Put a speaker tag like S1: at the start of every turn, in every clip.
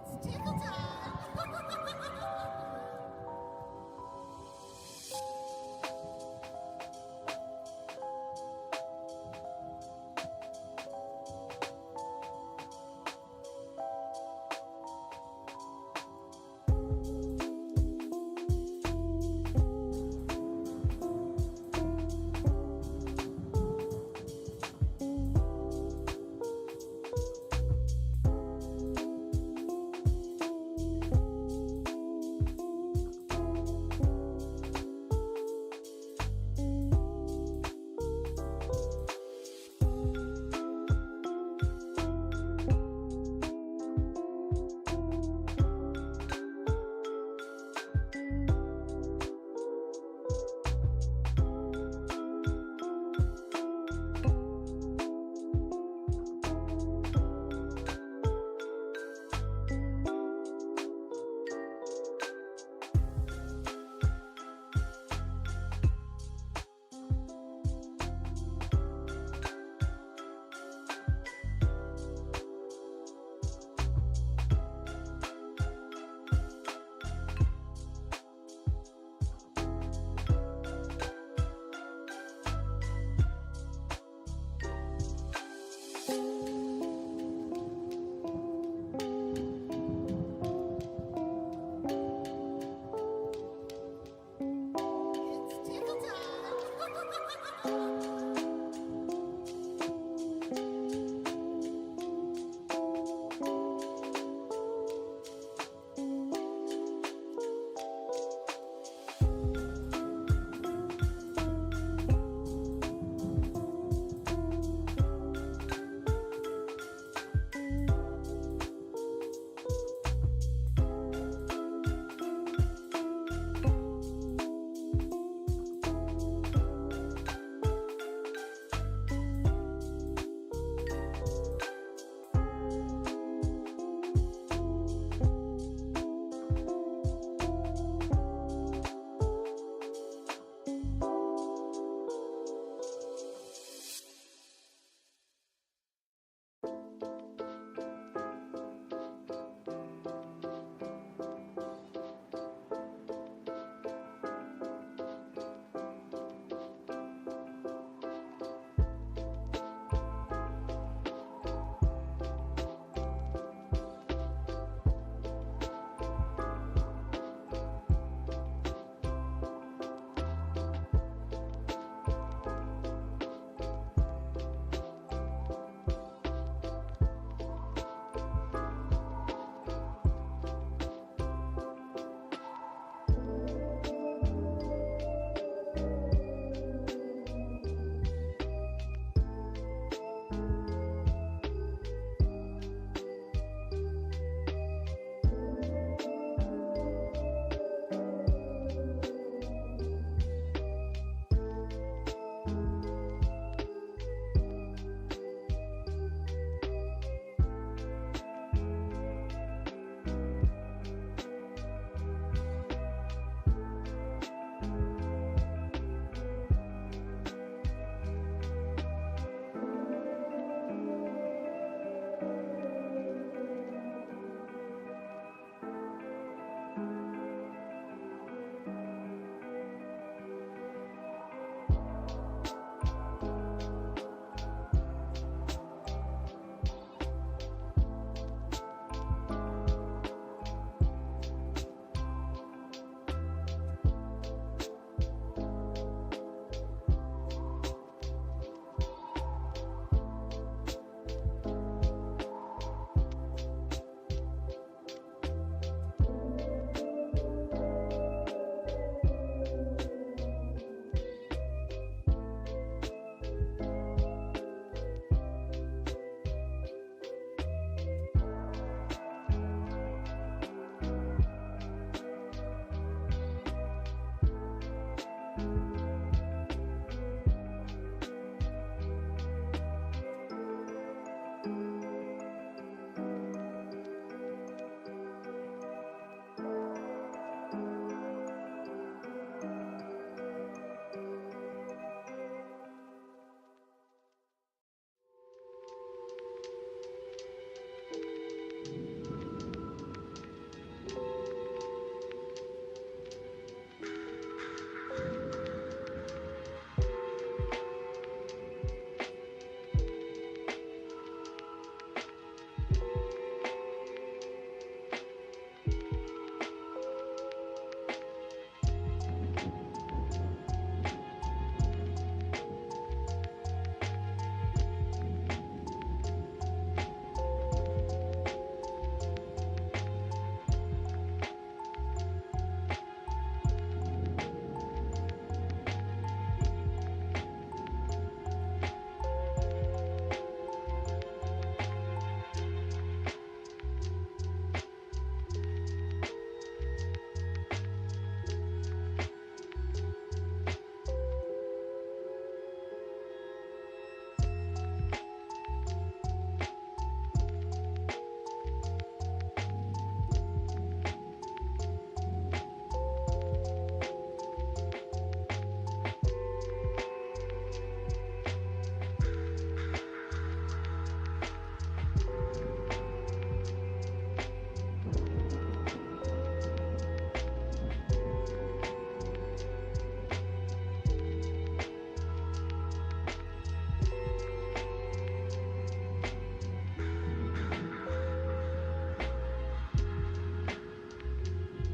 S1: It's tickle time!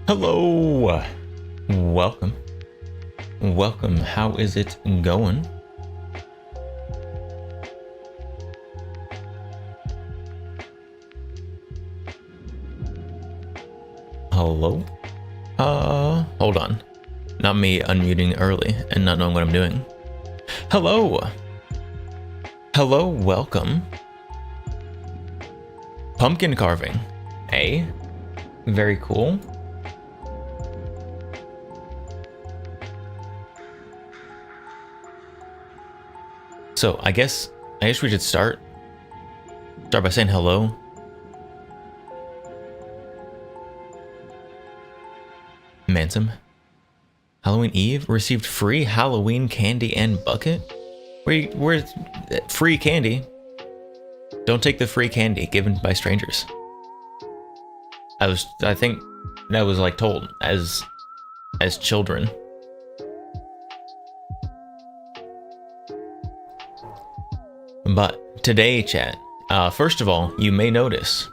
S1: Hello, welcome. How is it going? Hello? Hold on. Not me unmuting early and not knowing what I'm doing. Hello, welcome. Pumpkin carving, eh? Very cool. So I guess we should start by saying hello. Mansum. Halloween Eve received free Halloween candy and bucket. Where's free candy? Don't take the free candy given by strangers. I think that was like told as children. But today, chat, first of all, you may notice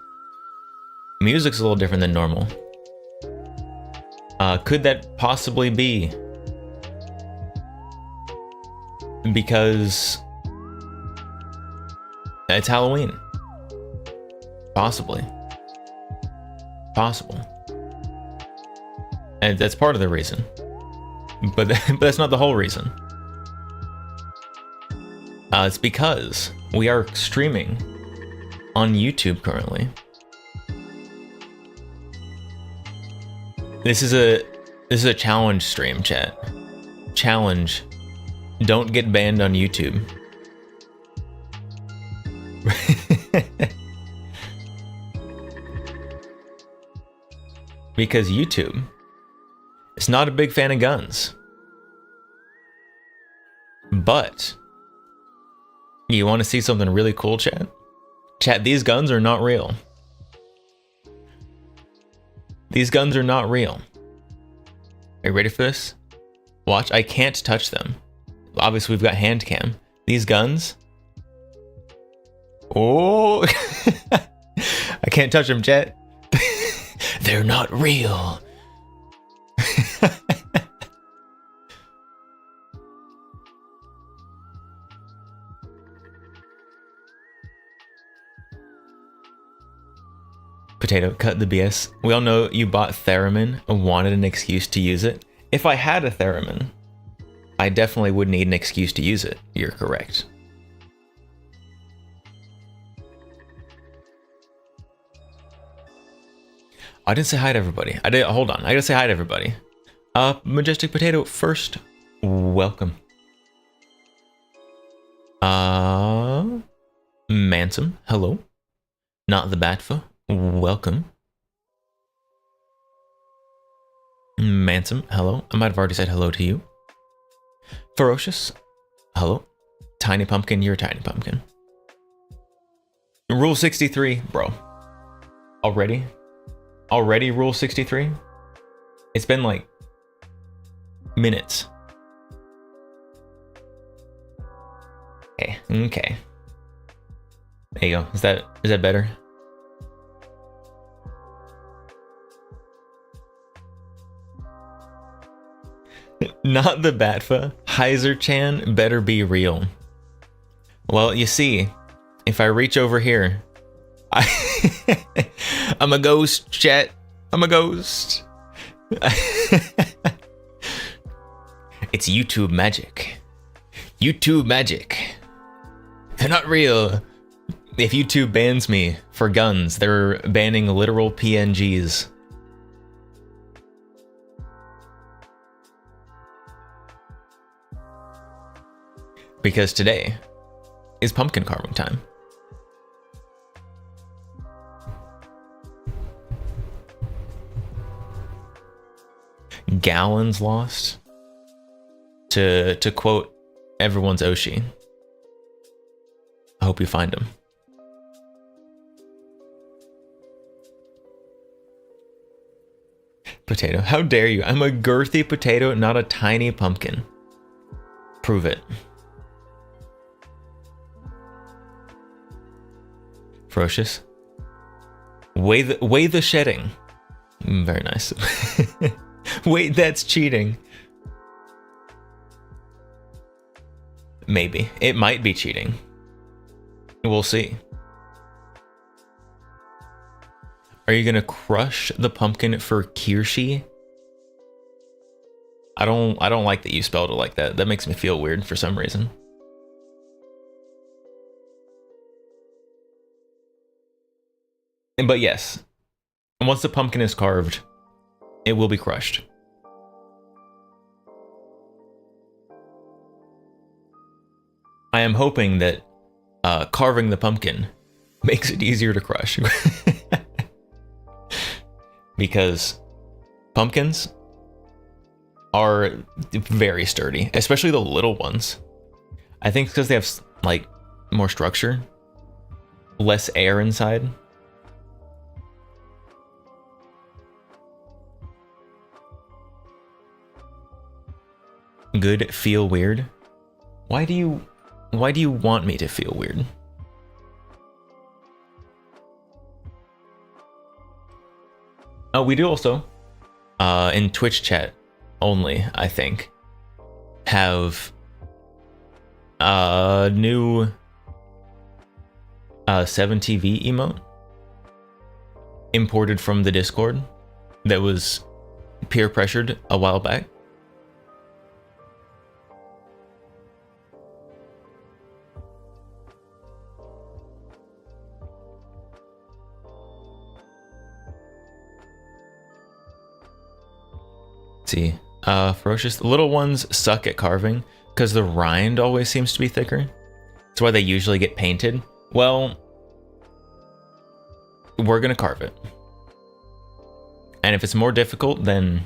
S1: music's a little different than normal. Could that possibly be because it's Halloween? Possibly. Possible. And that's part of the reason. But that's not the whole reason. It's because we are streaming on YouTube currently. This is a challenge stream, chat. Challenge. Don't get banned on YouTube. Because YouTube is not a big fan of guns. But you want to see something really cool, chat? Chat, these guns are not real. These guns are not real. Are you ready for this? Watch, I can't touch them. Obviously, we've got hand cam. These guns. Oh, I can't touch them, chat. They're not real. Potato, cut the BS. We all know you bought Theremin and wanted an excuse to use it. If I had a Theremin, I definitely would need an excuse to use it. You're correct. I didn't say hi to everybody. Hold on. I gotta say hi to everybody. Majestic Potato first. Welcome. Mansum, hello. Not the Batfa. Welcome. Mansum, hello. I might have already said hello to you. Ferocious, hello. Tiny Pumpkin, you're a tiny pumpkin. Rule 63, bro. Already Rule 63? It's been like minutes. Okay. There you go. Is that better? Not the Batfa. Heiser-chan better be real. Well, you see, if I reach over here, I'm a ghost, chat. I'm a ghost. It's YouTube magic. YouTube magic. They're not real. If YouTube bans me for guns, they're banning literal PNGs. Because today is pumpkin carving time. Gallons lost. To quote everyone's Oshi. I hope you find him. Potato, how dare you? I'm a girthy potato, not a tiny pumpkin. Prove it. Ferocious. Weigh the shedding. Very nice. Wait, that's cheating. Maybe. It might be cheating. We'll see. Are you gonna crush the pumpkin for Kirshi? I don't like that you spelled it like that. That makes me feel weird for some reason. But yes, once the pumpkin is carved, it will be crushed. I am hoping that carving the pumpkin makes it easier to crush. Because pumpkins are very sturdy, especially the little ones. I think because they have like more structure, less air inside. Good, feel weird. Why do you want me to feel weird? Oh, we do also, in Twitch chat only, I think, have a new 7TV emote imported from the Discord that was peer pressured a while back. See, ferocious. Little ones suck at carving because the rind always seems to be thicker. That's why they usually get painted. Well, we're gonna carve it, and if it's more difficult, then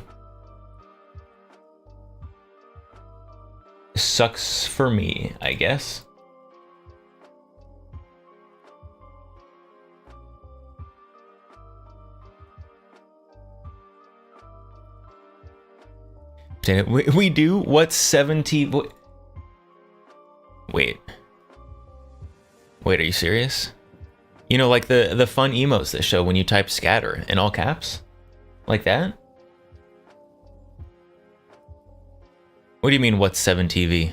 S1: sucks for me, I guess. We do? What's 70? Wait, are you serious? You know, like the fun emotes that show when you type scatter in all caps? Like that? What do you mean, what's 7TV?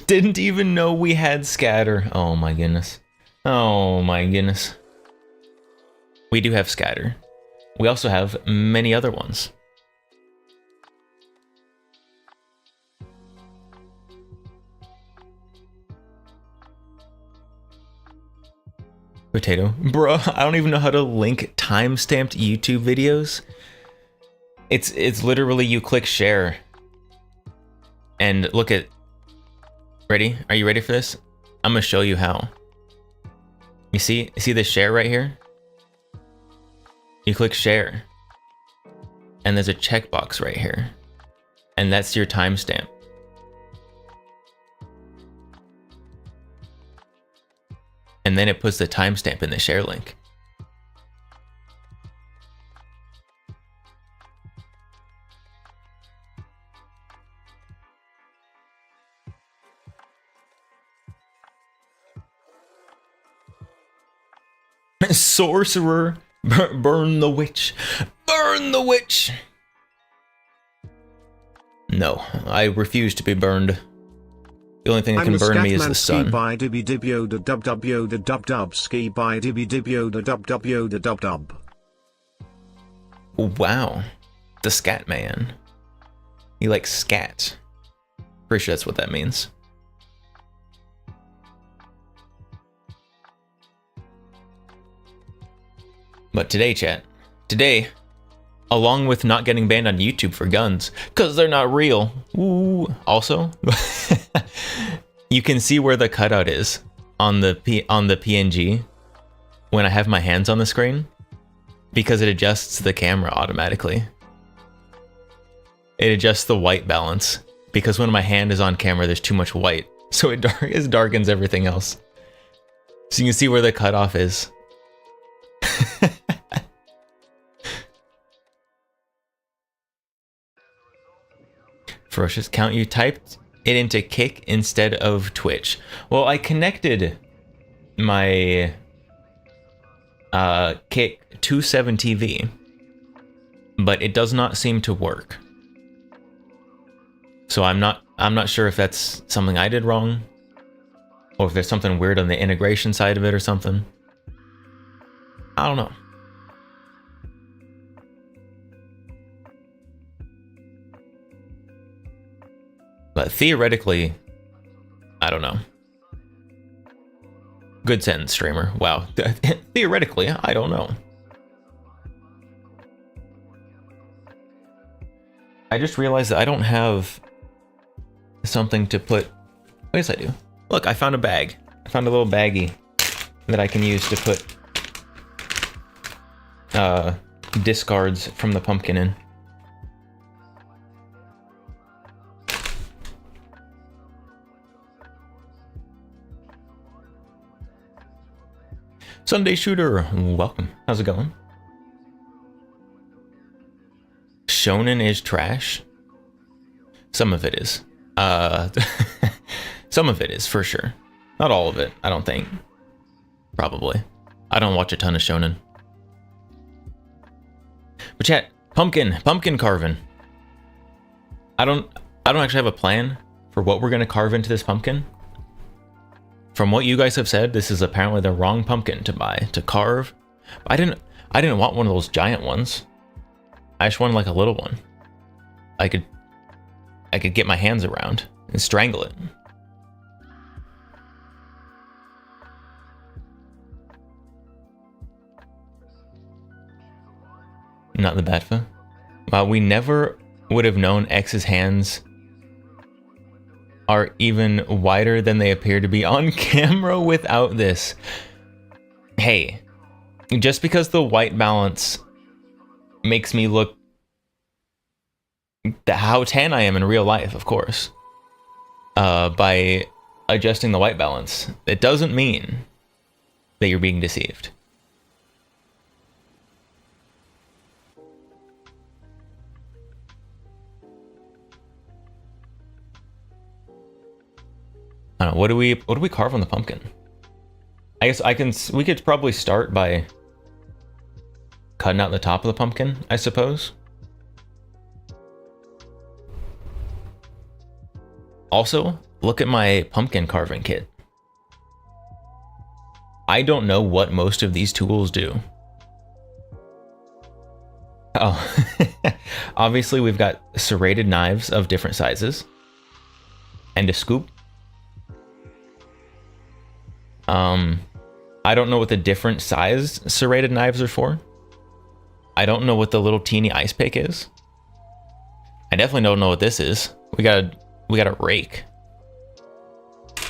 S1: Didn't even know we had scatter. Oh my goodness. Oh my goodness. We do have scatter. We also have many other ones. Potato. Bruh, I don't even know how to link time-stamped YouTube videos. It's literally you click share. And look at... Ready? Are you ready for this? I'm gonna show you how. You see the share right here? You click share. And there's a checkbox right here. And that's your timestamp. And then it puts the timestamp in the share link. Sorcerer, burn the witch, burn the witch. No, I refuse to be burned. The only thing that can burn me is the sun. Wow, the scat man. He likes scat. Pretty sure that's what that means. But today, chat, along with not getting banned on YouTube for guns, because they're not real, ooh, also, you can see where the cutout is on the PNG when I have my hands on the screen, because it adjusts the camera automatically. It adjusts the white balance, because when my hand is on camera, there's too much white, so it darkens everything else. So you can see where the cutoff is. Ferocious count, you typed it into Kick instead of Twitch. Well, I connected my Kick to 7TV, but it does not seem to work. So I'm not sure if that's something I did wrong, or if there's something weird on the integration side of it or something. I don't know. But theoretically, I don't know. Good sentence, streamer. Wow. Theoretically, I don't know. I just realized that I don't have something to put... Oh, yes, I do. Look, I found a bag. I found a little baggie that I can use to put discards from the pumpkin in. Sunday Shooter, welcome. How's it going? Shonen is trash. Some of it is. Some of it is, for sure. Not all of it, I don't think. Probably. I don't watch a ton of shonen. But chat, pumpkin carving. I don't actually have a plan for what we're gonna carve into this pumpkin. From what you guys have said, this is apparently the wrong pumpkin to buy, to carve. I didn't want one of those giant ones. I just wanted like a little one. I could get my hands around and strangle it. Not the Batfa. We never would have known X's hands are even wider than they appear to be on camera without this. Hey, just because the white balance makes me look how tan I am in real life, of course, by adjusting the white balance, it doesn't mean that you're being deceived. I don't know, what do we carve on the pumpkin? I guess we could probably start by cutting out the top of the pumpkin, I suppose. Also, look at my pumpkin carving kit. I don't know what most of these tools do. Oh, obviously we've got serrated knives of different sizes and a scoop. I don't know what the different sized serrated knives are for. I don't know what the little teeny ice pick is. I definitely don't know what this is. We got a rake.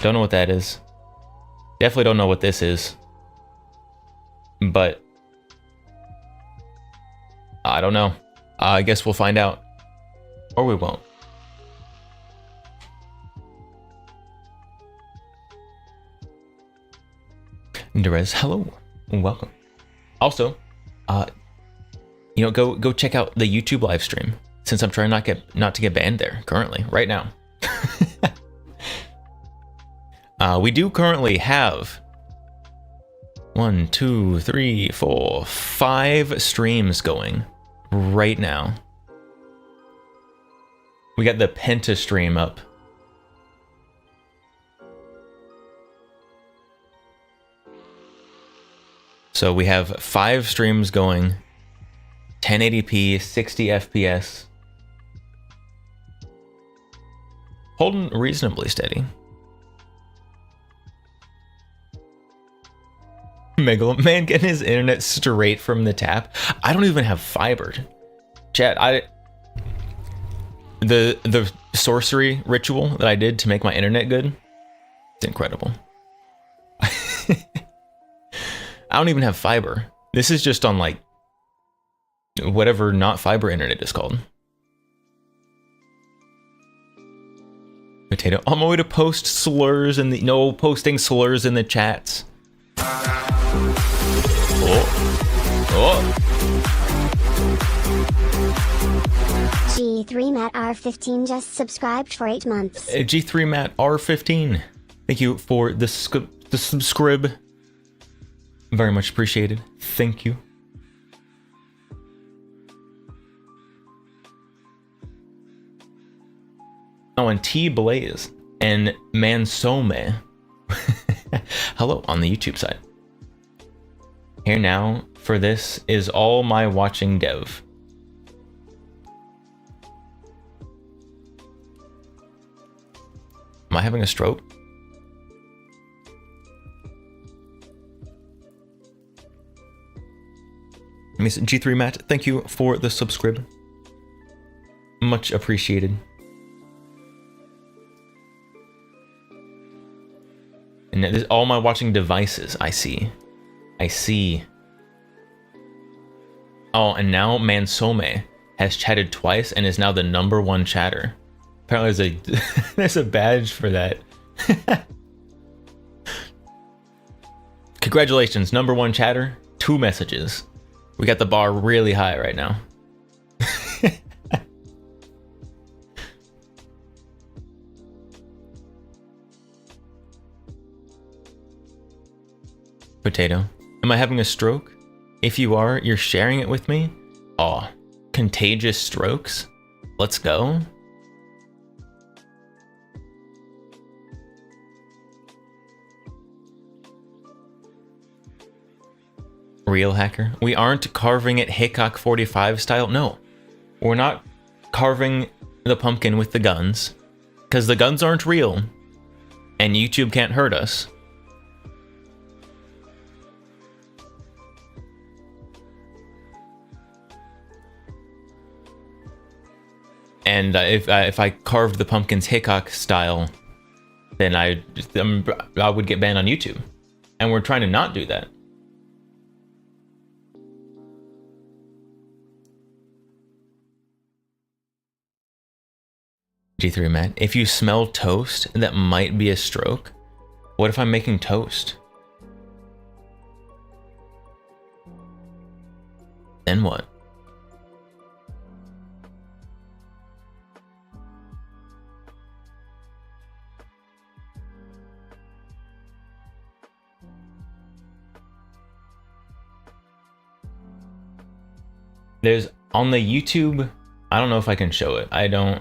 S1: Don't know what that is. Definitely don't know what this is. But I don't know. I guess we'll find out. Or we won't. Derez, hello, welcome. Also, you know, go check out the YouTube live stream, since I'm trying not to get banned there currently, right now. We do currently have 1, 2, 3, 4, 5 streams going right now. We got the penta-stream up. So we have 5 streams going, 1080p, 60 FPS. Holding reasonably steady. Megaloman getting his internet straight from the tap. I don't even have fiber. Chat, the sorcery ritual that I did to make my internet good, it's incredible. I don't even have fiber. This is just on like whatever not fiber internet is called. Potato. On my way to post slurs in the posting slurs in the chats. Oh.
S2: G3 Matt R15 just subscribed for 8 months.
S1: G3 Matt R15, thank you for the subscribe. Very much appreciated. Thank you. Oh, and T Blaze and Mansome. Hello on the YouTube side. Here now for this is all my watching dev. Am I having a stroke? Miss G3 Matt, thank you for the subscribe. Much appreciated. And this is all my watching devices. I see. Oh, and now Mansome has chatted twice and is now the #1 chatter. Apparently there's a badge for that. Congratulations, #1 chatter, 2 messages. We got the bar really high right now. Potato. Am I having a stroke? If you are, you're sharing it with me? Aw, contagious strokes? Let's go. Real hacker. We aren't carving it Hickok 45 style. No, we're not carving the pumpkin with the guns, because the guns aren't real and YouTube can't hurt us. And if I carved the pumpkins Hickok style, then I would get banned on YouTube, and we're trying to not do that. G3 Matt, if you smell toast, that might be a stroke. What if I'm making toast? Then what? There's on the YouTube, I don't know if I can show it. I don't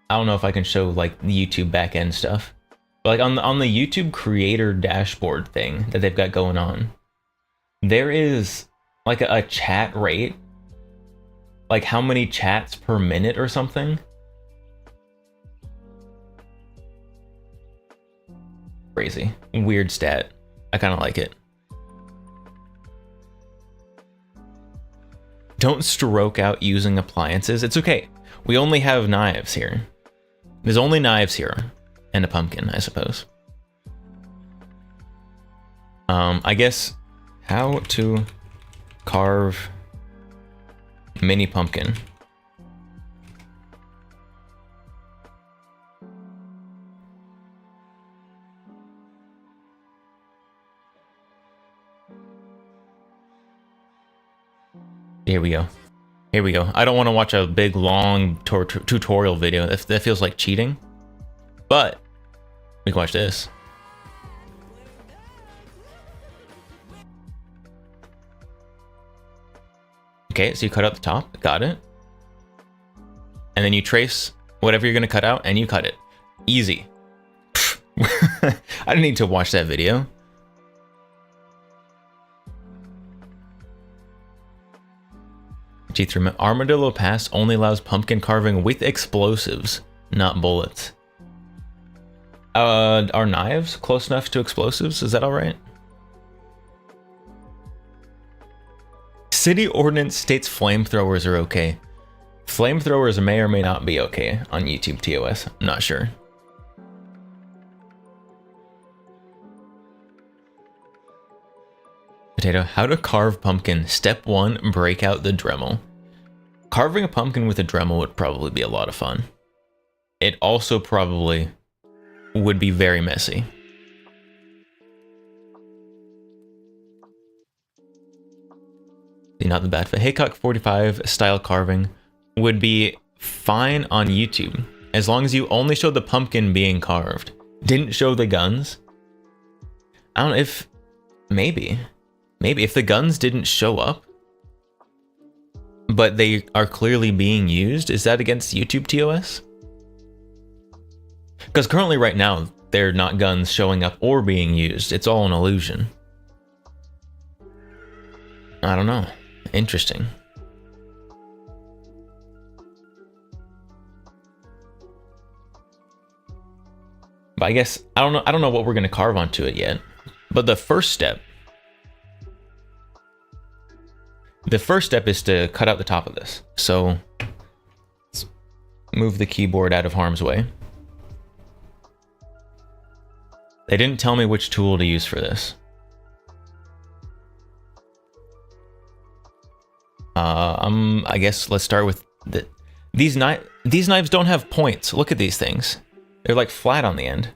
S1: know if I can show like the YouTube backend stuff. But like on the YouTube creator dashboard thing that they've got going on, there is like a chat rate, like how many chats per minute or something. Crazy. Weird stat. I kind of like it. Don't stroke out using appliances. It's okay. We only have knives here. There's only knives here. And a pumpkin, I suppose. I guess how to carve mini pumpkin. Here we go. Here we go. I don't want to watch a big, long tutorial video. That feels like cheating. But we can watch this. Okay, so you cut out the top. Got it. And then you trace whatever you're going to cut out, and you cut it. Easy. I didn't need to watch that video. G3 Armadillo Pass only allows pumpkin carving with explosives, not bullets. Are knives close enough to explosives? Is that all right? City ordinance states flamethrowers are okay. Flamethrowers may or may not be okay on YouTube TOS. I'm not sure. Potato, how to carve pumpkin. Step 1, break out the Dremel. Carving a pumpkin with a Dremel would probably be a lot of fun. It also probably would be very messy. Not the bad for Hickok 45 style carving would be fine on YouTube as long as you only show the pumpkin being carved. Didn't show the guns. I don't know if maybe if the guns didn't show up, but they are clearly being used, is that against YouTube TOS? Because currently right now, they're not guns showing up or being used. It's all an illusion. I don't know. Interesting. But I guess I don't know what we're gonna carve onto it yet. But the first step is to cut out the top of this. So let's move the keyboard out of harm's way. They didn't tell me which tool to use for this. I guess let's start with these knives don't have points. Look at these things. They're like flat on the end.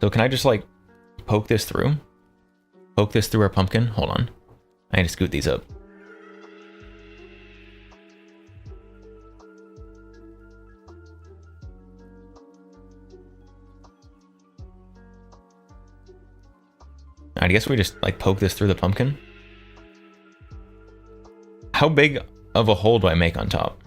S1: So can I just like poke this through? Poke this through our pumpkin? Hold on. I need to scoot these up. I guess we just like poke this through the pumpkin. How big of a hole do I make on top?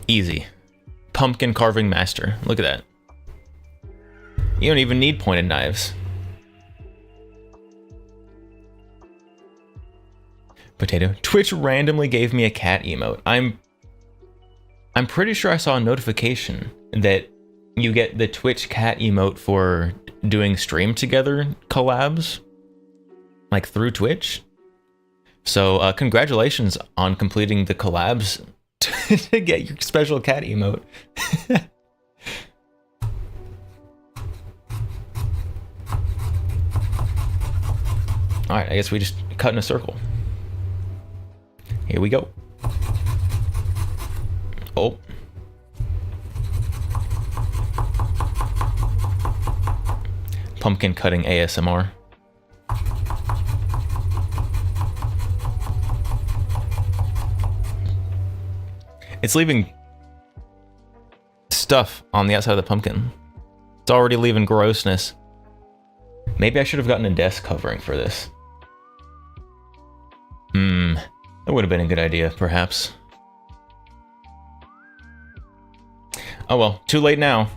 S1: Easy. Pumpkin carving master. Look at that. You don't even need pointed knives. Potato. Twitch randomly gave me a cat emote. I'm pretty sure I saw a notification that you get the Twitch cat emote for doing stream together collabs, like through Twitch. So congratulations on completing the collabs to get your special cat emote. All right, I guess we just cut in a circle. Here we go. Oh. Pumpkin cutting ASMR. It's leaving stuff on the outside of the pumpkin. It's already leaving grossness. Maybe I should have gotten a desk covering for this. That would have been a good idea, perhaps. Oh well, too late now.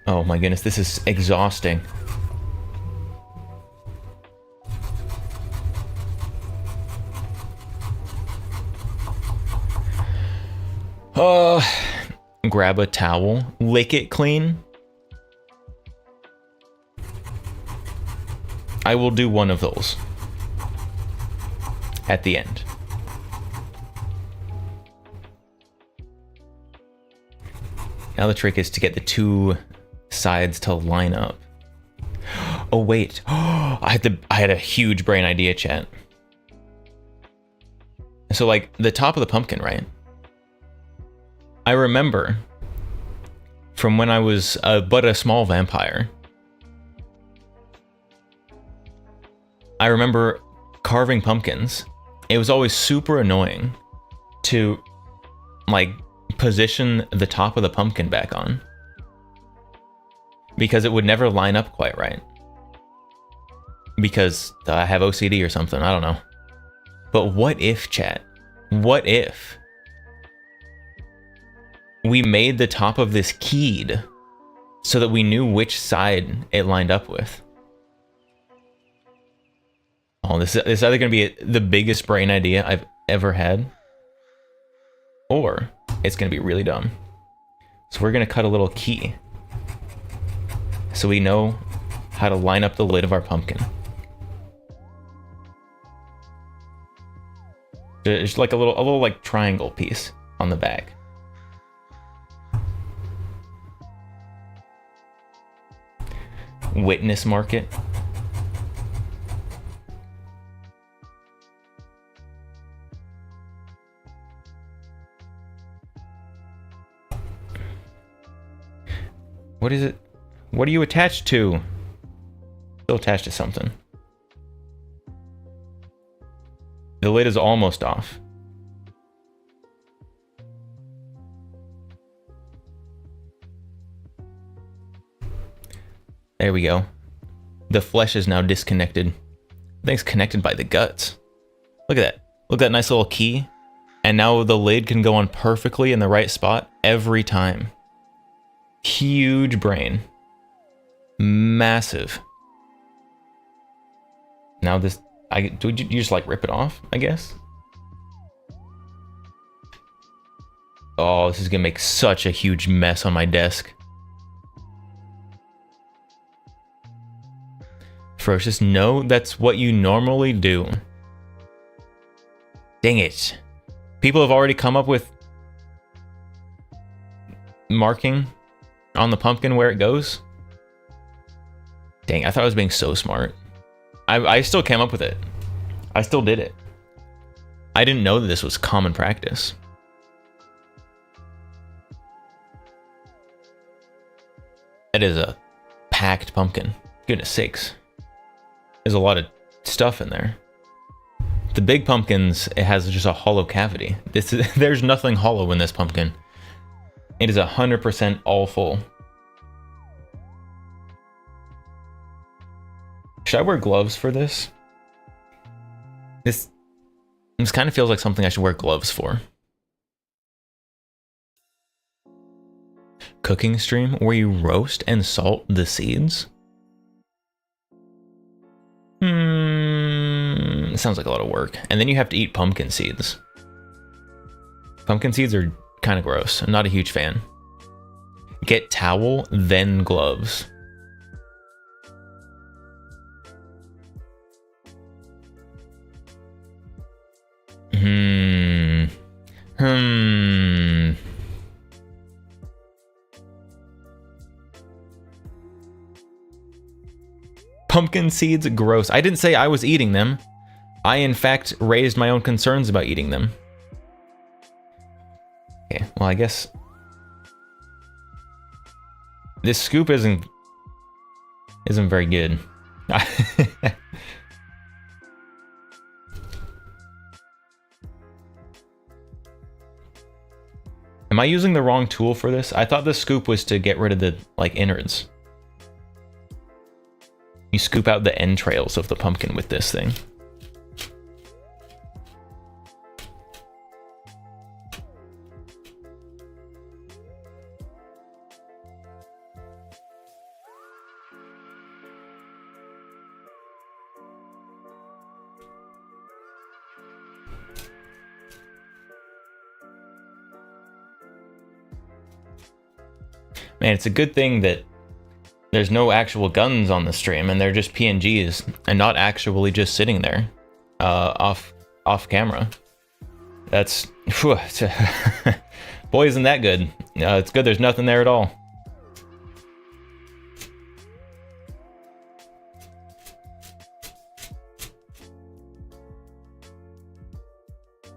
S1: Oh my goodness, this is exhausting. Grab a towel, lick it clean. I will do one of those at the end. Now the trick is to get the two sides to line up. Oh wait, I had a huge brain idea, chat. So like the top of the pumpkin, right? I remember from when I was but a small vampire. I remember carving pumpkins. It was always super annoying to like position the top of the pumpkin back on, because it would never line up quite right. Because I have OCD or something, I don't know. But what if, chat? What if we made the top of this keyed so that we knew which side it lined up with? Oh, this is either going to be the biggest brain idea I've ever had, or it's going to be really dumb. So we're going to cut a little key so we know how to line up the lid of our pumpkin. It's like a little like triangle piece on the back. Witness mark it. What is it? What are you attached to? Still attached to something. The lid is almost off. There we go. The flesh is now disconnected. I think it's connected by the guts. Look at that. Look at that nice little key. And now the lid can go on perfectly in the right spot every time. Huge brain. Massive. Now this, do you just like rip it off, I guess? Oh, this is gonna make such a huge mess on my desk. Ferocious, no, that's what you normally do. Dang it. People have already come up with marking on the pumpkin where it goes. Dang, I thought I was being so smart. I still came up with it. I still did it. I didn't know that this was common practice. That is a packed pumpkin. Goodness sakes. There's a lot of stuff in there. The big pumpkins, it has just a hollow cavity. There's nothing hollow in this pumpkin. It is 100% all full. Should I wear gloves for this? This kind of feels like something I should wear gloves for. Cooking stream where you roast and salt the seeds? It sounds like a lot of work. And then you have to eat pumpkin seeds. Pumpkin seeds are kind of gross. I'm not a huge fan. Get towel, then gloves. Pumpkin seeds, gross. I didn't say I was eating them. I, in fact, raised my own concerns about eating them. Okay, well, I guess this scoop isn't very good. Am I using the wrong tool for this? I thought the scoop was to get rid of the, like, innards. You scoop out the entrails of the pumpkin with this thing. Man, it's a good thing that there's no actual guns on the stream and they're just PNGs and not actually just sitting there off camera. That's whew, boy, isn't that good. It's good there's nothing there at all.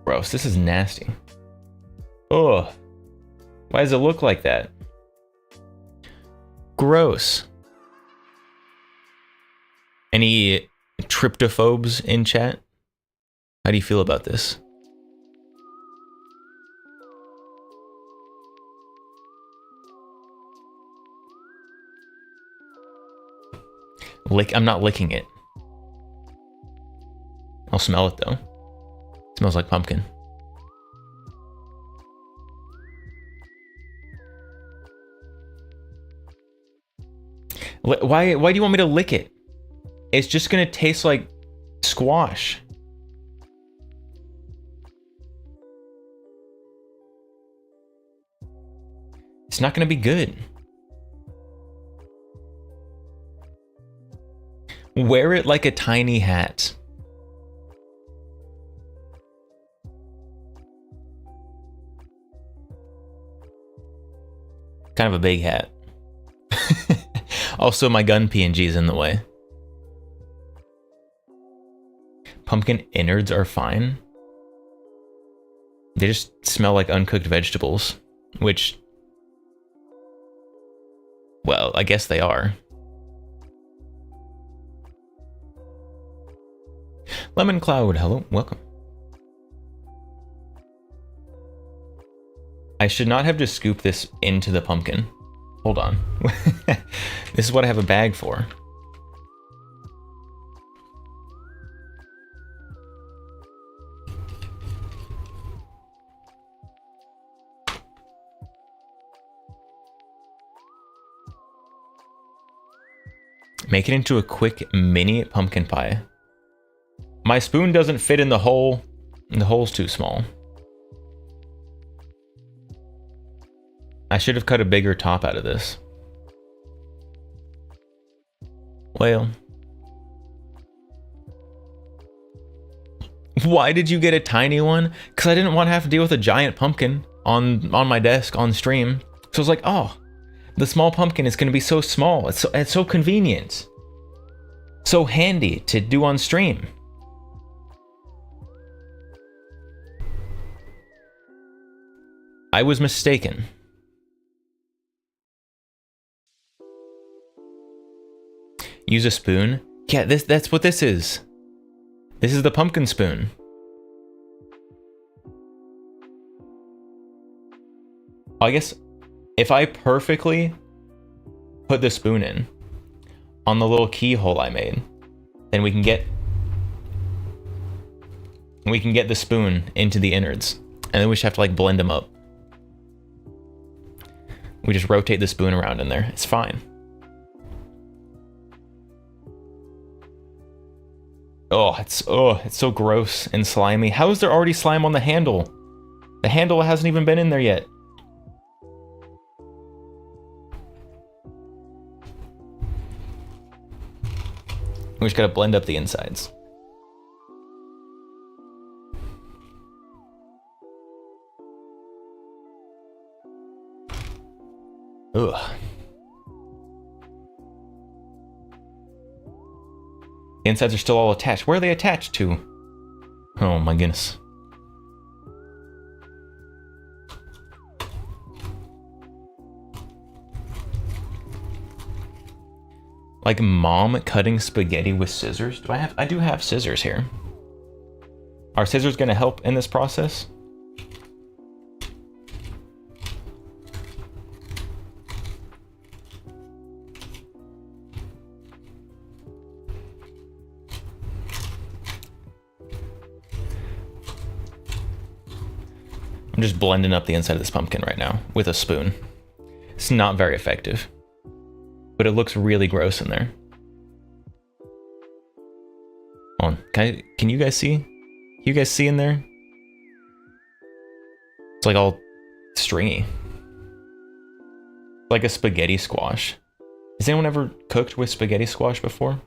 S1: Gross, this is nasty. Oh, why does it look like that? Gross. Any tryptophobes in chat? How do you feel about this? I'm not licking it. I'll smell it though. It smells like pumpkin. Why do you want me to lick it? It's just gonna taste like squash. It's not gonna be good. Wear it like a tiny hat. Kind of a big hat. Also, my gun PNG is in the way. Pumpkin innards are fine. They just smell like uncooked vegetables, which Well, I guess they are. Lemon Cloud, hello, welcome. I should not have just scooped this into the pumpkin. Hold on. This is what I have a bag for. Make it into a quick mini pumpkin pie. My spoon doesn't fit in the hole. The hole's too small. I should have cut a bigger top out of this. Well. Why did you get a tiny one? Because I didn't want to have to deal with a giant pumpkin on my desk on stream. So I was like, oh, the small pumpkin is going to be so small. It's so convenient. So handy to do on stream. I was mistaken. Use a spoon? Yeah, that's what this is. This is the pumpkin spoon. I guess if I perfectly put the spoon in on the little keyhole I made, then we can get the spoon into the innards. And then we just have to like blend them up. We just rotate the spoon around in there. It's fine. Oh, it's so gross and slimy. How is there already slime on the handle? The handle hasn't even been in there yet. We just gotta blend up the insides. Ugh. The insides are still all attached. Where are they attached to? Oh my goodness. Like mom cutting spaghetti with scissors? I do have scissors here. Are scissors gonna help in this process? I'm just blending up the inside of this pumpkin right now with a spoon. It's not very effective, but it looks really gross in there. Hold on, can you guys see? Can you guys see in there? It's like all stringy. Like a spaghetti squash. Has anyone ever cooked with spaghetti squash before?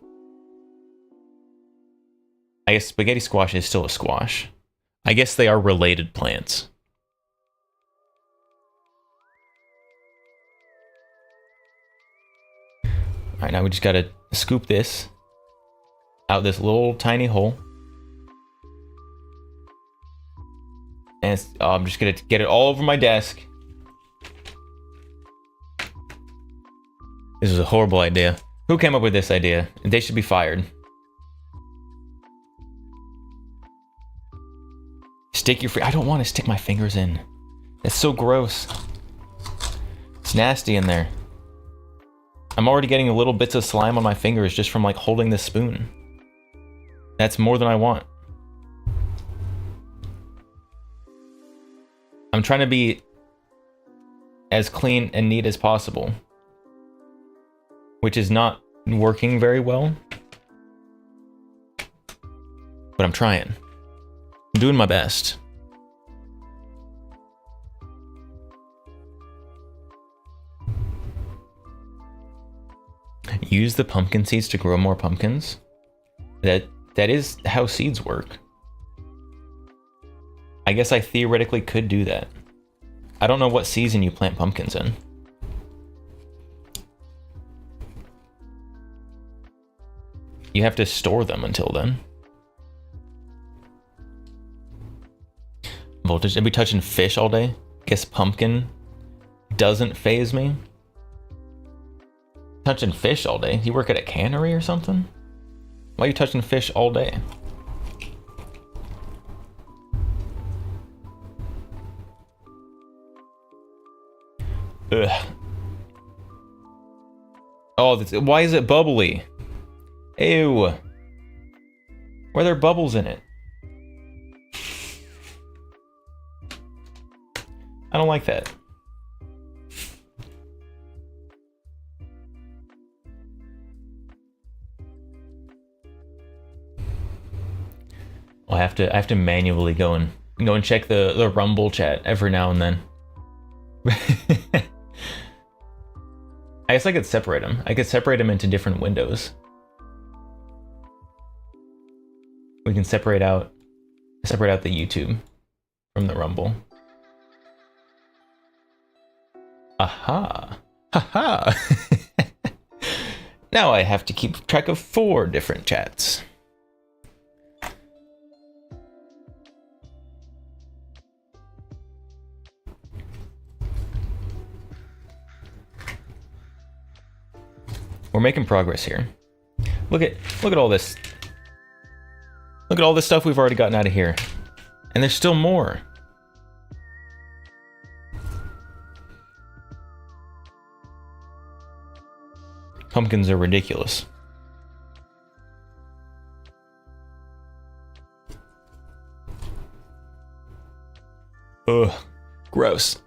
S1: I guess spaghetti squash is still a squash. I guess they are related plants. Alright, now we just gotta scoop this out this little tiny hole. And I'm just gonna get it all over my desk. This is a horrible idea. Who came up with this idea? They should be fired. Stick your I don't want to stick my fingers in. That's so gross. It's nasty in there. I'm already getting a little bits of slime on my fingers just from like holding this spoon. That's more than I want. I'm trying to be as clean and neat as possible, which is not working very well, but I'm trying. I'm doing my best. Use the pumpkin seeds to grow more pumpkins. That is how seeds work. I guess I theoretically could do that. I don't know what season you plant pumpkins in. You have to store them until then. Voltage, I'd be touching fish all day. Guess pumpkin doesn't faze me. Touching fish all day? You work at a cannery or something? Why are you touching fish all day? Ugh. Oh, why is it bubbly? Ew. Why are there bubbles in it? I don't like that. I have to manually go and check the Rumble chat every now and then. I guess I could separate them. I could separate them into different windows. We can separate out the YouTube from the Rumble. Aha! Haha! Now I have to keep track of 4 different chats. We're making progress here. Look at all this. Look at all this stuff we've already gotten out of here. And there's still more. Pumpkins are ridiculous. Ugh, gross.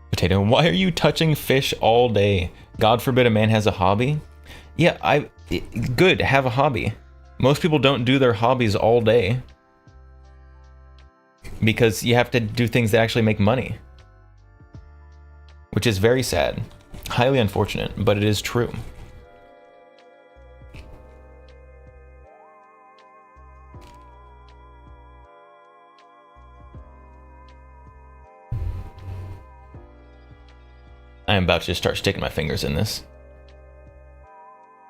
S1: Potato, why are you touching fish all day? God forbid a man has a hobby. Yeah, good, have a hobby. Most people don't do their hobbies all day because you have to do things that actually make money, which is very sad, highly unfortunate, but it is true. I am about to just start sticking my fingers in this.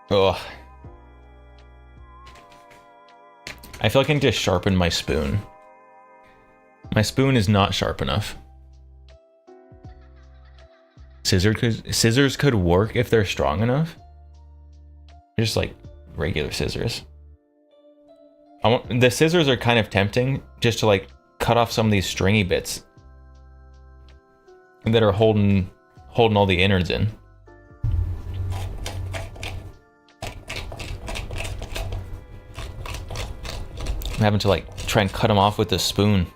S1: Ugh. I feel like I need to sharpen my spoon. My spoon is not sharp enough. Scissors could work if they're strong enough. Just like regular scissors. The scissors are kind of tempting just to like cut off some of these stringy bits that are holding all the innards in. I'm having to like try and cut them off with the spoon.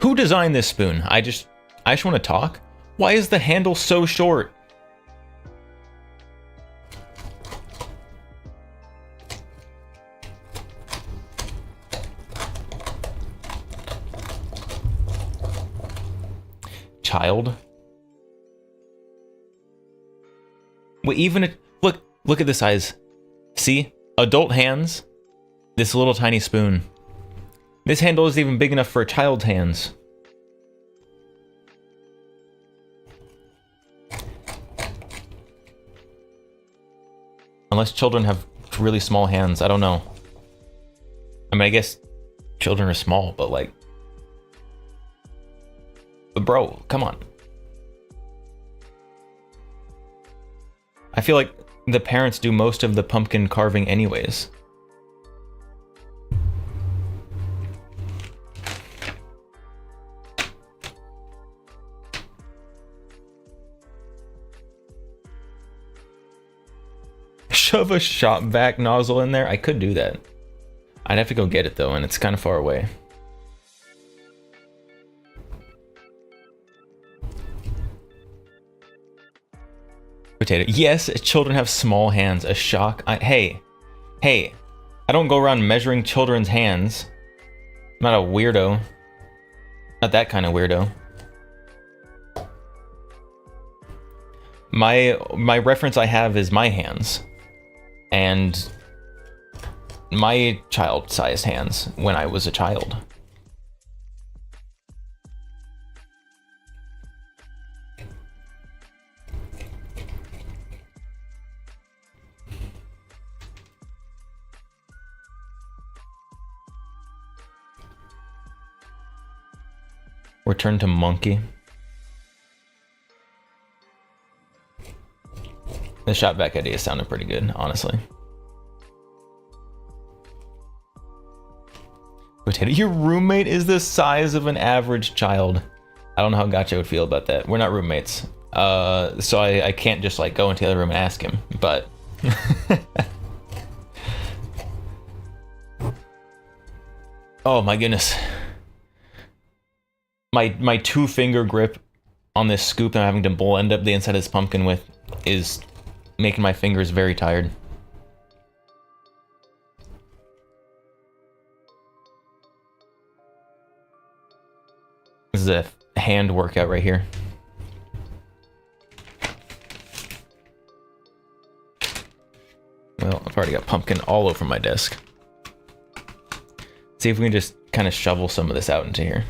S1: Who designed this spoon? I just want to talk. Why is the handle so short? Child. Wait, even look at the size. See? Adult hands. This little tiny spoon. This handle isn't even big enough for a child's hands. Unless children have really small hands, I don't know. I mean, I guess children are small, but like... But bro, come on. I feel like the parents do most of the pumpkin carving anyways. Shove a shop vac nozzle in there? I could do that. I'd have to go get it though, and it's kind of far away. Potato. Yes, children have small hands. A shock. Hey, I don't go around measuring children's hands. I'm not a weirdo. Not that kind of weirdo. My reference I have is my hands. And my child-sized hands when I was a child. Return to monkey. The shot back idea sounded pretty good, honestly. Potato, your roommate is the size of an average child. I don't know how Gotcha would feel about that. We're not roommates. So I can't just like go into the other room and ask him, but... Oh my goodness. My 2-finger grip on this scoop that I'm having to blend up the inside of this pumpkin with is making my fingers very tired. This is a hand workout right here. Well, I've already got pumpkin all over my desk. See if we can just kind of shovel some of this out into here.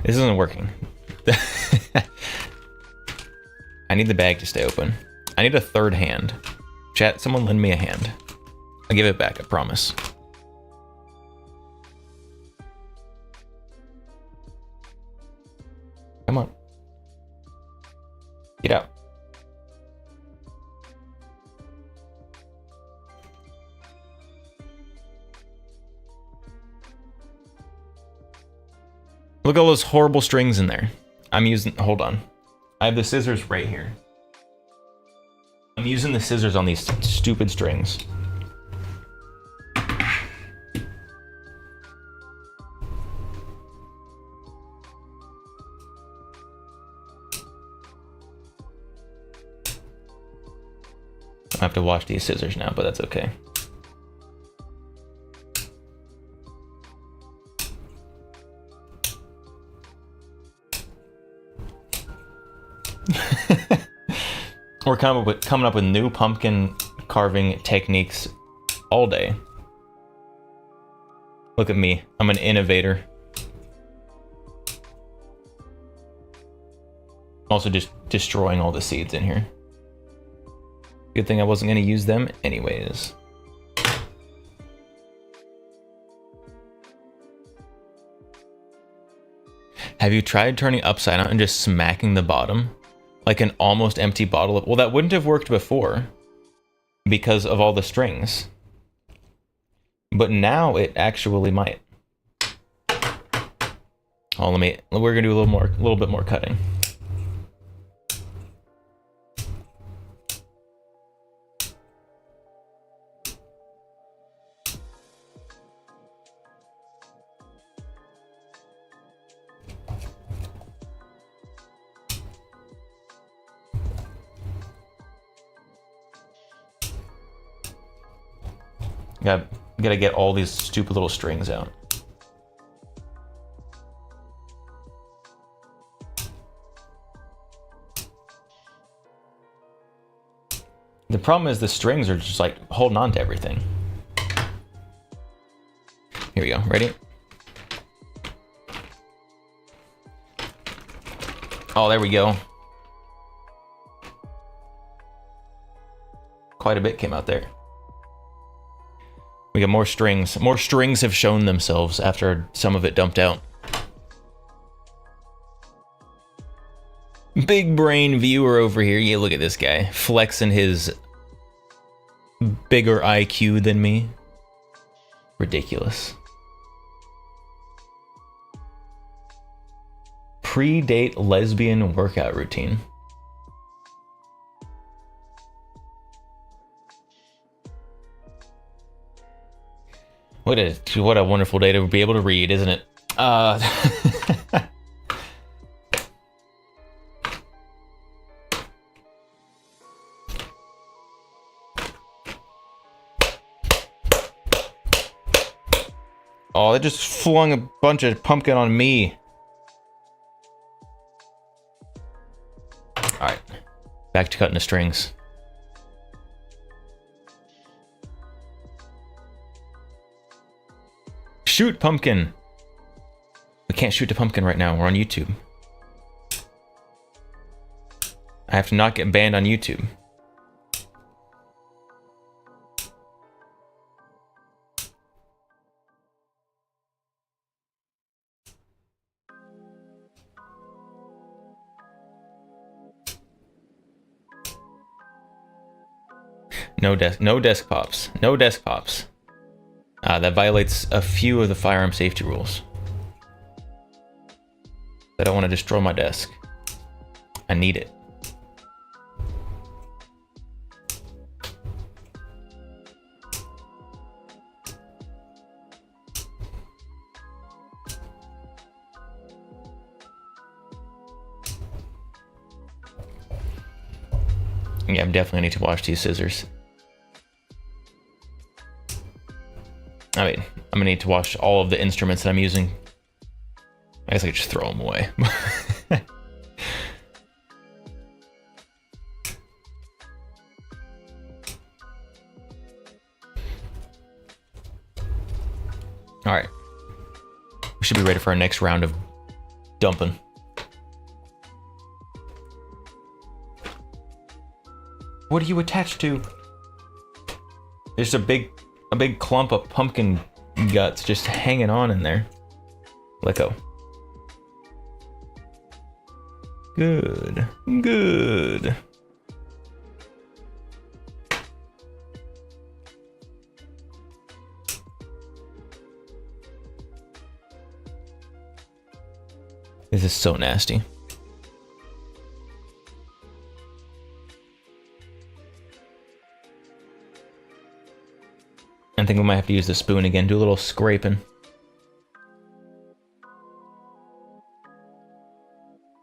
S1: This isn't working. I need the bag to stay open. I need a third hand. Chat, someone lend me a hand. I'll give it back, I promise. Come on. Get out. Look at all those horrible strings in there. I'm using, hold on. I have the scissors right here. I'm using the scissors on these stupid strings. I have to wash these scissors now, but that's okay. We're coming up with new pumpkin carving techniques all day. Look at me. I'm an innovator. I'm also just destroying all the seeds in here. Good thing I wasn't going to use them anyways. Have you tried turning upside down and just smacking the bottom? Like an almost empty bottle of... Well, that wouldn't have worked before because of all the strings. But now it actually might. Oh, we're gonna do a little bit more cutting. Gotta get all these stupid little strings out. The problem is the strings are just like holding on to everything. Here we go. Ready? Oh, there we go. Quite a bit came out there. We got more strings. More strings have shown themselves after some of it dumped out. Big brain viewer over here. Yeah, look at this guy. Flexing his bigger IQ than me. Ridiculous. Pre-date lesbian workout routine. What a wonderful day to be able to read, isn't it? Oh, they just flung a bunch of pumpkin on me. Alright. Back to cutting the strings. Shoot, pumpkin! We can't shoot the pumpkin right now. We're on YouTube. I have to not get banned on YouTube. No desk pops. No desk pops. That violates a few of the firearm safety rules. I don't want to destroy my desk. I need it. Yeah, I definitely need to wash these scissors. I mean, I'm gonna need to wash all of the instruments that I'm using. I guess I could just throw them away. All right, we should be ready for our next round of dumping. What are you attached to? There's a big clump of pumpkin guts just hanging on in there. Let go. Good. Good. This is so nasty. I think we might have to use the spoon again, do a little scraping.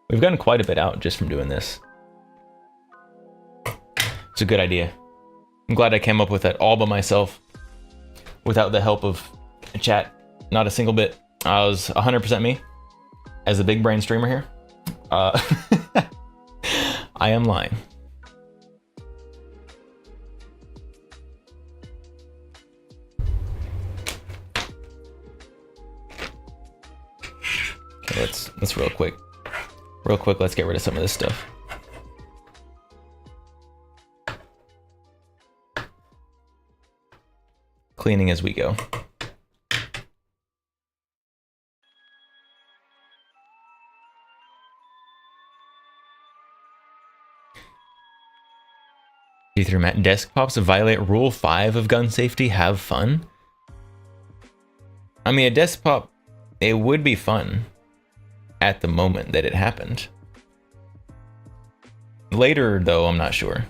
S1: We've gotten quite a bit out just from doing this. It's a good idea. I'm glad I came up with that all by myself, without the help of chat. Not a single bit. I was 100% me, as the big brain streamer here. I am lying. Okay, let's real quick, let's get rid of some of this stuff. Cleaning as we go. Through Matt, desk pops violate Rule 5 of gun safety. Have fun. I mean, a desk pop, it would be fun at the moment that it happened. Later, though, I'm not sure.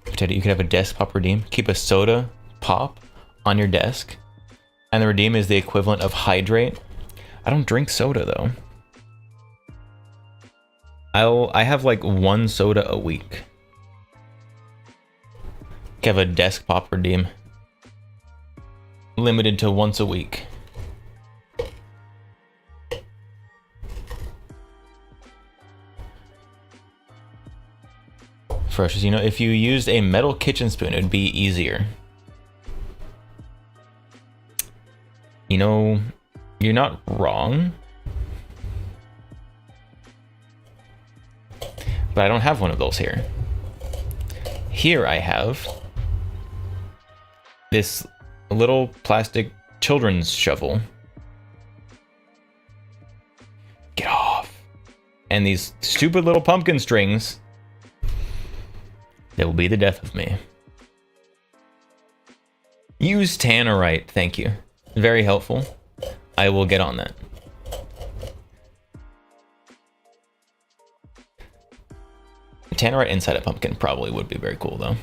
S1: Potato, you could have a desk pop redeem. Keep a soda pop on your desk, and the redeem is the equivalent of hydrate. I don't drink soda though. I have like one soda a week. Have a desk pop redeem, limited to once a week. Fresh, you know, if you used a metal kitchen spoon, it would be easier. You know, you're not wrong. But I don't have one of those here. Here I have this little plastic children's shovel. Get off. And these stupid little pumpkin strings that will be the death of me. Use tannerite, thank you. Very helpful. I will get on that. Tannerite inside a pumpkin probably would be very cool though.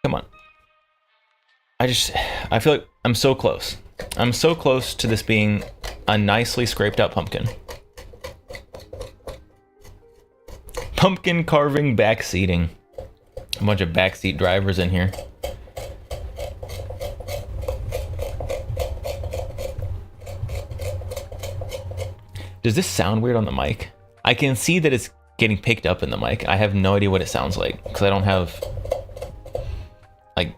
S1: Come on. I feel like I'm so close. I'm so close to this being a nicely scraped out pumpkin. Pumpkin carving backseating. A bunch of backseat drivers in here. Does this sound weird on the mic? I can see that it's getting picked up in the mic. I have no idea what it sounds like because I don't have like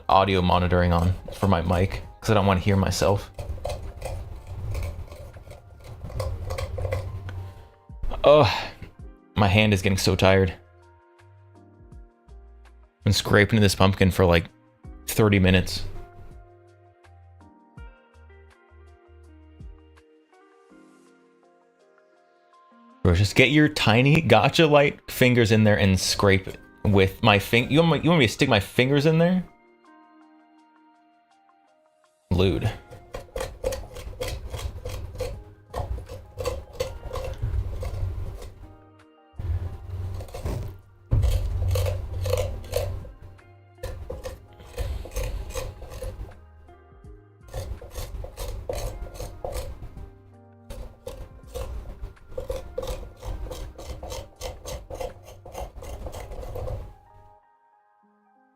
S1: audio monitoring on for my mic because I don't want to hear myself. Oh, my hand is getting so tired. I've been scraping this pumpkin for like 30 minutes. Bro, just get your tiny gotcha light fingers in there and scrape it with my finger. You want me to stick my fingers in there? Lewd.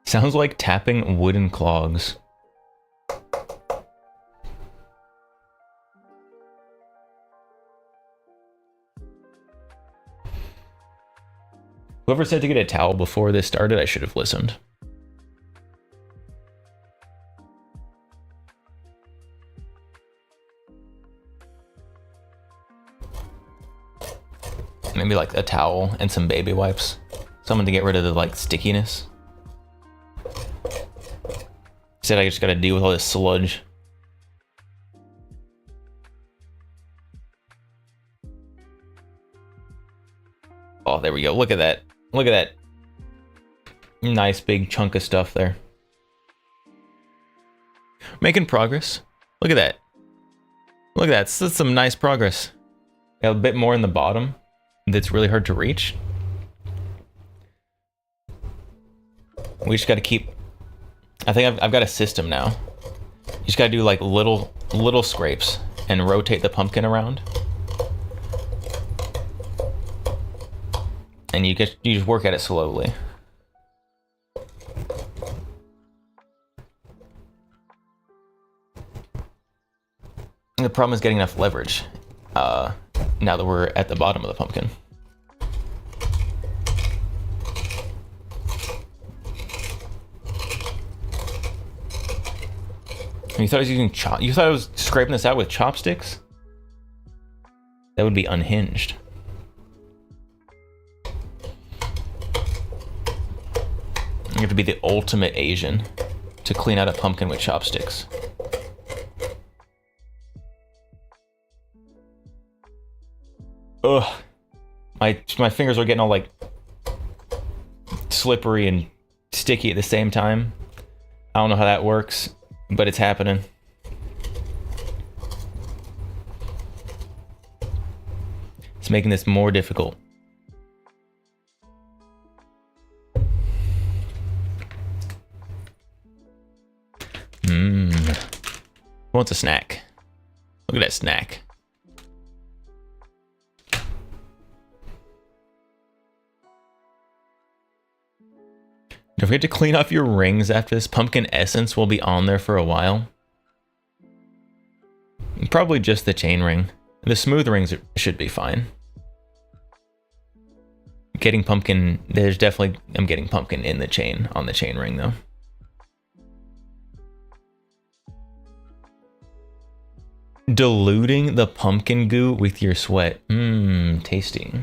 S1: Sounds like tapping wooden clogs. Whoever said to get a towel before this started, I should have listened. Maybe like a towel and some baby wipes. Something to get rid of the like stickiness. Said I just gotta deal with all this sludge. Oh, there we go. Look at that. Look at that. Nice big chunk of stuff there. Making progress. Look at that. Look at that. That's some nice progress. Got a bit more in the bottom that's really hard to reach. We just gotta keep... I think I've got a system now. You just gotta do like little scrapes and rotate the pumpkin around. And you just work at it slowly. And the problem is getting enough leverage now that we're at the bottom of the pumpkin. You thought I was using you thought I was scraping this out with chopsticks? That would be unhinged. You have to be the ultimate Asian to clean out a pumpkin with chopsticks. Ugh. My fingers are getting all like slippery and sticky at the same time. I don't know how that works, but it's happening. It's making this more difficult. Who wants a snack? Look at that snack. Don't forget to clean off your rings after this. Pumpkin essence will be on there for a while. Probably just the chain ring. The smooth rings should be fine. Getting pumpkin, I'm getting pumpkin in the chain, on the chain ring though. Diluting the pumpkin goo with your sweat. Tasty.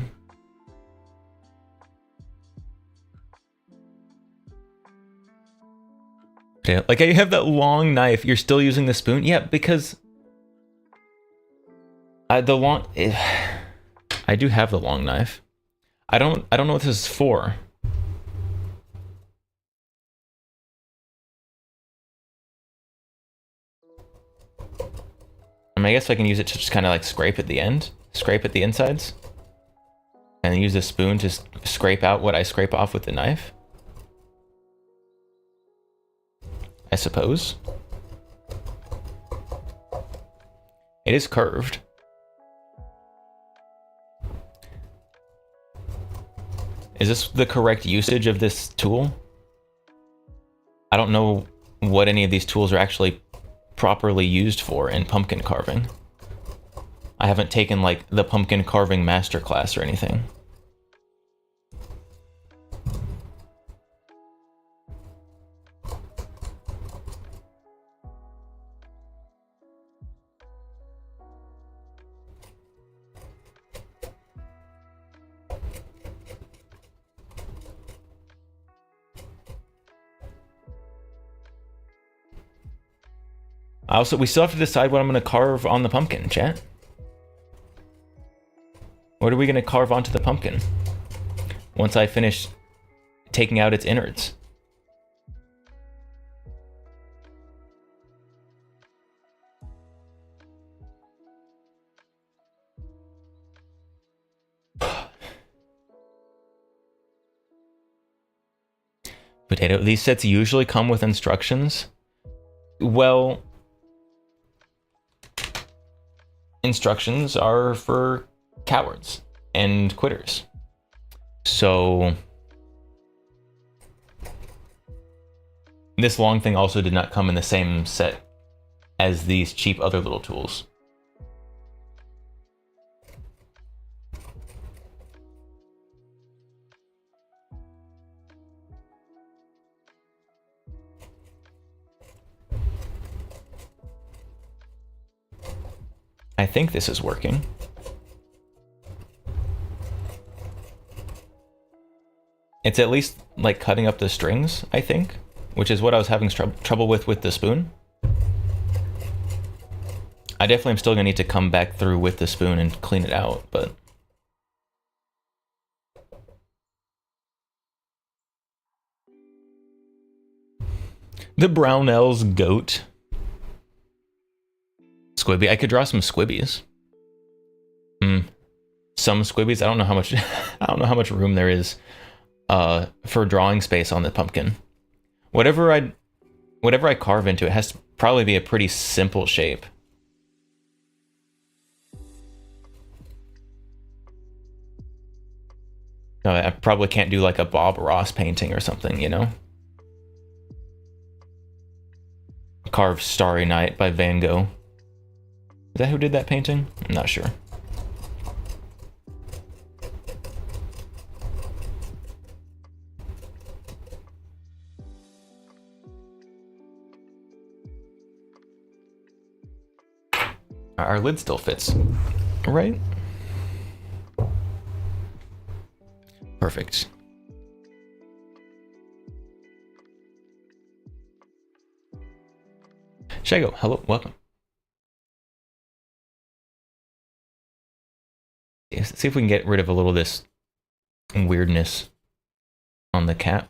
S1: Yeah, like I have that long knife. You're still using the spoon? Yeah, because I do have the long knife. I don't know what this is for. I mean, I guess I can use it to just kind of like scrape at the end, scrape at the insides, and then use the spoon to scrape out what I scrape off with the knife. I suppose. It is curved. Is this the correct usage of this tool? I don't know what any of these tools are actually properly used for in pumpkin carving. I haven't taken like the pumpkin carving masterclass or anything. We still have to decide what I'm going to carve on the pumpkin, chat. What are we going to carve onto the pumpkin once I finish taking out its innards? Potato. These sets usually come with instructions. Well, instructions are for cowards and quitters. So this long thing also did not come in the same set as these cheap other little tools. I think this is working. It's at least like cutting up the strings, I think, which is what I was having trouble with the spoon. I definitely am still gonna need to come back through with the spoon and clean it out, but the Brownell's goat. Squibby. I could draw some squibbies. Some squibbies. I don't know how much I don't know how much room there is for drawing space on the pumpkin. Whatever I carve into it has to probably be a pretty simple shape. I probably can't do like a Bob Ross painting or something, you know? Carve Starry Night by Van Gogh. Is that who did that painting? I'm not sure. Our lid still fits, right? Perfect. Shago, hello, welcome. Let's see if we can get rid of a little of this weirdness on the cap.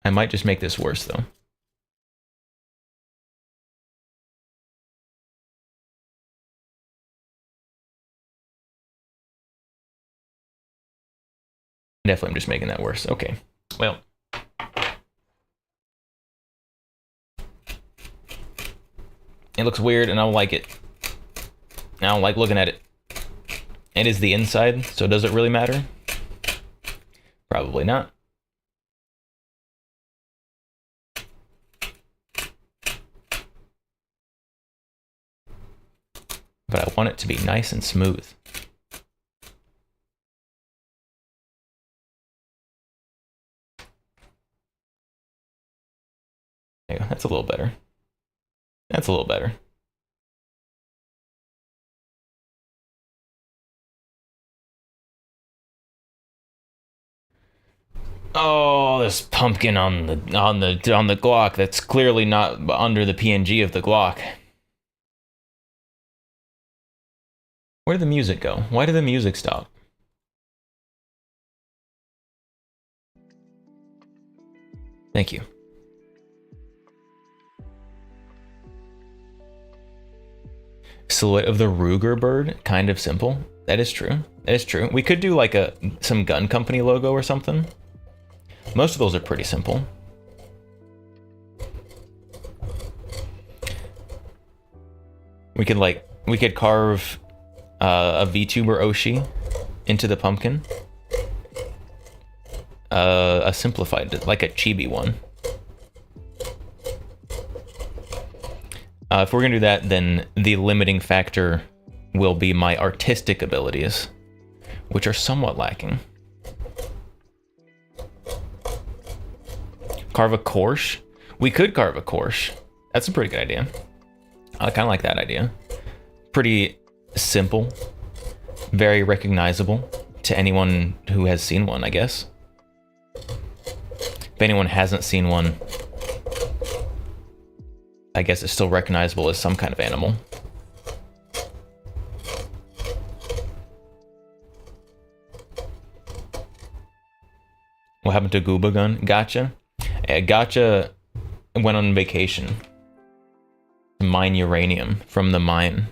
S1: I might just make this worse though. Definitely I'm just making that worse. Okay, well. It looks weird and I don't like it. I don't like looking at it. It is the inside, so does it really matter? Probably not. But I want it to be nice and smooth. There you go. That's a little better. That's a little better. Oh, this pumpkin on the Glock. That's clearly not under the PNG of the Glock. Where did the music go? Why did the music stop? Thank you. Silhouette of the Ruger bird, kind of simple. That is true. That is true. We could do like some gun company logo or something. Most of those are pretty simple. We could carve a VTuber Oshi into the pumpkin. A simplified, like a chibi one. If we're gonna do that, then the limiting factor will be my artistic abilities, which are somewhat lacking. Carve a Korsh? We could carve a Korsh. That's a pretty good idea. I kind of like that idea. Pretty simple, very recognizable to anyone who has seen one, I guess. If anyone hasn't seen one, I guess it's still recognizable as some kind of animal. What happened to Gooba Gun? Gotcha. Gotcha went on vacation to mine uranium from the mine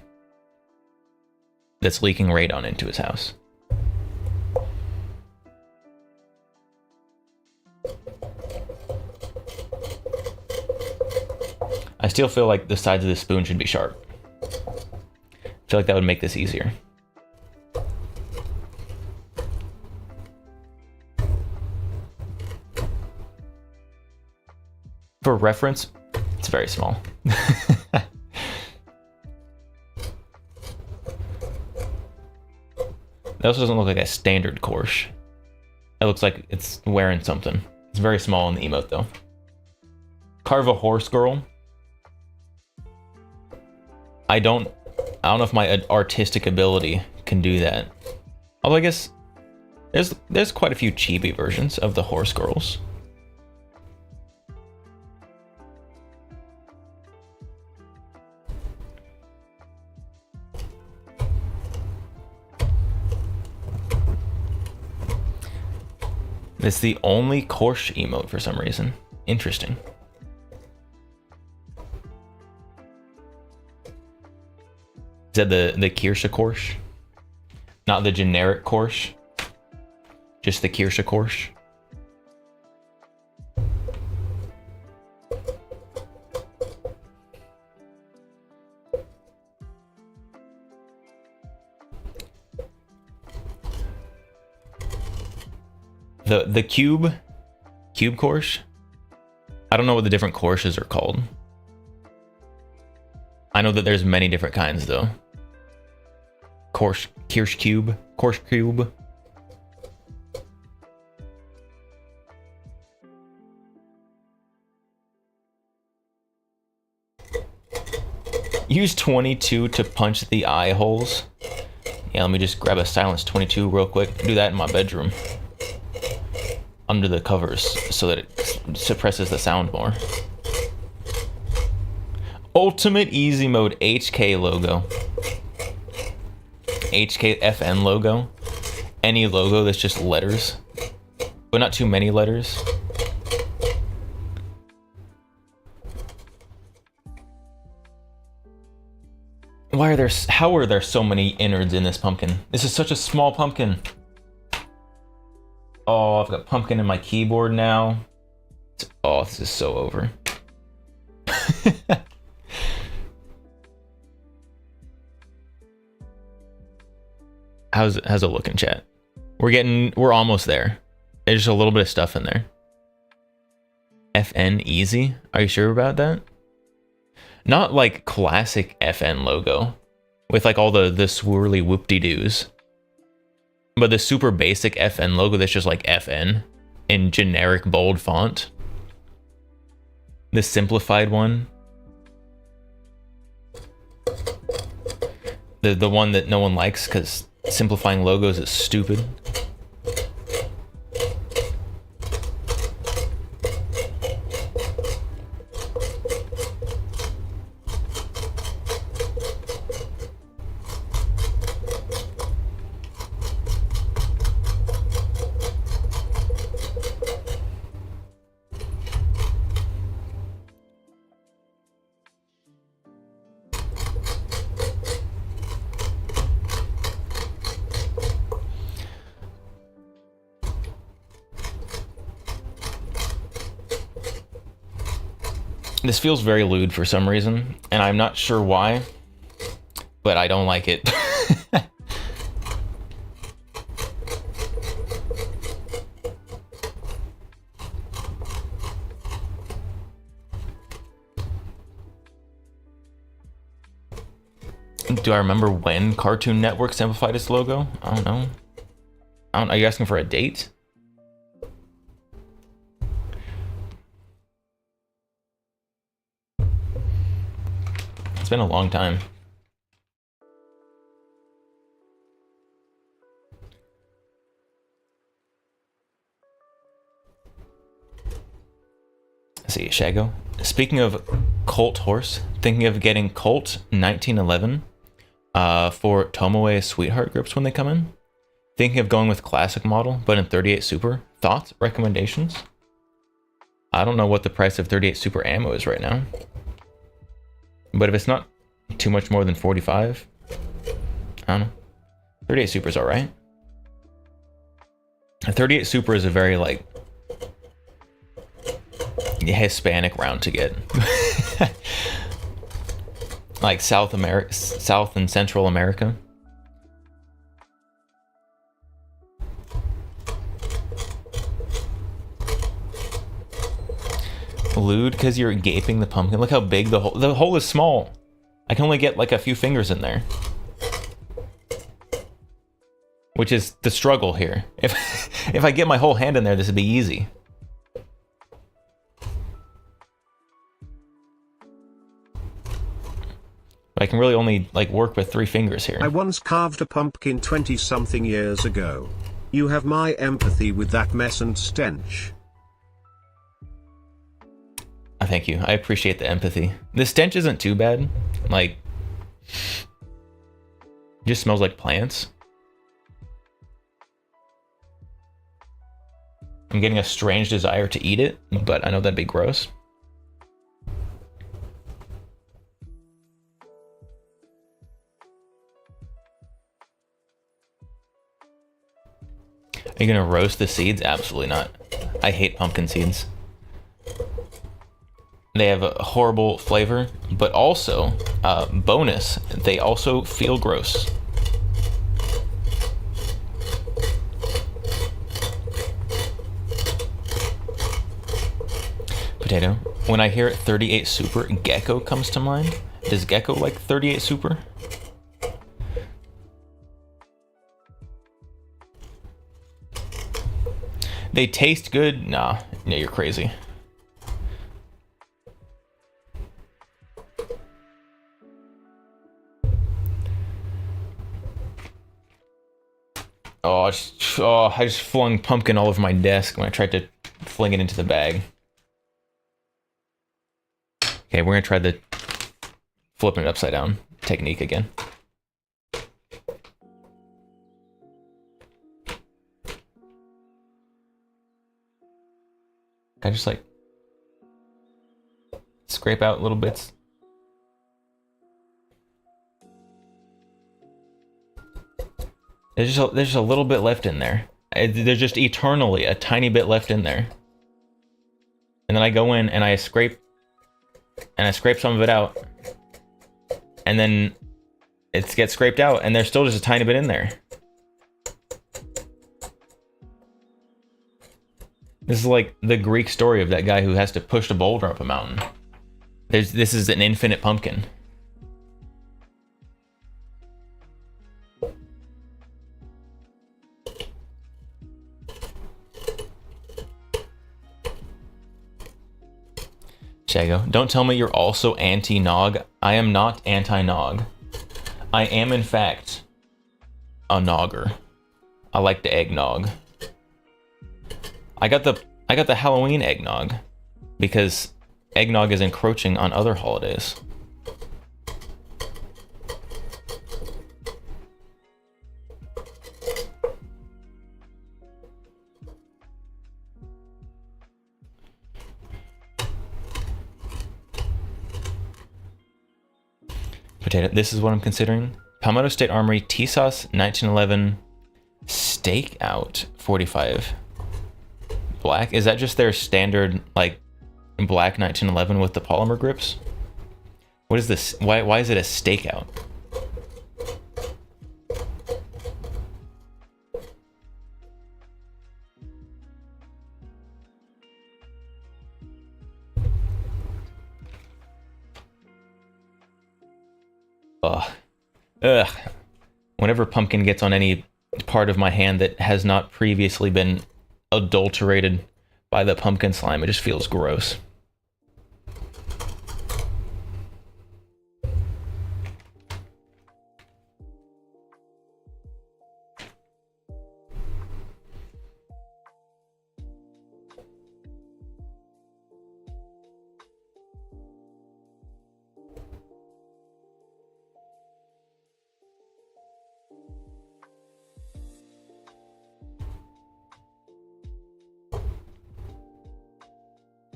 S1: that's leaking radon into his house. I still feel like the sides of the spoon should be sharp. I feel like that would make this easier. For reference, it's very small. That also doesn't look like a standard Korsh. It looks like it's wearing something. It's very small in the emote though. Carve a horse girl. I don't know if my artistic ability can do that. Although I guess there's quite a few chibi versions of the horse girls. It's the only Korsh emote for some reason. Interesting. Is that the Kirsche Korsh? Not the generic Korsh? Just the Kirsche Korsh? The cube Korsh? I don't know what the different Korshes are called. I know that there's many different kinds though. Kirsch cube, Korsh cube. Use 22 to punch the eye holes. Yeah, let me just grab a silence 22 real quick. Do that in my bedroom. Under the covers so that it suppresses the sound more. Ultimate easy mode HK logo. HKFN logo. Any logo that's just letters, but not too many letters. How are there so many innards in this pumpkin? This is such a small pumpkin. Oh, I've got pumpkin in my keyboard now. Oh, this is so over. How's it looking, chat? We're almost there. There's just a little bit of stuff in there. FN easy? Are you sure about that? Not like classic FN logo with like all the swirly whoop-de-doos. But the super basic FN logo that's just like FN in generic bold font. The simplified one. The one that no one likes because simplifying logos is stupid. This feels very lewd for some reason, and I'm not sure why, but I don't like it. Do I remember when Cartoon Network simplified its logo? I don't know. Are you asking for a date? It's been a long time. Let's see, Shago. Speaking of Colt horse, thinking of getting Colt 1911 for Tomoe Sweetheart grips when they come in. Thinking of going with classic model, but in 38 Super. Thoughts? Recommendations? I don't know what the price of 38 Super ammo is right now. But if it's not too much more than 45, I don't know. 38 Super is alright. A 38 Super is a very, like, Hispanic round to get. Like South and Central America. Lewd because you're gaping the pumpkin. Look how big the hole is small. I can only get like a few fingers in there. Which is the struggle here. If I get my whole hand in there, this would be easy. But I can really only like work with 3 fingers here.
S3: I once carved a pumpkin 20-something years ago. You have my empathy with that mess and stench.
S1: Thank you. I appreciate the empathy. The stench isn't too bad. Like, it just smells like plants. I'm getting a strange desire to eat it, but I know that'd be gross. Are you gonna roast the seeds? Absolutely not. I hate pumpkin seeds. They have a horrible flavor, but also, bonus, they also feel gross. Potato. When I hear 38 Super, Gecko comes to mind. Does Gecko like 38 Super? They taste good? Nah, no, you're crazy. Oh, I just flung pumpkin all over my desk when I tried to fling it into the bag. Okay, we're gonna try the flipping it upside down technique again. I just like scrape out little bits. There's just a little bit left in there. There's just eternally a tiny bit left in there. And then I go in and I scrape some of it out. And then it gets scraped out and there's still just a tiny bit in there. This is like the Greek story of that guy who has to push the boulder up a mountain. This is an infinite pumpkin. Shago, don't tell me you're also anti-nog. I am not anti-nog. I am, in fact, a nogger. I like the eggnog. I got the Halloween eggnog because eggnog is encroaching on other holidays. Potato. This is what I'm considering. Palmetto State Armory TSOS 1911 Stakeout 45 black. Is that just their standard like black 1911 with the polymer grips? What is this? Why is it a stakeout? Ugh. Ugh. Whenever pumpkin gets on any part of my hand that has not previously been adulterated by the pumpkin slime, it just feels gross.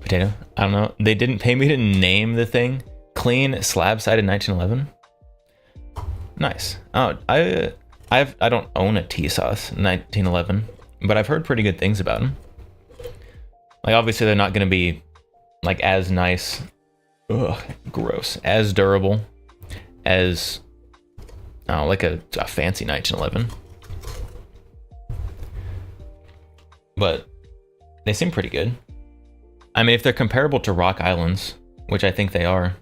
S1: Potato. I don't know. They didn't pay me to name the thing. Clean slab-sided 1911. Nice. Oh, I don't own a T-Sauce 1911, but I've heard pretty good things about them. Like, obviously they're not going to be like as nice, ugh, gross, as durable as like a fancy 1911. But they seem pretty good. I mean, if they're comparable to Rock Islands, which I think they are,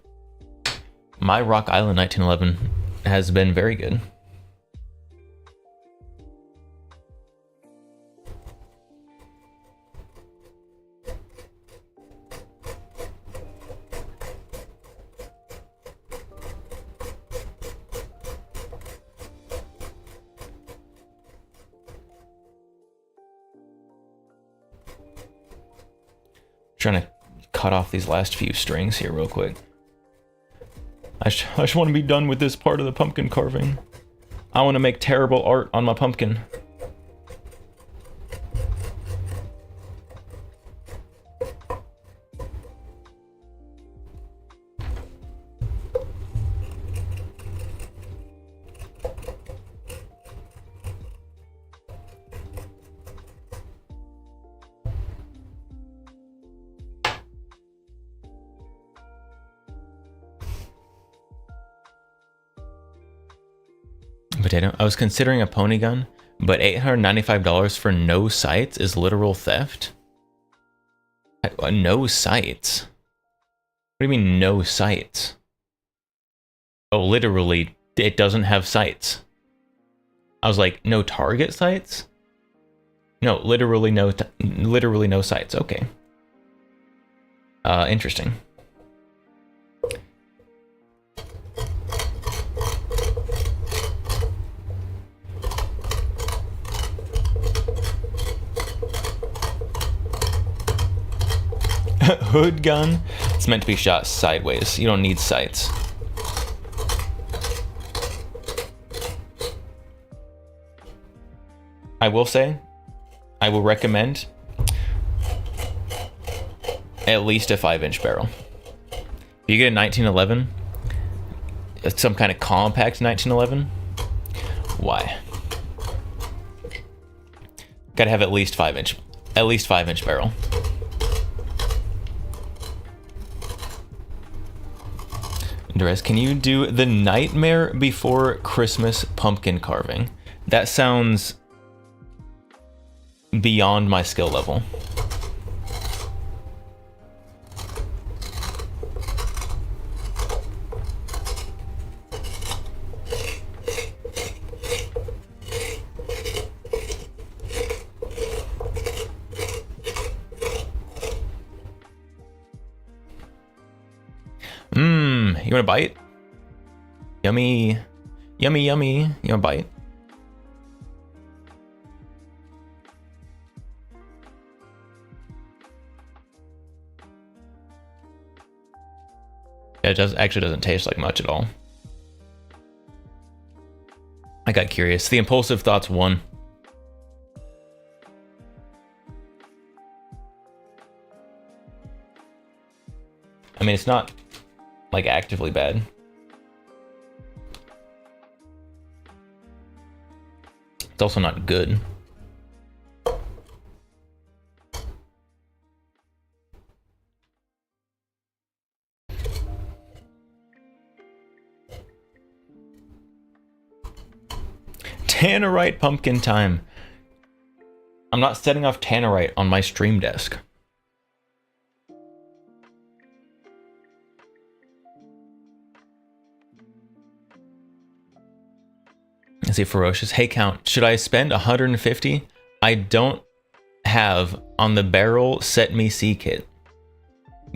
S1: my Rock Island 1911 has been very good. Trying to cut off these last few strings here real quick. I just want to be done with this part of the pumpkin carving. I want to make terrible art on my pumpkin. Potato. I was considering a pony gun, but $895 for no sights is literal theft. No sights? What do you mean no sights? Oh, literally, it doesn't have sights. I was like, no target sights? No, literally no sights. Okay. Interesting. Hood gun. It's meant to be shot sideways. You don't need sights. I will say, I will recommend at least a 5-inch barrel. If you get a 1911, some kind of compact 1911, why? Gotta have at least 5-inch barrel. Andres, can you do the Nightmare Before Christmas pumpkin carving? That sounds beyond my skill level. You want a bite? Yummy. Yummy, yummy. You want a bite? It actually doesn't taste like much at all. I got curious. The impulsive thoughts won. I mean, it's not like actively bad. It's also not good. Tannerite pumpkin time. I'm not setting off tannerite on my stream desk. Is he ferocious? Hey, Count, should I spend 150? I don't have on the barrel set me C kit.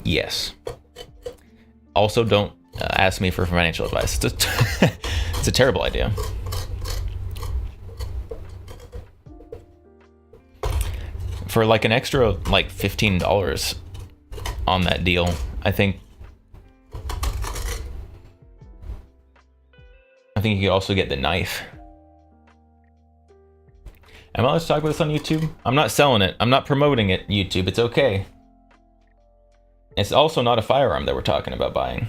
S1: Yes. Also, don't ask me for financial advice. It's a terrible idea. For like an extra like $15 on that deal, I think you could also get the knife. Am I allowed to talk about this on YouTube? I'm not selling it. I'm not promoting it, YouTube. It's okay. It's also not a firearm that we're talking about buying.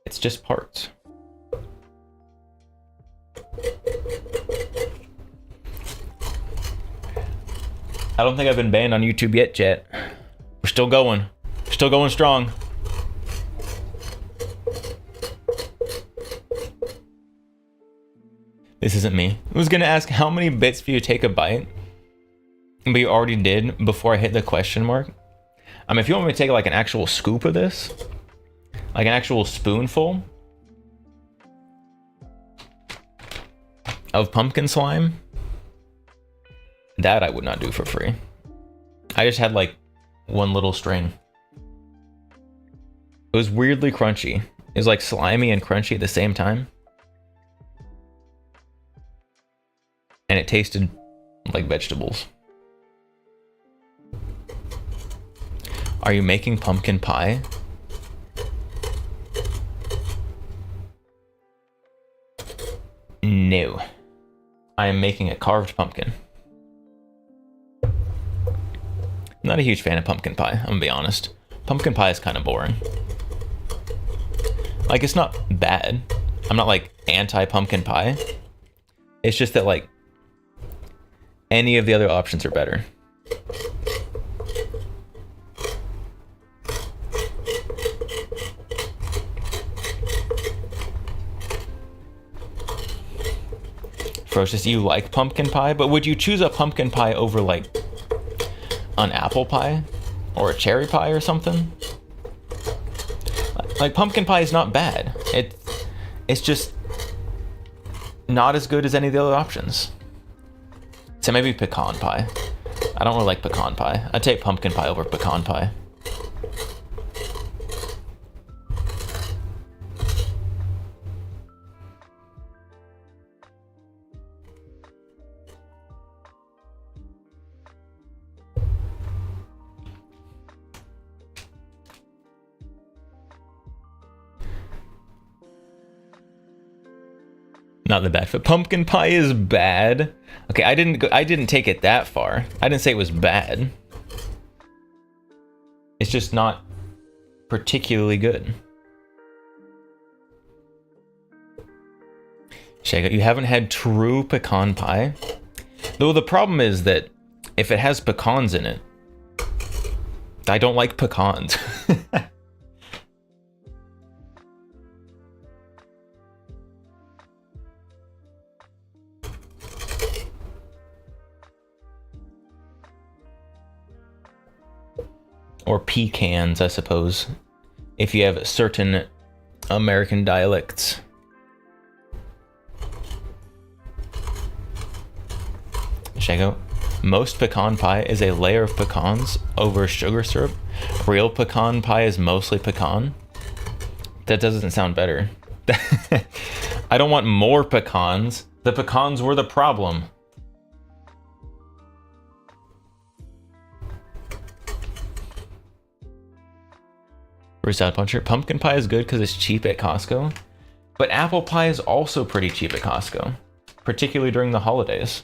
S1: It's just parts. I don't think I've been banned on YouTube yet, chat. We're still going. We're still going strong. This isn't me. I was gonna ask how many bits do you take a bite? But you already did before I hit the question mark. If you want me to take like an actual scoop of this, like an actual spoonful of pumpkin slime, that I would not do for free. I just had like one little string. It was weirdly crunchy. It was like slimy and crunchy at the same time. And it tasted like vegetables. Are you making pumpkin pie? No. I am making a carved pumpkin. I'm not a huge fan of pumpkin pie, I'm gonna be honest. Pumpkin pie is kind of boring. Like, it's not bad. I'm not like anti-pumpkin pie. It's just that like any of the other options are better. Ferocious, you like pumpkin pie, but would you choose a pumpkin pie over like an apple pie or a cherry pie or something? Like, pumpkin pie is not bad. It's just not as good as any of the other options. So maybe pecan pie. I don't really like pecan pie. I'd take pumpkin pie over pecan pie. Not the bad fit. Pumpkin pie is bad. Okay, I didn't take it that far. I didn't say it was bad. It's just not particularly good. Shake, you haven't had true pecan pie? Though the problem is that if it has pecans in it, I don't like pecans. Or pecans, I suppose, if you have certain American dialects. Shago, most pecan pie is a layer of pecans over sugar syrup. Real pecan pie is mostly pecan. That doesn't sound better. I don't want more pecans. The pecans were the problem. Salad Puncher. Pumpkin pie is good because it's cheap at Costco, but apple pie is also pretty cheap at Costco, particularly during the holidays.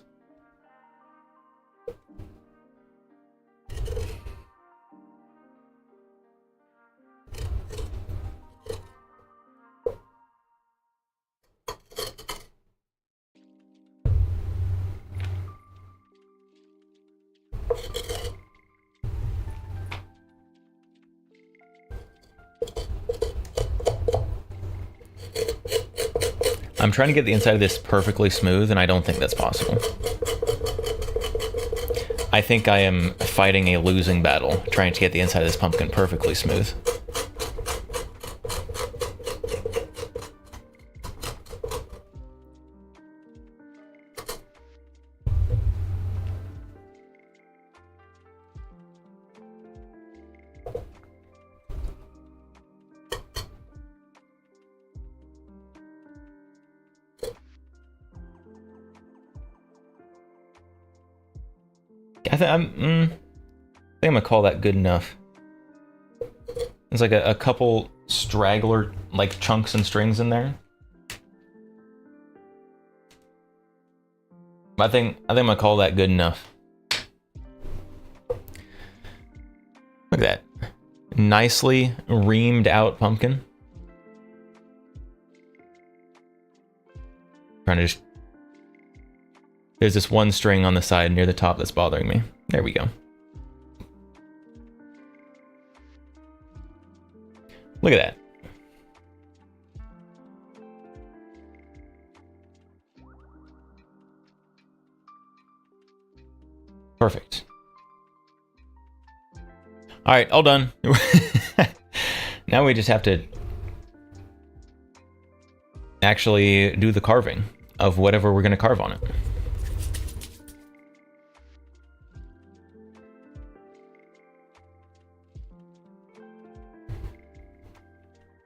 S1: I'm trying to get the inside of this perfectly smooth, and I don't think that's possible. I think I am fighting a losing battle trying to get the inside of this pumpkin perfectly smooth. I think I'm gonna call that good enough. There's like a couple straggler like chunks and strings in there. I think I'm gonna call that good enough. Look at that. Nicely reamed out pumpkin. Trying to just... There's this one string on the side near the top that's bothering me. There we go. Look at that. Perfect. All right, all done. Now we just have to actually do the carving of whatever we're going to carve on it.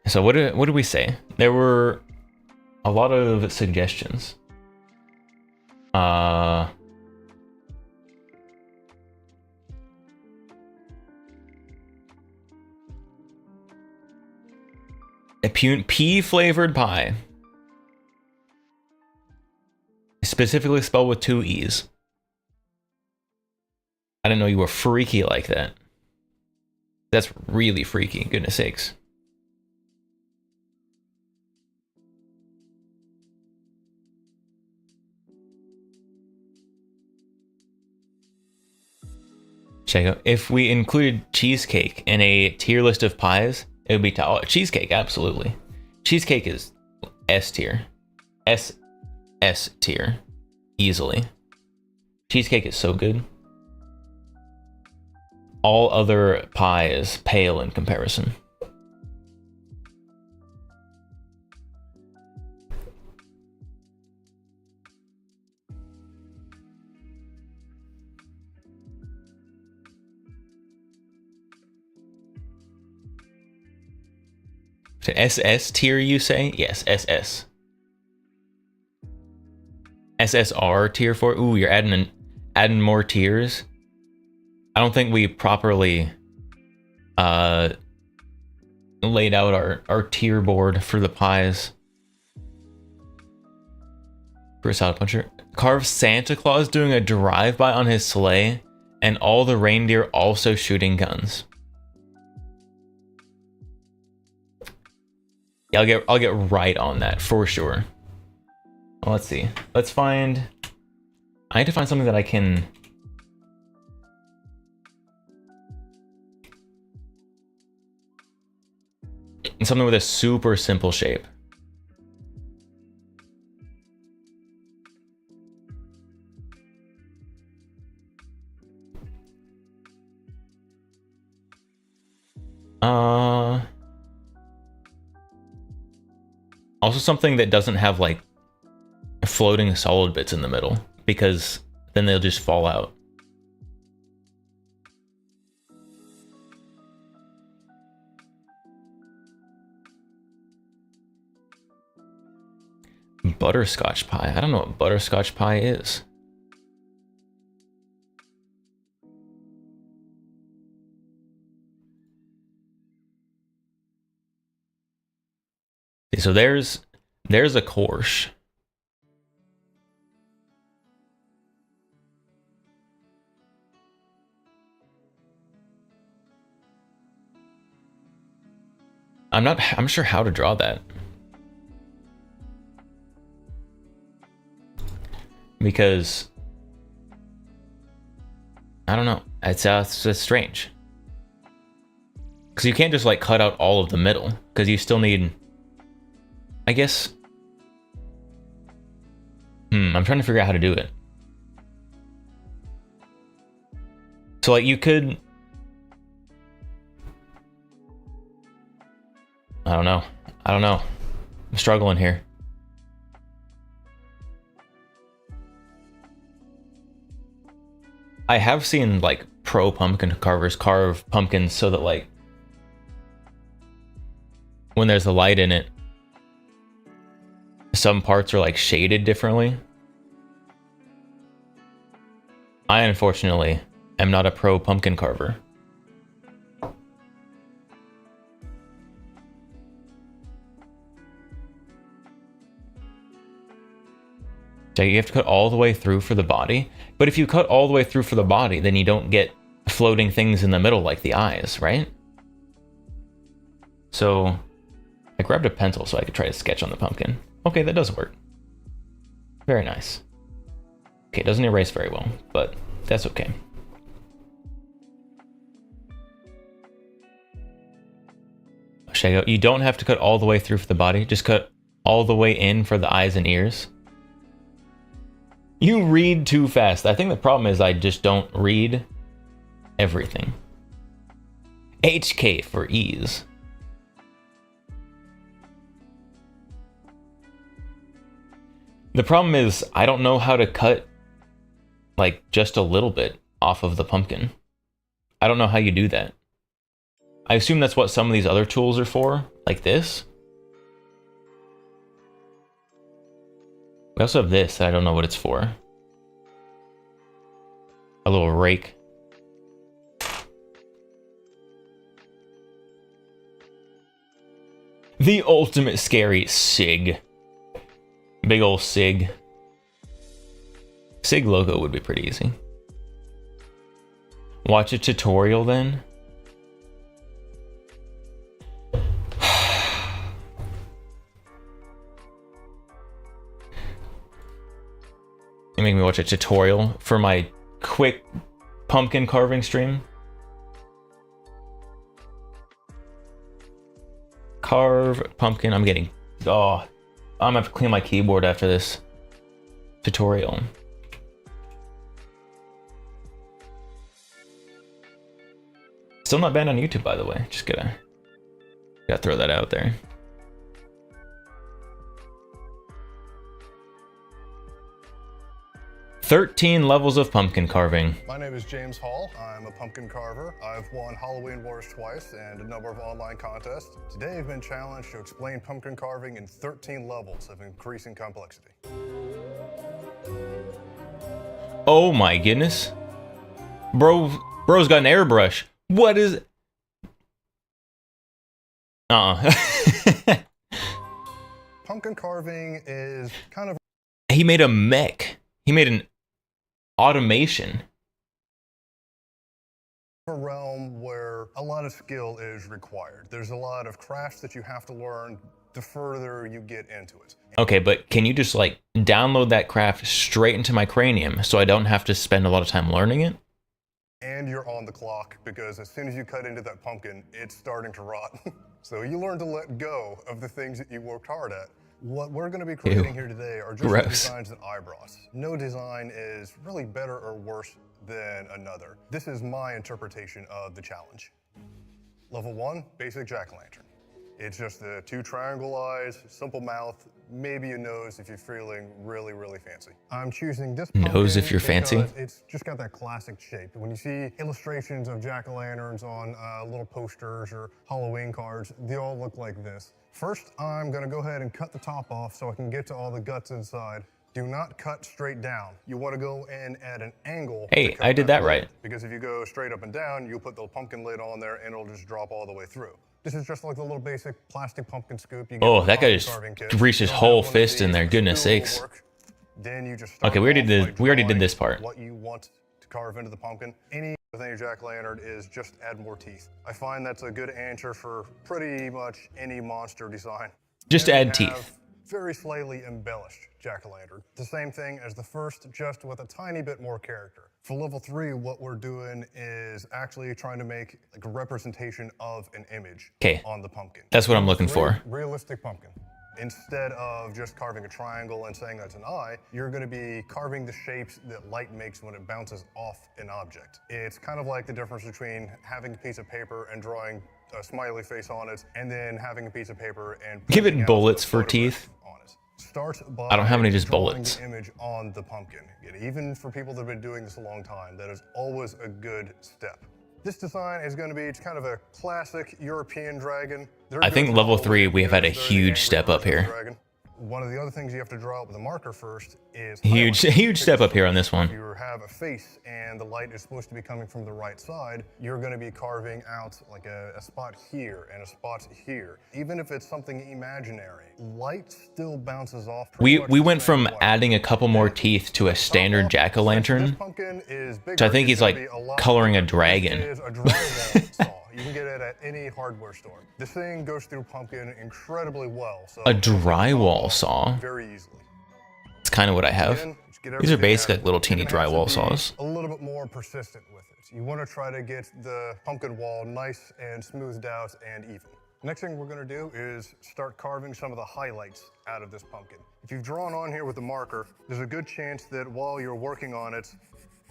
S1: So what did we say? There were a lot of suggestions. A pea flavored pie. Specifically spelled with 2 E's. I didn't know you were freaky like that. That's really freaky, goodness sakes. Check out. If we included cheesecake in a tier list of pies, it would be cheesecake, absolutely. Cheesecake is S tier. S tier. Easily. Cheesecake is so good. All other pies pale in comparison. To SS tier, you say? Yes, SS. SSR tier 4. Ooh, you're adding more tiers. I don't think we properly laid out our tier board for the pies. For a salad puncher. Carve Santa Claus doing a drive-by on his sleigh and all the reindeer also shooting guns. Yeah, I'll get right on that for sure. Well, let's see. Let's find... I need to find something that I can... Something with a super simple shape. Also something that doesn't have like floating solid bits in the middle, because then they'll just fall out. Butterscotch pie. I don't know what butterscotch pie is. So there's a course. I'm sure how to draw that. Because I don't know. It's strange. Because you can't just like cut out all of the middle, because you still need, I guess. I'm trying to figure out how to do it. So like you could, I don't know. I'm struggling here. I have seen like pro pumpkin carvers carve pumpkins so that like when there's a light in it, some parts are like shaded differently. I unfortunately am not a pro pumpkin carver. So you have to cut all the way through for the body. But if you cut all the way through for the body, then you don't get floating things in the middle like the eyes, right? So I grabbed a pencil so I could try to sketch on the pumpkin. Okay, that does work. Very nice. Okay, it doesn't erase very well, but that's okay. Should I go? You don't have to cut all the way through for the body. Just cut all the way in for the eyes and ears. You read too fast. I think the problem is I just don't read everything. HK for ease. The problem is I don't know how to cut like just a little bit off of the pumpkin. I don't know how you do that. I assume that's what some of these other tools are for, like this. We also have this that I don't know what it's for. A little rake. The ultimate scary SIG. Big ol' SIG. SIG logo would be pretty easy. Watch a tutorial then. You make me watch a tutorial for my quick pumpkin carving stream. Carve pumpkin. I'm getting... Oh, I'm gonna have to clean my keyboard after this tutorial. Still not banned on YouTube, by the way. Just gotta throw that out there. "13 levels of pumpkin carving."
S4: My name is James Hall. I'm a pumpkin carver. I've won Halloween Wars twice and a number of online contests. Today I've been challenged to explain pumpkin carving in 13 levels of increasing complexity.
S1: Oh my goodness. Bro's got an airbrush. What is it?
S4: Pumpkin carving is kind of...
S1: He made a mech. He made an automation.
S4: A realm where a lot of skill is required. There's a lot of crafts that you have to learn the further you get into it.
S1: Okay, but can you just like download that craft straight into my cranium so I don't have to spend a lot of time learning it?
S4: And you're on the clock because as soon as you cut into that pumpkin, it's starting to rot. So you learn to let go of the things that you worked hard at. What we're going to be creating here today are just the designs that I brought. No design is really better or worse than another. This is my interpretation of the challenge. Level 1, basic jack-o'-lantern. It's just the 2 triangle eyes, simple mouth, maybe a nose if you're feeling really, really fancy. I'm choosing this
S1: nose if you're fancy.
S4: It's just got that classic shape. When you see illustrations of jack-o'-lanterns on little posters or Halloween cards, they all look like this. First, I'm gonna go ahead and cut the top off so I can get to all the guts inside. Do not cut straight down. You wanna go in at an angle.
S1: Hey, I did that right.
S4: Because if you go straight up and down, you'll put the pumpkin lid on there and it'll just drop all the way through. This is just like the little basic plastic pumpkin scoop. You get
S1: oh, that guy just reached his whole fist in there. Goodness sakes.
S4: Then you just
S1: okay, we already did this part.
S4: What you want to carve into the pumpkin. Any thing your jack-o'-lantern is just add more teeth. I find that's a good answer for pretty much any monster design.
S1: Just add teeth.
S4: Very slightly embellished jack-o'-lantern. The same thing as the first, just with a tiny bit more character. For level 3, what we're doing is actually trying to make like a representation of an image on the pumpkin.
S1: That's what I'm looking for.
S4: Realistic pumpkin. Instead of just carving a triangle and saying that's an eye, you're going to be carving the shapes that light makes when it bounces off an object. It's kind of like the difference between having a piece of paper and drawing a smiley face on it, and then having a piece of paper and
S1: give it bullets for teeth.
S4: Start by
S1: I don't have any just bullets.
S4: The image on the pumpkin. Even for people that have been doing this a long time, that is always a good step. This design is going to be kind of a classic European dragon.
S1: I think level 3 we have had a huge step up here.
S4: One of the other things you have to draw out with a marker first is
S1: huge step up here on this one.
S4: If you have a face and the light is supposed to be coming from the right side, you're going to be carving out like a spot here and a spot here. Even if it's something imaginary, light still bounces off.
S1: We went from adding a couple more teeth to a standard jack-o'-lantern, so I think he's like coloring a dragon.
S4: You can get it at any hardware store. This thing goes through pumpkin incredibly well. So
S1: a drywall saw.
S4: Very easily.
S1: It's kind of what I have. These are basically like little teeny drywall saws.
S4: A little bit more persistent with it. You want to try to get the pumpkin wall nice and smoothed out and even. Next thing we're going to do is start carving some of the highlights out of this pumpkin. If you've drawn on here with a marker, there's a good chance that while you're working on it,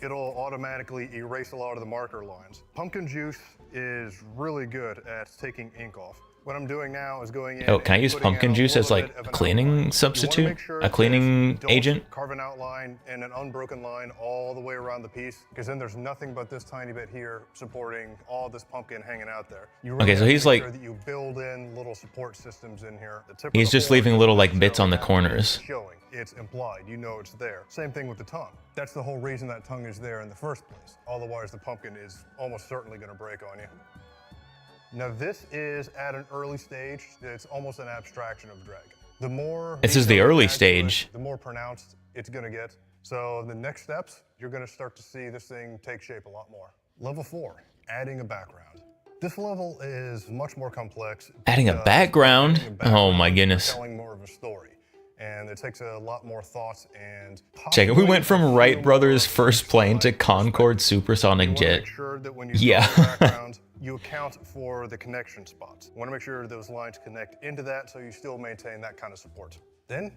S4: it'll automatically erase a lot of the marker lines. Pumpkin juice is really good at taking ink off. What I'm doing now is going in.
S1: Oh, can I use pumpkin juice as like a cleaning substitute? A cleaning agent?
S4: Carve an outline and an unbroken line all the way around the piece, because then there's nothing but this tiny bit here supporting all this pumpkin hanging out there.
S1: Okay, so he's like,
S4: that you build in little support systems in here.
S1: He's just leaving little like bits on the corners.
S4: Showing. It's implied, you know it's there. Same thing with the tongue. That's the whole reason that tongue is there in the first place. Otherwise, the pumpkin is almost certainly going to break on you. Now this is at an early stage. It's almost an abstraction of dragon. The more
S1: this is the early stage,
S4: the more pronounced it's going to get. So the next steps, you're going to start to see this thing take shape a lot more. Level 4, adding a background. This level is much more complex.
S1: Adding a background? Oh my goodness.
S4: Telling more of a story. And it takes a lot more thought and...
S1: Check it, we went from Wright Brothers' first plane to Concorde supersonic jet. Yeah.
S4: You account for the connection spots. You want to make sure those lines connect into that so you still maintain that kind of support. Then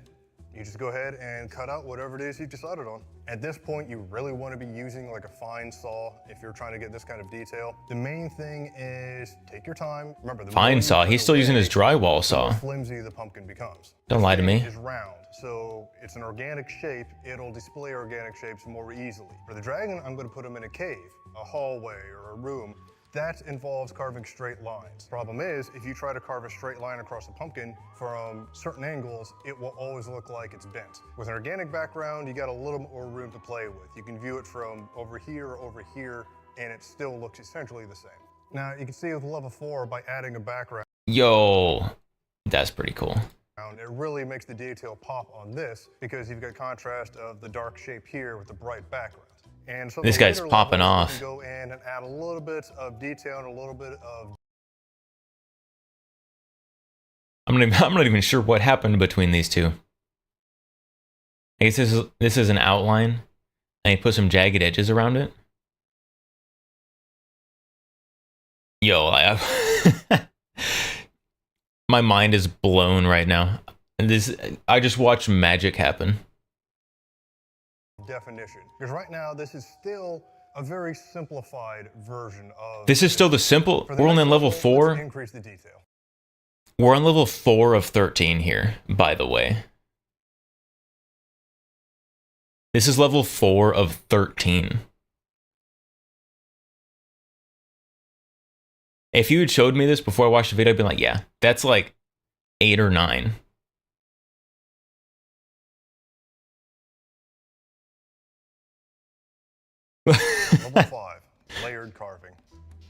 S4: you just go ahead and cut out whatever it is you've decided on. At this point, you really want to be using like a fine saw if you're trying to get this kind of detail. The main thing is take your time. Remember, the
S1: fine saw. He's still using his drywall saw.
S4: The more flimsy the pumpkin becomes.
S1: Don't lie to me.
S4: It's round, so it's an organic shape. It'll display organic shapes more easily. For the dragon, I'm going to put him in a cave, a hallway, or a room. That involves carving straight lines. Problem is, if you try to carve a straight line across a pumpkin from certain angles, it will always look like it's bent. With an organic background, you got a little more room to play with. You can view it from over here or over here, and it still looks essentially the same. Now, you can see with level 4, by adding a background,
S1: yo, that's pretty cool.
S4: It really makes the detail pop on this because you've got contrast of the dark shape here with the bright background. And so
S1: this guy's popping off.
S4: Go in and add a little bit of detail and a little bit of...
S1: I'm not even sure what happened between these two. I guess this is an outline, and he put some jagged edges around it. Yo, my mind is blown right now. And I just watched magic happen.
S4: Definition, because right now this is still a very simplified version of...
S1: This is still the simple... We're only on level 4.
S4: Increase the detail.
S1: We're on level 4 of 13 here, by the way. This is level 4 of 13. If you had showed me this before I watched the video, I'd be like, yeah, that's like 8 or 9.
S4: Level 5, layered carving.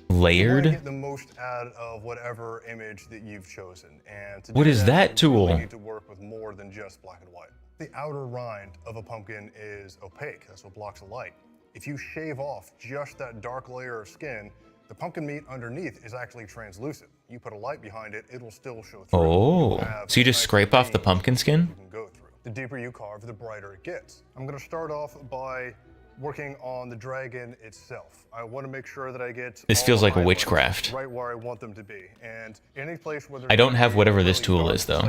S1: Layered?
S4: You want to get the most out of whatever image that you've chosen. And to
S1: what is that tool?
S4: You need to work with more than just black and white. The outer rind of a pumpkin is opaque. That's what blocks the light. If you shave off just that dark layer of skin, the pumpkin meat underneath is actually translucent. You put a light behind it, it'll still show through.
S1: Oh, so you just scrape off the pumpkin skin?
S4: You can go through. The deeper you carve, the brighter it gets. I'm going to start off by working on the dragon itself. I want to make sure that I get...
S1: This feels like witchcraft.
S4: Right where I want them to be. And any place where
S1: I don't have whatever this tool is, though.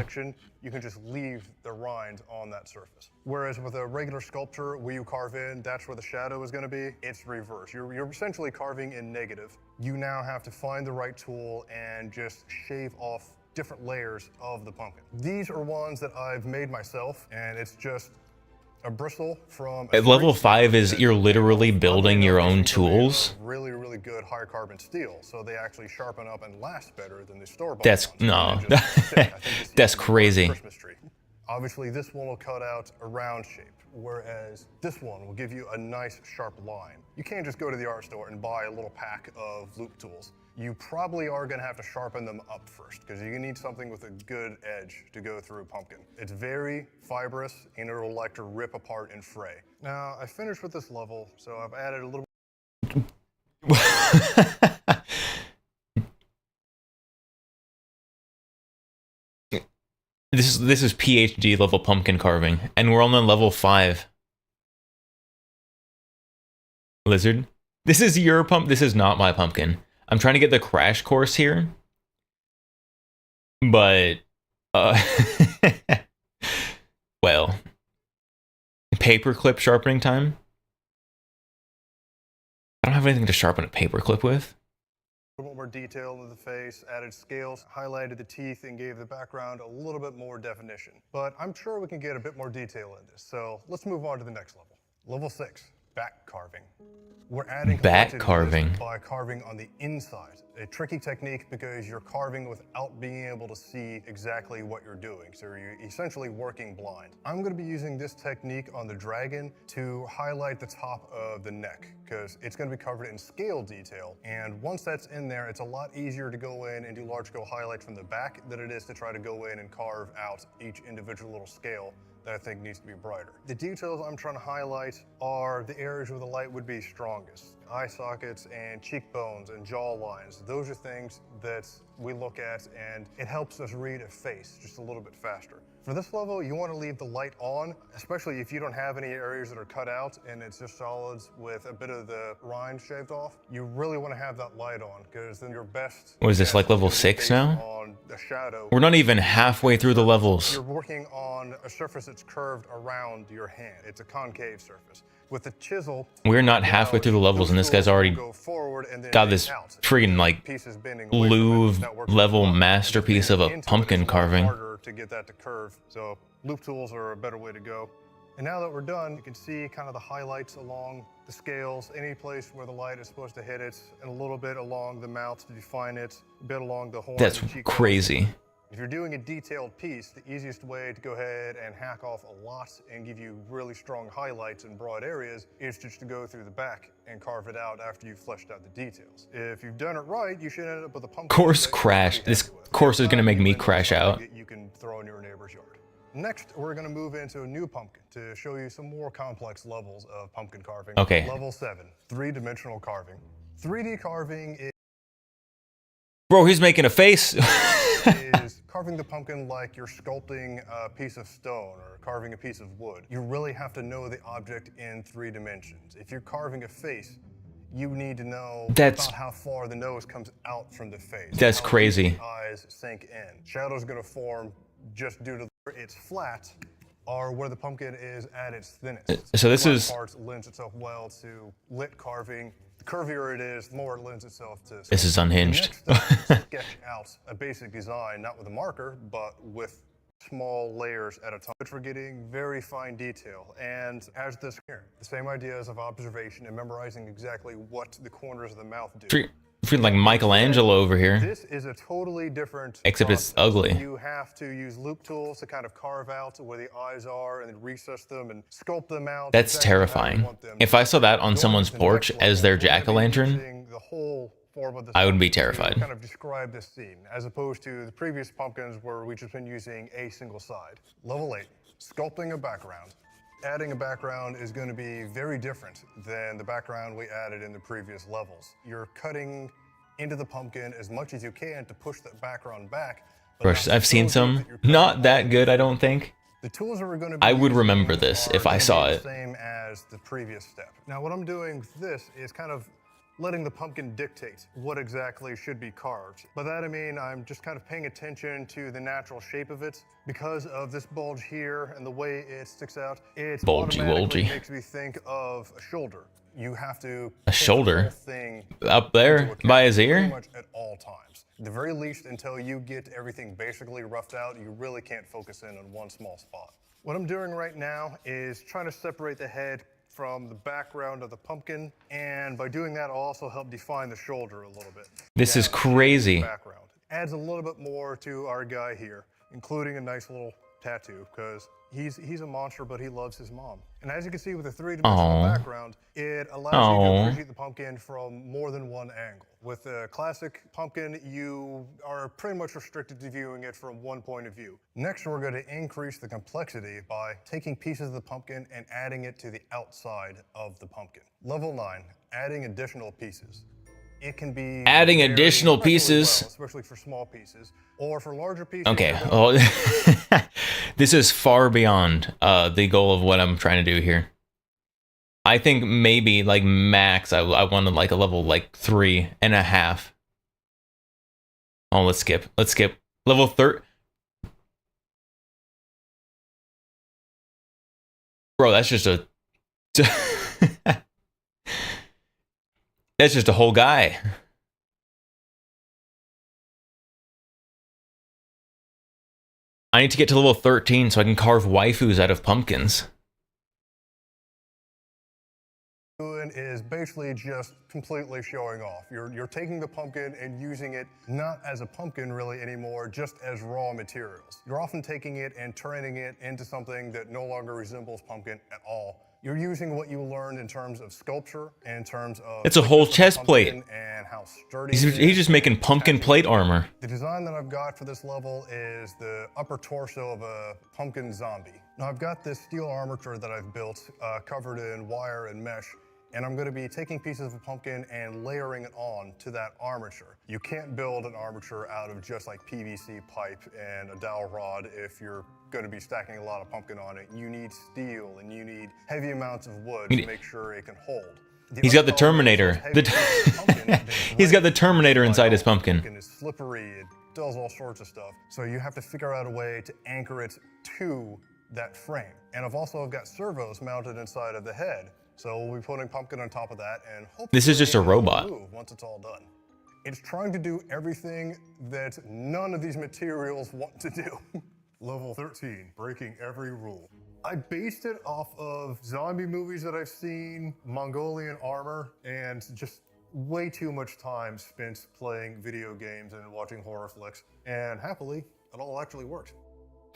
S4: You can just leave the rind on that surface. Whereas with a regular sculpture, where you carve in, that's where the shadow is going to be. It's reverse. You're essentially carving in negative. You now have to find the right tool and just shave off different layers of the pumpkin. These are ones that I've made myself, and it's just a bristle from...
S1: At level 5 is you're literally building your own tools.
S4: Really, really good high carbon steel, so they actually sharpen up and last better than the store-bought.
S1: That's no, that's crazy.
S4: Obviously, this one will cut out a round shape, whereas this one will give you a nice sharp line. You can't just go to the art store and buy a little pack of loop tools. You probably are gonna have to sharpen them up first, because you need something with a good edge to go through a pumpkin. It's very fibrous, and it'll like to rip apart and fray. Now, I finished with this level, so I've added a little
S1: This is PhD level pumpkin carving, and we're only on level 5. Lizard, this is your this is not my pumpkin. I'm trying to get the crash course here, but well, paperclip sharpening time. I don't have anything to sharpen a paperclip with.
S4: A little more detail into the face, added scales, highlighted the teeth, and gave the background a little bit more definition. But I'm sure we can get a bit more detail in this, so let's move on to the next level. Level 6, back carving. We're adding
S1: back carving
S4: by carving on the inside. A tricky technique because you're carving without being able to see exactly what you're doing. So you're essentially working blind. I'm going to be using this technique on the dragon to highlight the top of the neck because it's going to be covered in scale detail. And once that's in there, it's a lot easier to go in and do large scale highlights from the back than it is to try to go in and carve out each individual little scale that I think needs to be brighter. The details I'm trying to highlight are the areas where the light would be strongest. Eye sockets and cheekbones and jaw lines. Those are things that we look at and it helps us read a face just a little bit faster. For this level, you want to leave the light on, especially if you don't have any areas that are cut out and it's just solids with a bit of the rind shaved off. You really want to have that light on because then your best...
S1: What is this, like level 6 now?
S4: On the shadow.
S1: We're not even halfway through the levels.
S4: You're working on a surface that's curved around your hand. It's a concave surface. With the chisel,
S1: we're not halfway through the levels and this guy's already got this freaking like Louvre level masterpiece of a pumpkin carving.
S4: To get that to curve, so loop tools are a better way to go. And now that we're done, you can see kind of the highlights along the scales, any place where the light is supposed to hit it, and a little bit along the mouth to define it, a bit along the horn.
S1: That's crazy.
S4: If you're doing a detailed piece, the easiest way to go ahead and hack off a lot and give you really strong highlights in broad areas is just to go through the back and carve it out after you've fleshed out the details. If you've done it right, you should end up with a pumpkin.
S1: Course crash. This course is going to make me crash out.
S4: You can throw in your neighbor's yard. Next, we're going to move into a new pumpkin to show you some more complex levels of pumpkin carving.
S1: Okay.
S4: Level 7, 3-dimensional carving. 3D carving is...
S1: Bro, he's making a face.
S4: is carving the pumpkin like you're sculpting a piece of stone or carving a piece of wood. You really have to know the object in 3 dimensions. If you're carving a face, you need to know about how far the nose comes out from the face.
S1: That's crazy.
S4: The eyes sink in. Shadow's going to form just due to where it's flat or where the pumpkin is at its thinnest.
S1: So this is...
S4: parts lends itself well to lit carving. The curvier it is, the more it lends itself to...
S1: This is unhinged.
S4: Next up, sketch out a basic design, not with a marker, but with small layers at a time, which we're getting very fine detail. And as this here, the same ideas of observation and memorizing exactly what the corners of the mouth do.
S1: Feeling like Michelangelo over here.
S4: This is a totally different
S1: except
S4: process.
S1: It's ugly.
S4: You have to use loop tools to kind of carve out where the eyes are and then recess them and sculpt them out.
S1: That's terrifying. If I saw that on someone's porch as their jack-o'-lantern, I would be terrified.
S4: Kind of describe this scene as opposed to the previous pumpkins where we've just been using a single side. Level 8, sculpting a background. Adding a background is going to be very different than the background we added in the previous levels. You're cutting into the pumpkin as much as you can to push that background back.
S1: I've seen some. Not that good, I don't think.
S4: The tools that we're going to be
S1: I would remember this if I saw it.
S4: Same as the previous step. Now what I'm doing with this is kind of letting the pumpkin dictate what exactly should be carved. By that I mean I'm just kind of paying attention to the natural shape of it. Because of this bulge here and the way it sticks out, it automatically makes me think of a shoulder. You have to
S1: a shoulder thing up there by his ear
S4: pretty much at all times. At the very least, until you get everything basically roughed out, you really can't focus in on one small spot. What I'm doing right now is trying to separate the head from the background of the pumpkin, and by doing that, I'll also help define the shoulder a little bit.
S1: This is crazy.
S4: Background adds a little bit more to our guy here, including a nice little tattoo because he's a monster, but he loves his mom. And as you can see with the three-dimensional background, it allows you to appreciate the pumpkin from more than one angle. With the classic pumpkin, you are pretty much restricted to viewing it from one point of view. Next, we're going to increase the complexity by taking pieces of the pumpkin and adding it to the outside of the pumpkin. Level 9, adding additional pieces. It can be
S1: adding additional pieces,
S4: well, especially for small pieces, or for larger pieces.
S1: Okay, well, this is far beyond the goal of what I'm trying to do here. I think maybe like max, I wanted like a level like 3.5. Oh, let's skip. Level 3. Bro, that's just a that's just a whole guy. I need to get to level 13 so I can carve waifus out of pumpkins.
S4: Is basically just completely showing off. You're taking the pumpkin and using it not as a pumpkin really anymore, just as raw materials. You're often taking it and turning it into something that no longer resembles pumpkin at all. You're using what you learned in terms of sculpture, in terms of
S1: it's a whole chest plate,
S4: and how sturdy
S1: he's just making pumpkin plate armor.
S4: The design that I've got for this level is the upper torso of a pumpkin zombie. Now I've got this steel armature that I've built covered in wire and mesh, and I'm going to be taking pieces of a pumpkin and layering it on to that armature. You can't build an armature out of just like PVC pipe and a dowel rod if you're going to be stacking a lot of pumpkin on it. You need steel and you need heavy amounts of wood to make sure it can hold.
S1: He's got the Terminator. He's got the Terminator inside his pumpkin.
S4: It's slippery, it does all sorts of stuff. So you have to figure out a way to anchor it to that frame. And I've also got servos mounted inside of the head. So we'll be putting pumpkin on top of that and hopefully
S1: this is just a robot.
S4: Move once it's all done. It's trying to do everything that none of these materials want to do. Level 13, breaking every rule. I based it off of zombie movies that I've seen, Mongolian armor, and just way too much time spent playing video games and watching horror flicks. And happily, it all actually worked.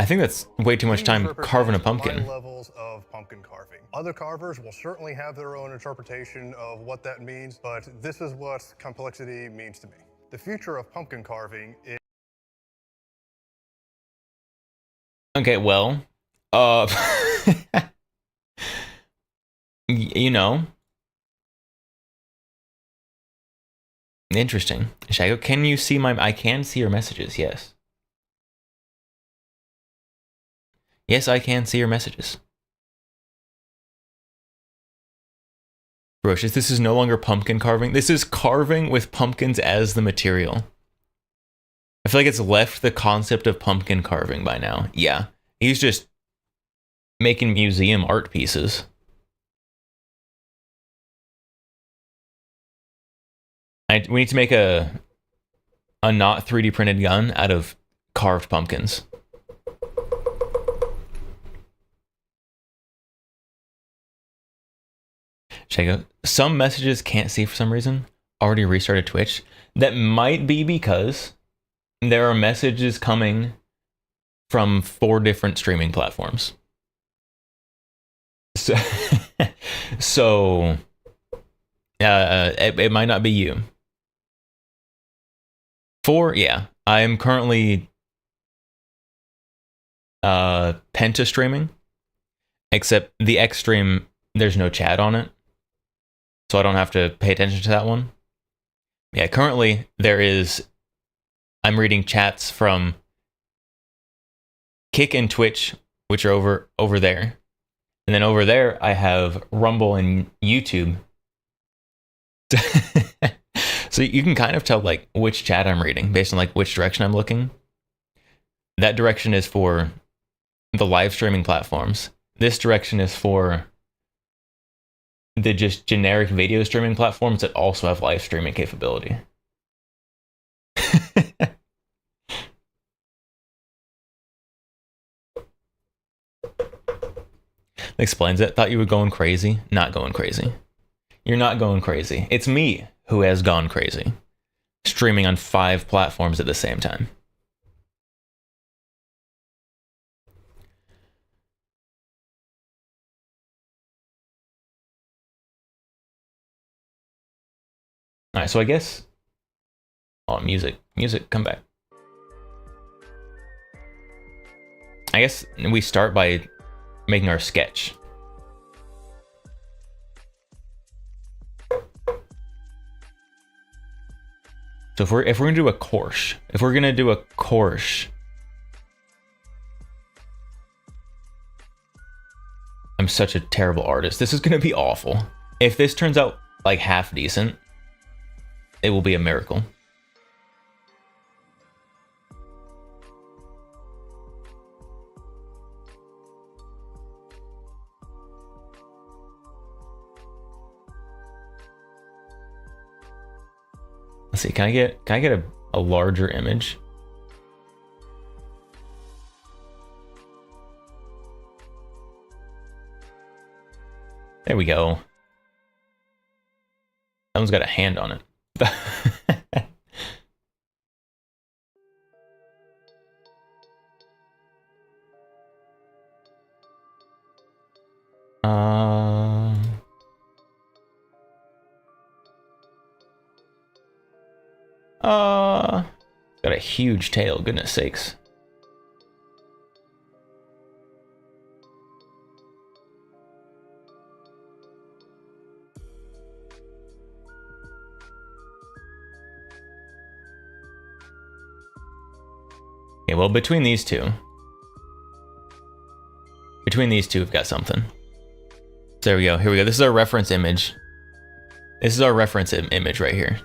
S1: I think that's way too much time carving a pumpkin.
S4: My levels of pumpkin carving. Other carvers will certainly have their own interpretation of what that means, but this is what complexity means to me. The future of pumpkin carving is...
S1: Okay, well, you know, interesting. Shago, can you see my... I can see your messages, yes. Yes, I can see your messages. Ferocious, this is no longer pumpkin carving. This is carving with pumpkins as the material. I feel like it's left the concept of pumpkin carving by now. Yeah, he's just making museum art pieces. We need to make a not 3D printed gun out of carved pumpkins. Shago, some messages can't see for some reason. Already restarted Twitch. That might be because there are messages coming from 4 different streaming platforms. So, it might not be you. 4, yeah. I am currently penta-streaming, except the X stream, there's no chat on it. So I don't have to pay attention to that one. Yeah, currently I'm reading chats from Kick and Twitch, which are over there. And then over there, I have Rumble and YouTube. So you can kind of tell like which chat I'm reading based on like which direction I'm looking. That direction is for the live streaming platforms. This direction is for the just generic video streaming platforms that also have live streaming capability. Explains it. Thought you were going crazy. Not going crazy. You're not going crazy. It's me who has gone crazy. Streaming on 5 platforms at the same time. right, so I guess... Oh, music. Music, come back. I guess we start by making our sketch. So if we're gonna do a course, I'm such a terrible artist. This is gonna be awful. If this turns out like half decent, it will be a miracle. Let's see, can I get a larger image? There we go. That one's got a hand on it. Got a huge tail, goodness sakes. Okay, well, between these two, we've got something. There we go. Here we go. This is our reference image. This is our reference image right here.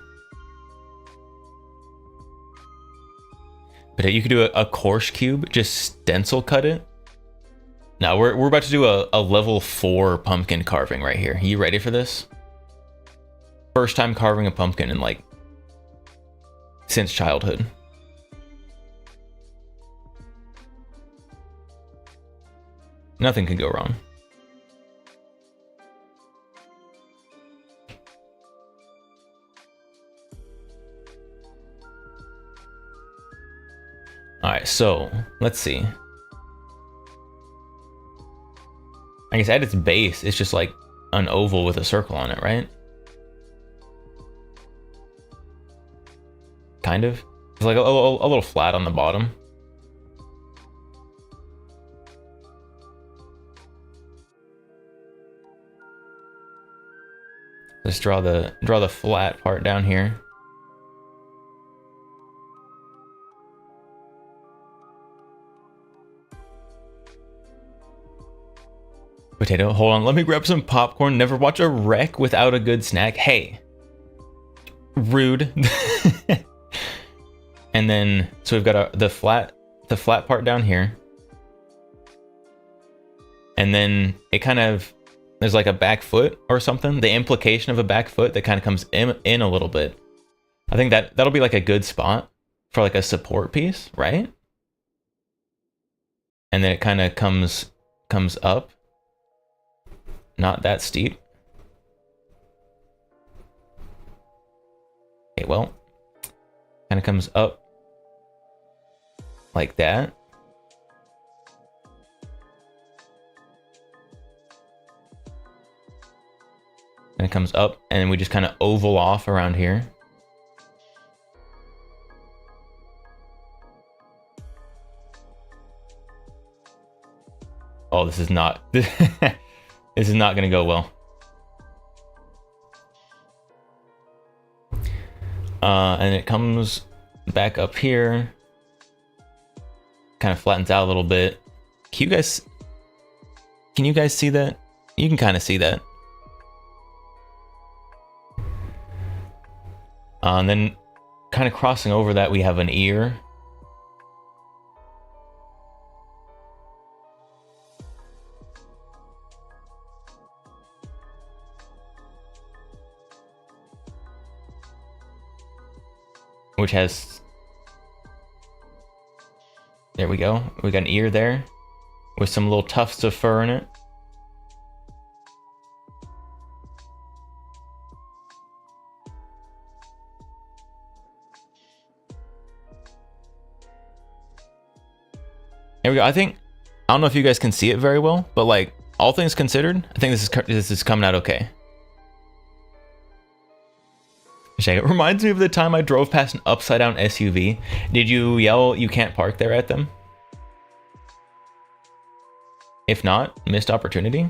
S1: But you could do a course cube, just stencil cut it. Now we're about to do a level 4 pumpkin carving right here. You ready for this? First time carving a pumpkin in like since childhood. Nothing could go wrong. All right, so let's see. I guess at its base, it's just like an oval with a circle on it, right? Kind of. It's like a little flat on the bottom. Let's draw the flat part down here. Potato, hold on, let me grab some popcorn. Never watch a wreck without a good snack. Hey, rude. And then, so we've got the flat part down here. And then it kind of, there's like a back foot or something. The implication of a back foot that kind of comes in a little bit. I think that'll be like a good spot for like a support piece, right? And then it kind of comes up. Not that steep. Okay, well, kind of comes up like that. And it comes up, and we just kind of oval off around here. Oh, this is not... This is not going to go well. And it comes back up here. Kind of flattens out a little bit. Can you guys see that? You can kind of see that. And then kind of crossing over that, we have an ear. Which has, there we go. We got an ear there with some little tufts of fur in it. There we go. I don't know if you guys can see it very well, but like all things considered, I think this is coming out okay. It reminds me of the time I drove past an upside down SUV. Did you yell you can't park there at them? If not, missed opportunity.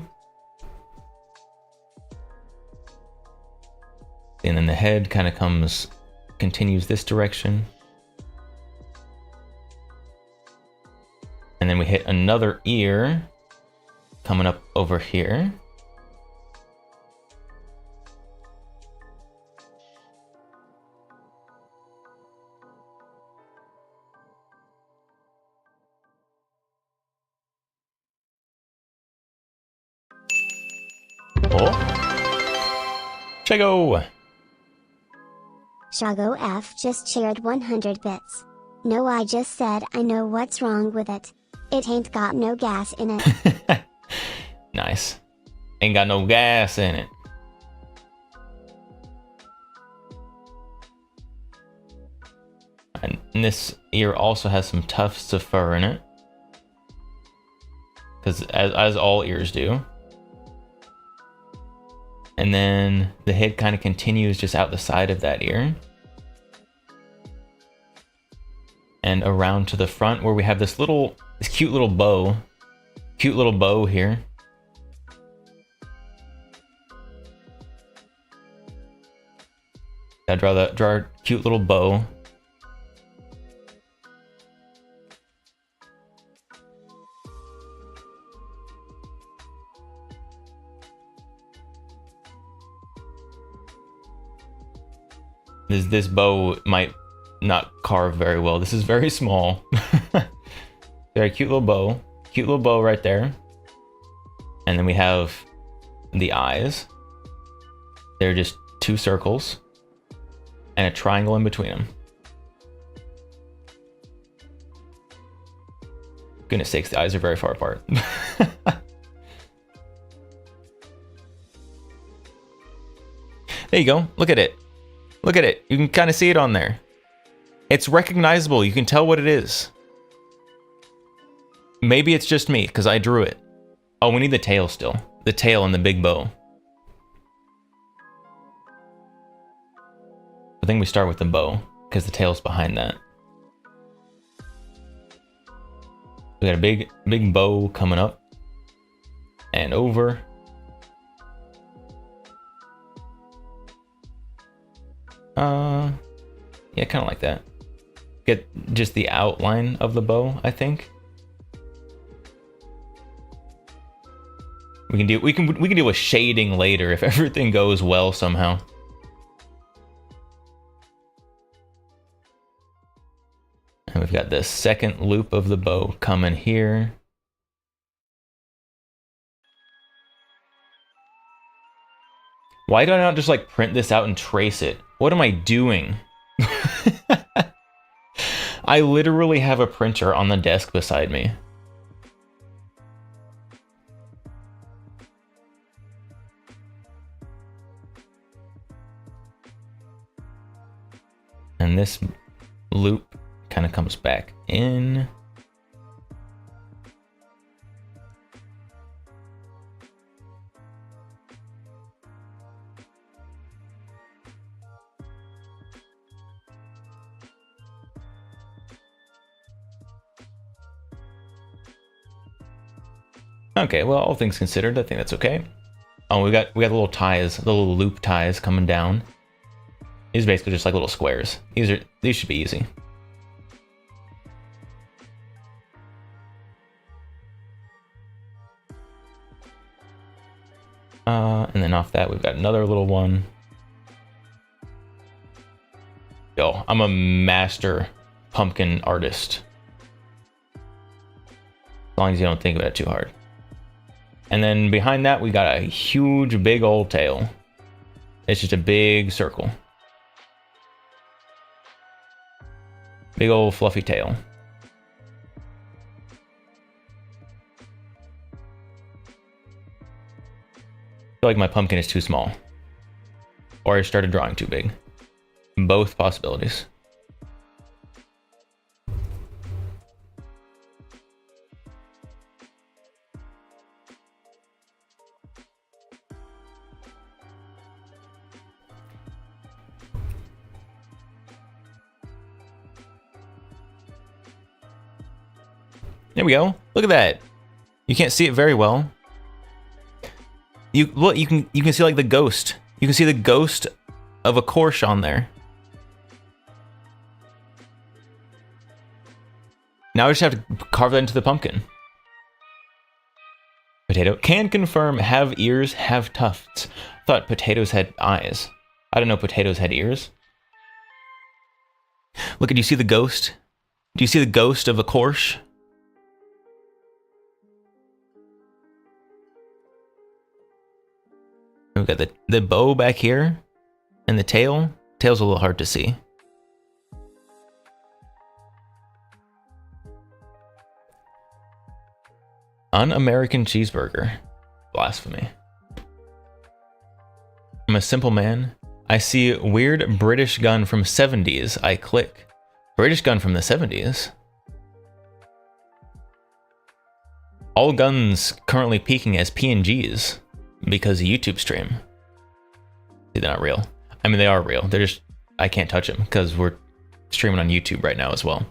S1: And then the head kind of continues this direction. And then we hit another ear coming up over here. Oh. Shago!
S2: Shago F just shared 100 bits. No, I just said I know what's wrong with it. It ain't got no gas in it.
S1: Nice. Ain't got no gas in it. And this ear also has some tufts of fur in it. Because as all ears do. And then the head kind of continues just out the side of that ear. And around to the front where we have this cute little bow. Cute little bow here. Gotta draw our cute little bow. This bow might not carve very well. This is very small. Very cute little bow. Cute little bow right there. And then we have the eyes. They're just two circles and a triangle in between them. Goodness sakes, the eyes are very far apart. There you go. Look at it. Look at it. You can kind of see it on there. It's recognizable. You can tell what it is. Maybe it's just me because I drew it. Oh, we need the tail still. The tail and the big bow. I think we start with the bow because the tail's behind that. We got a big bow coming up and over. Yeah, kind of like that. Get just the outline of the bow, I think. We can do a shading later if everything goes well somehow. And we've got the second loop of the bow coming here. Why do I not just like print this out and trace it? What am I doing? I literally have a printer on the desk beside me. And this loop kind of comes back in. Okay, well, all things considered, I think that's okay. Oh, we got the little ties, the little loop ties coming down. These are basically just like little squares. These should be easy. And then off that, we've got another little one. Yo, I'm a master pumpkin artist. As long as you don't think about it too hard. And then behind that, we got a huge, big old tail. It's just a big circle. Big old fluffy tail. I feel like my pumpkin is too small. Or I started drawing too big. Both possibilities. There we go. Look at that. You can't see it very well. You can see like the ghost. You can see the ghost of a Korsh on there. Now I just have to carve that into the pumpkin. Potato. Can confirm, have ears, have tufts. Thought potatoes had eyes. I didn't know potatoes had ears. Look, do you see the ghost? Do you see the ghost of a Korsh? We've got the bow back here and the tail. Tail's a little hard to see. Un-American cheeseburger. Blasphemy. I'm a simple man. I see weird British gun from 70s. I click. British gun from the 70s? All guns currently peaking as PNGs because of YouTube stream. See, they're not real. I mean, they are real. They're just, I can't touch them because we're streaming on YouTube right now as well.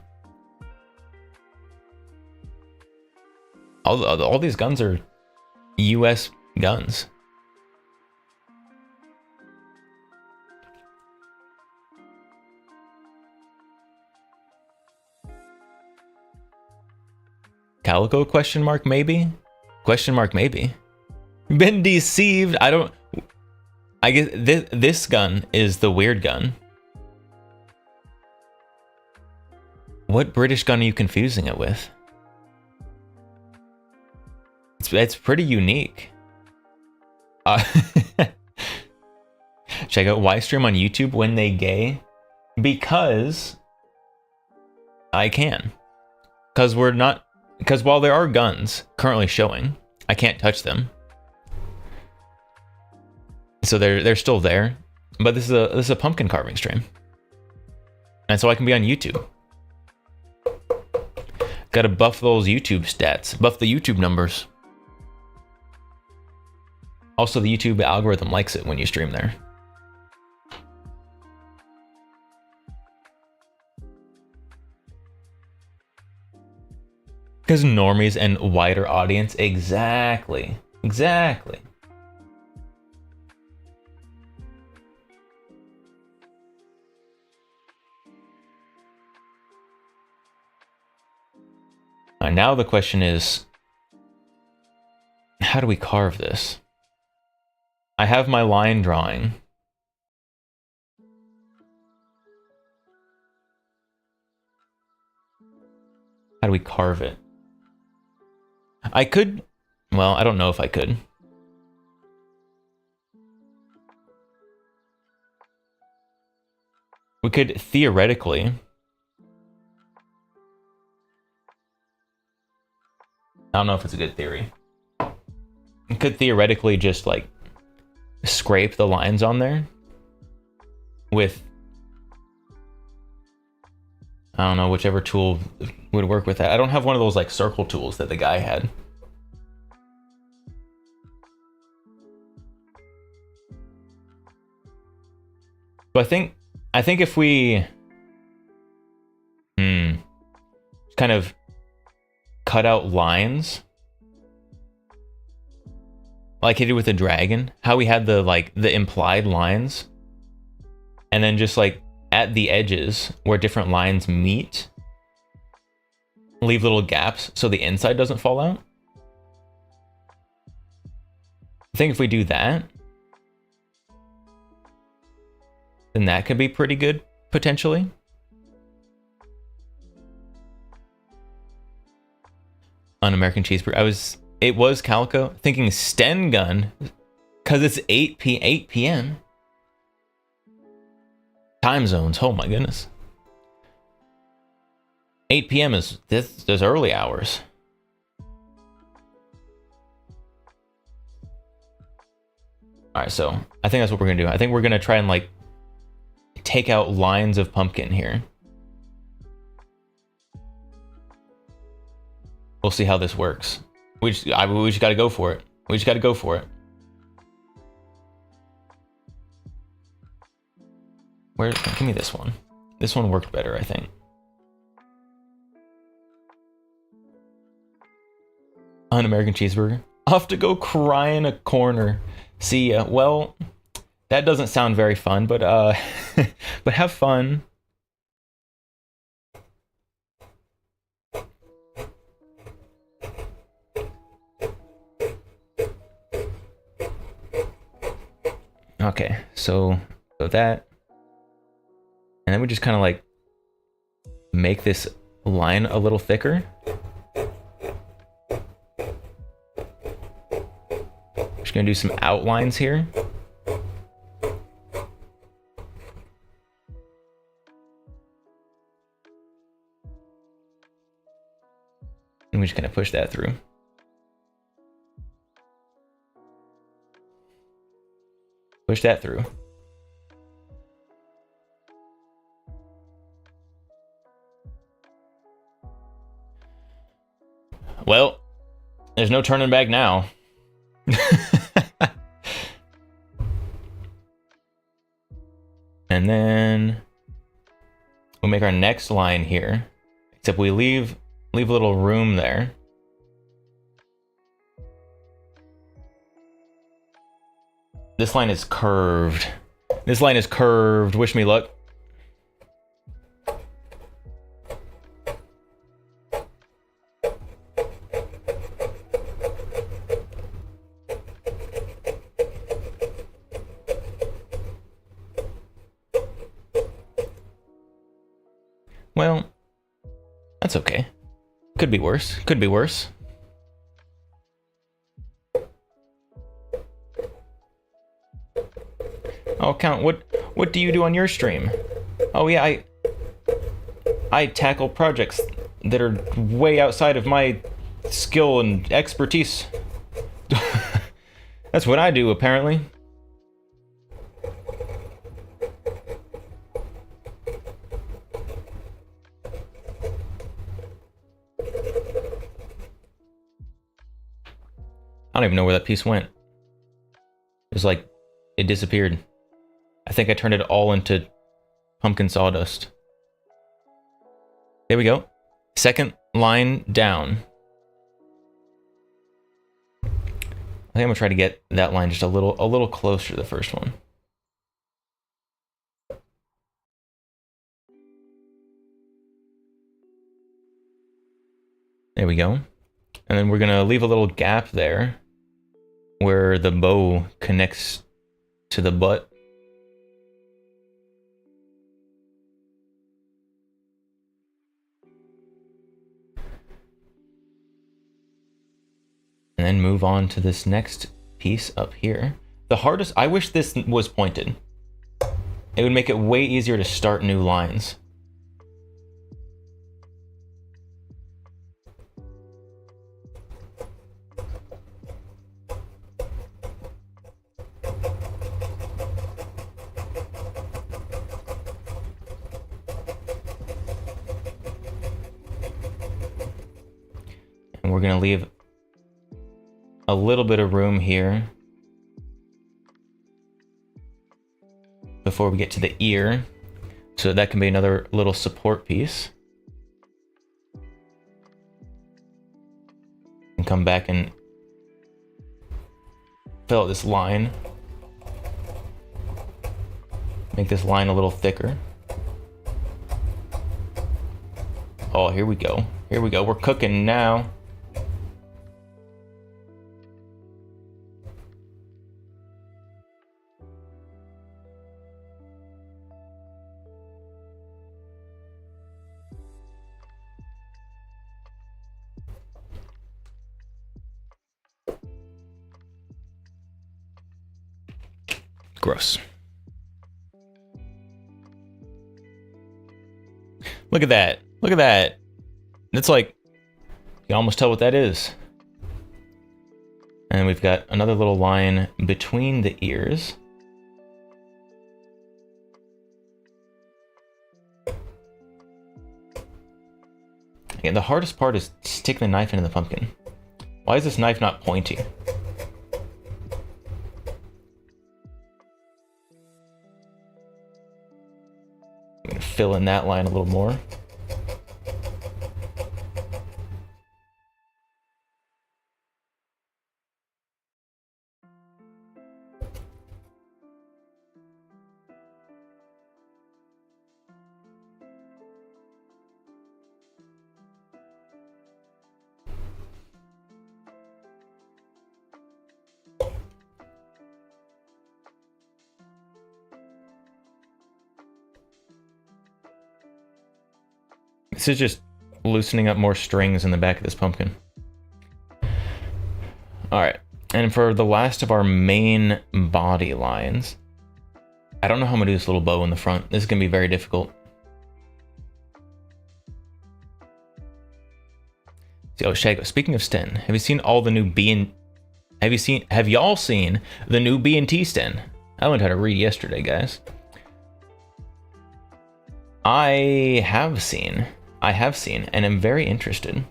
S1: All these guns are US guns. Calico question mark maybe? Question mark maybe. Been deceived. I guess this gun is the weird gun. What British gun are you confusing it with? It's pretty unique. Check out why stream on YouTube when they gay. Because I can. Because while there are guns currently showing, I can't touch them. So they're still there. But this is a pumpkin carving stream. And so I can be on YouTube. Gotta buff those YouTube stats. Buff the YouTube numbers. Also, the YouTube algorithm likes it when you stream there. Because normies and wider audience. Exactly. Exactly. Now the question is, how do we carve this? I have my line drawing. How do we carve it? I could, well, I don't know if I could. We could theoretically. I don't know if it's a good theory. We could theoretically just like scrape the lines on there with, I don't know, whichever tool would work with that. I don't have one of those like circle tools that the guy had. So I think if we kind of cut out lines like he did with the dragon, how we had the implied lines, and then just like at the edges where different lines meet, leave little gaps so the inside doesn't fall out. I think if we do that, then that could be pretty good, potentially. Un-American cheeseburger. It was Calico. Thinking Sten gun, because it's 8 p.m. Time zones. Oh my goodness. 8 p.m. is there's early hours. All right, so I think that's what we're gonna do. I think we're gonna try and like take out lines of pumpkin here. We'll see how this works. We just gotta go for it. We just gotta go for it. Give me this one. This one worked better, I think. Un-American cheeseburger. I'll have to go cry in a corner. See ya. Well, that doesn't sound very fun, but but have fun. Okay, so that, and then we just kind of like make this line a little thicker. Just gonna do some outlines here. And we're just gonna push that through. Push that through. Well, there's no turning back now. And then we'll make our next line here, except we leave a little room there. This line is curved. This line is curved. Wish me luck. Well, that's okay. Could be worse. Could be worse. Oh, Count, what do you do on your stream? Oh yeah, I tackle projects that are way outside of my skill and expertise. That's what I do, apparently. I don't even know where that piece went. It was like, it disappeared. I think I turned it all into pumpkin sawdust. There we go. Second line down. I think I'm gonna try to get that line just a little closer to the first one. There we go. And then we're gonna leave a little gap there where the bow connects to the butt. And then move on to this next piece up here. The hardest, I wish this was pointed. It would make it way easier to start new lines. And we're gonna leave a little bit of room here before we get to the ear, so that can be another little support piece. And come back and fill out this line. Make this line a little thicker. Oh, here we go. Here we go. We're cooking now. Gross. Look at that. Look at that. It's like, you can almost tell what that is. And we've got another little line between the ears. Again, the hardest part is sticking the knife into the pumpkin. Why is this knife not pointy? I'm gonna fill in that line a little more. This is just loosening up more strings in the back of this pumpkin. Alright, and for the last of our main body lines, I don't know how I'm gonna do this little bow in the front. This is gonna be very difficult. Oh, Shago, speaking of Sten, have you seen all the new have y'all seen the new B&T Sten? I learned how to read yesterday, guys. I have seen, and am very interested.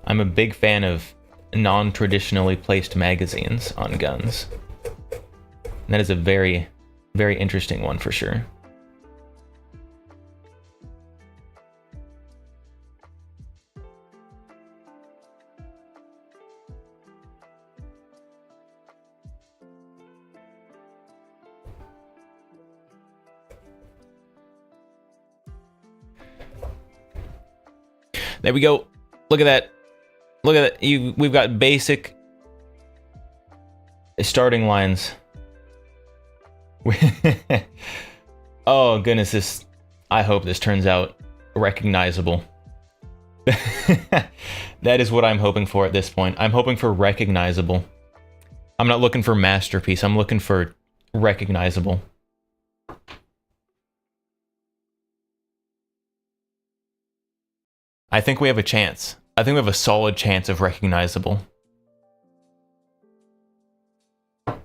S1: I'm a big fan of non-traditionally placed magazines on guns. And that is a very, very interesting one for sure. There we go. Look at that. Look at that. We've got basic starting lines. Oh goodness, I hope this turns out recognizable. That is what I'm hoping for at this point. I'm hoping for recognizable. I'm not looking for masterpiece. I'm looking for recognizable. I think we have a chance. I think we have a solid chance of recognizable. All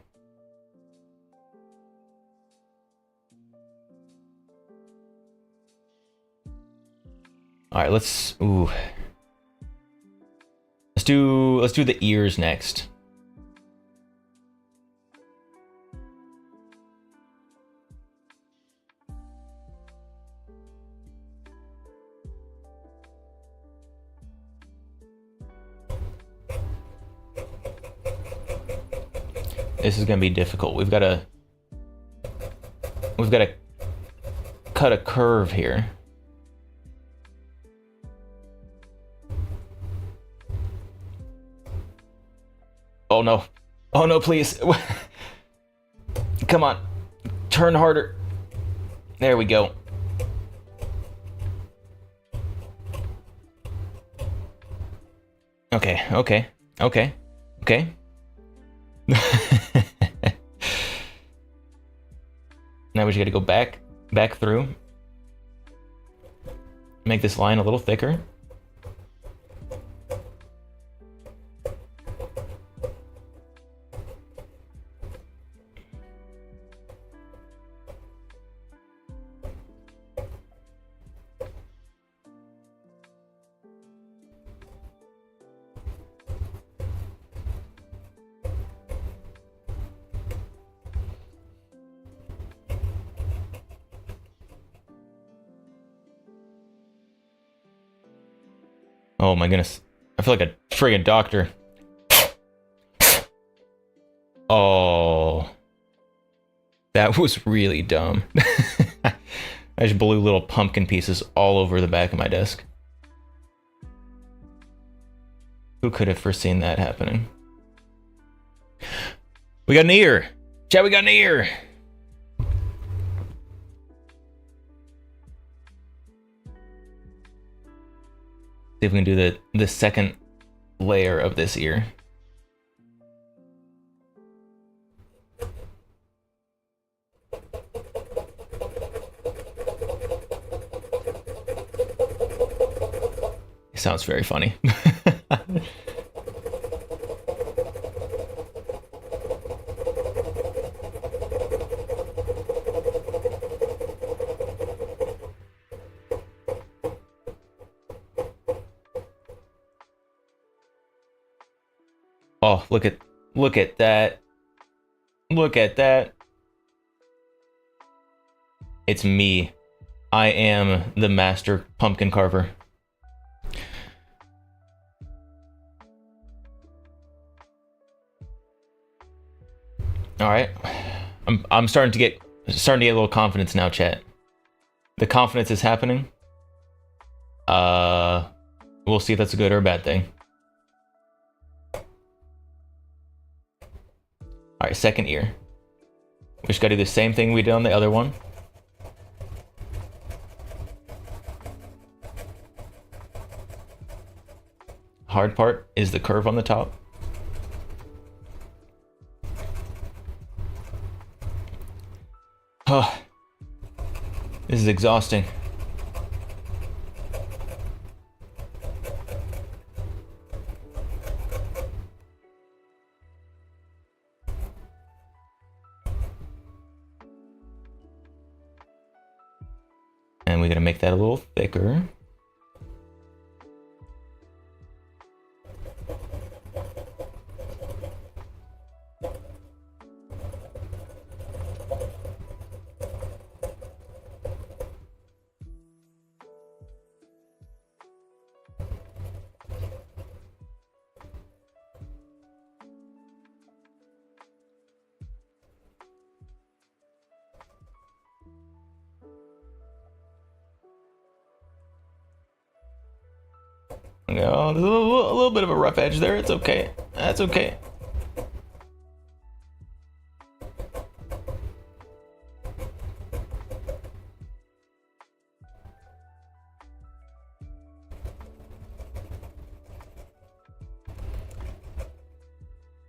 S1: right, let's do the ears next. This is gonna be difficult. We've got to cut a curve here. Oh no. Oh no, please. Come on. Turn harder. There we go. Okay. Now we just gotta go back through. Make this line a little thicker. Oh my goodness. I feel like a friggin' doctor. Oh. That was really dumb. I just blew little pumpkin pieces all over the back of my desk. Who could have foreseen that happening? We got an ear! Chat, we got an ear! See if we can do the second layer of this ear. It sounds very funny. Oh, look at that. Look at that. It's me. I am the master pumpkin carver. All right. I'm starting to get a little confidence now, chat. The confidence is happening. We'll see if that's a good or a bad thing. All right, second ear. We just gotta do the same thing we did on the other one. Hard part is the curve on the top. Oh, this is exhausting. And we gotta make that a little thicker. No, there's a little bit of a rough edge there. It's okay. That's okay.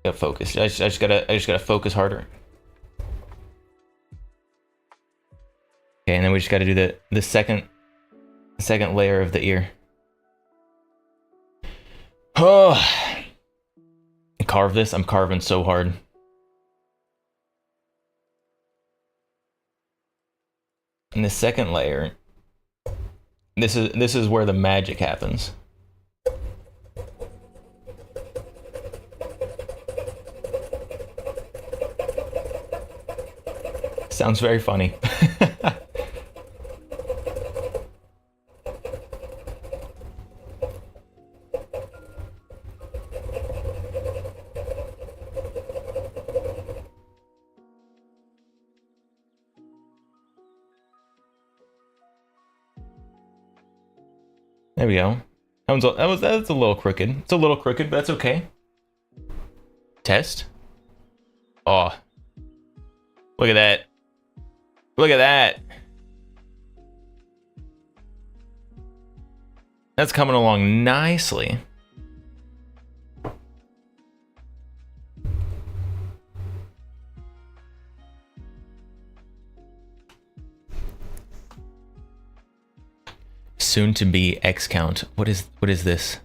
S1: Gotta focus. I just gotta focus harder. Okay, and then we just gotta do the second layer of the ear. Oh, carve this. I'm carving so hard. And the second layer, this is where the magic happens. Sounds very funny. There we go. That's a little crooked. It's a little crooked, but that's okay. Test. Oh. Look at that. Look at that. That's coming along nicely. Soon to be X count. What is this?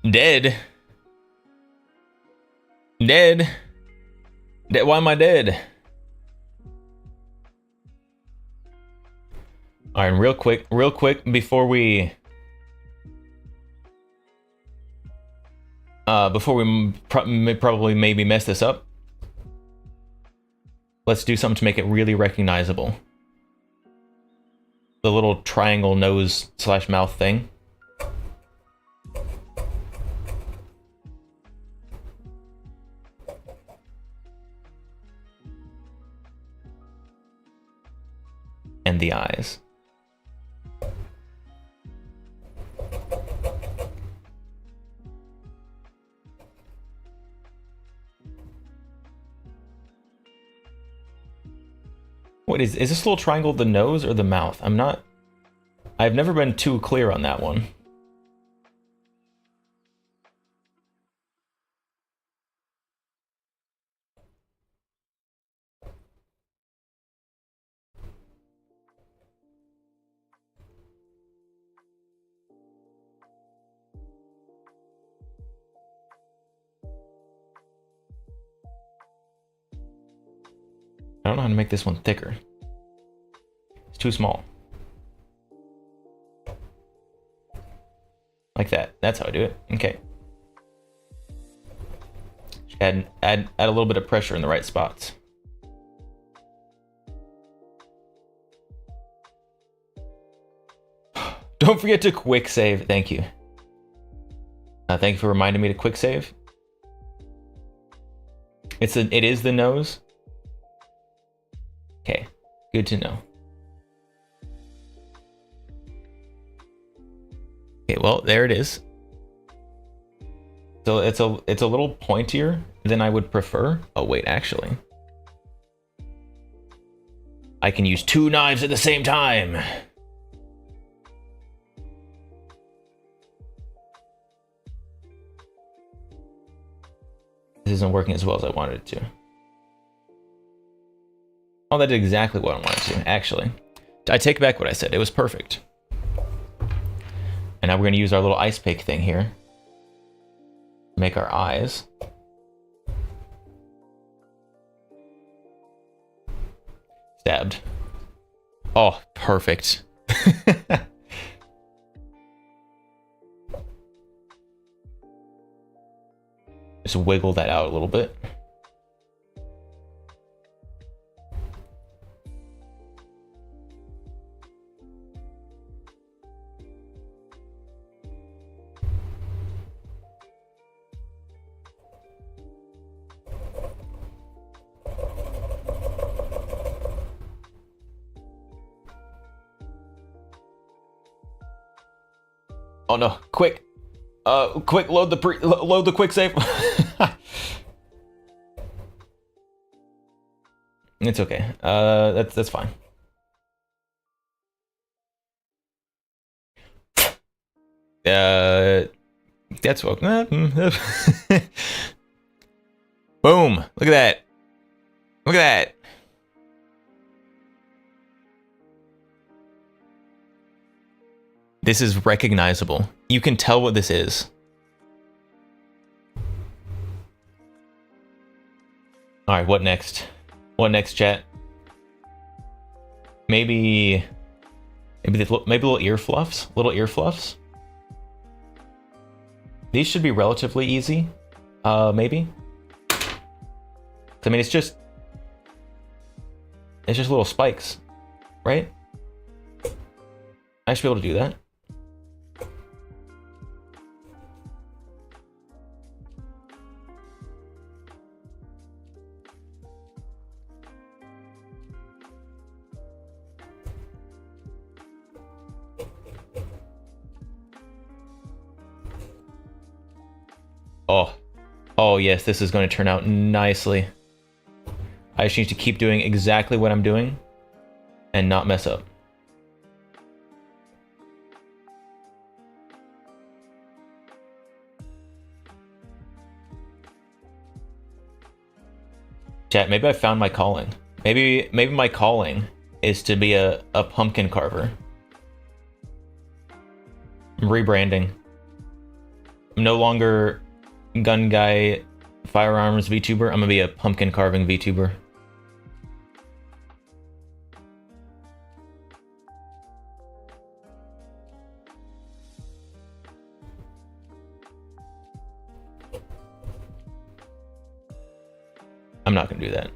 S1: Dead. Dead. Why am I dead? All right, real quick before we probably maybe mess this up. Let's do something to make it really recognizable. The little triangle nose / mouth thing. And the eyes. What is this little triangle the nose or the mouth? I've never been too clear on that one. I don't know how to make this one thicker. It's too small. Like that. That's how I do it. Okay. Add a little bit of pressure in the right spots. Don't forget to quick save. Thank you. Thank you for reminding me to quick save. It is the nose. Okay, good to know. Okay, well, there it is. So it's a little pointier than I would prefer. Oh wait, actually. I can use 2 knives at the same time. This isn't working as well as I wanted it to. Oh, that did exactly what I wanted to, actually. I take back what I said. It was perfect. And now we're going to use our little ice pick thing here. Make our eyes. Stabbed. Oh, perfect. Just wiggle that out a little bit. Oh no, quick. Quick, load the quick save. It's okay. That's fine. That's what. Boom! Look at that. Look at that. This is recognizable. You can tell what this is. All right, what next? What next, chat? Maybe little ear fluffs. Little ear fluffs. These should be relatively easy. Maybe. I mean, it's just little spikes, right? I should be able to do that. Oh yes, this is going to turn out nicely. I just need to keep doing exactly what I'm doing and not mess up. Chat, maybe I found my calling. Maybe my calling is to be a pumpkin carver. I'm rebranding. I'm no longer gun guy firearms VTuber. I'm gonna be a pumpkin carving VTuber. I'm not gonna do that.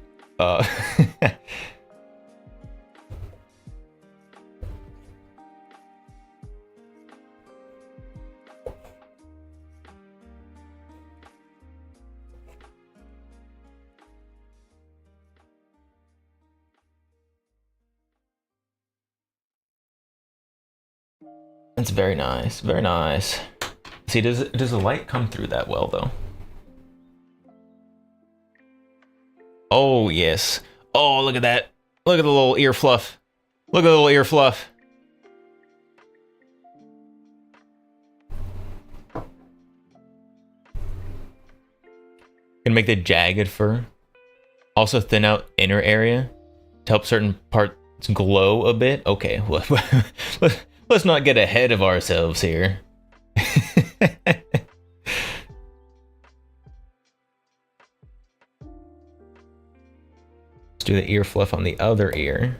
S1: That's very nice, very nice. See, does the light come through that well though? Oh yes. Oh, look at that. Look at the little ear fluff. Look at the little ear fluff. Gonna make the jagged fur. Also thin out inner area to help certain parts glow a bit. Okay, well, let's not get ahead of ourselves here. Let's do the ear fluff on the other ear.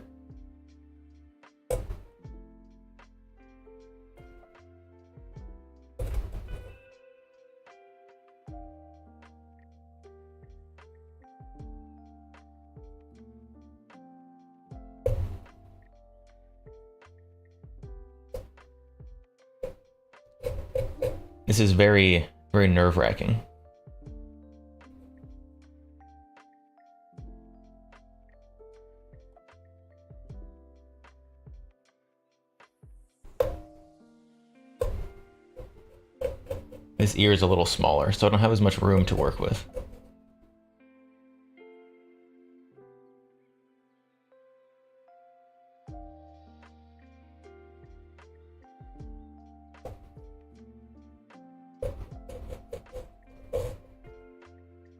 S1: This is very, very nerve-wracking. This ear is a little smaller, so I don't have as much room to work with.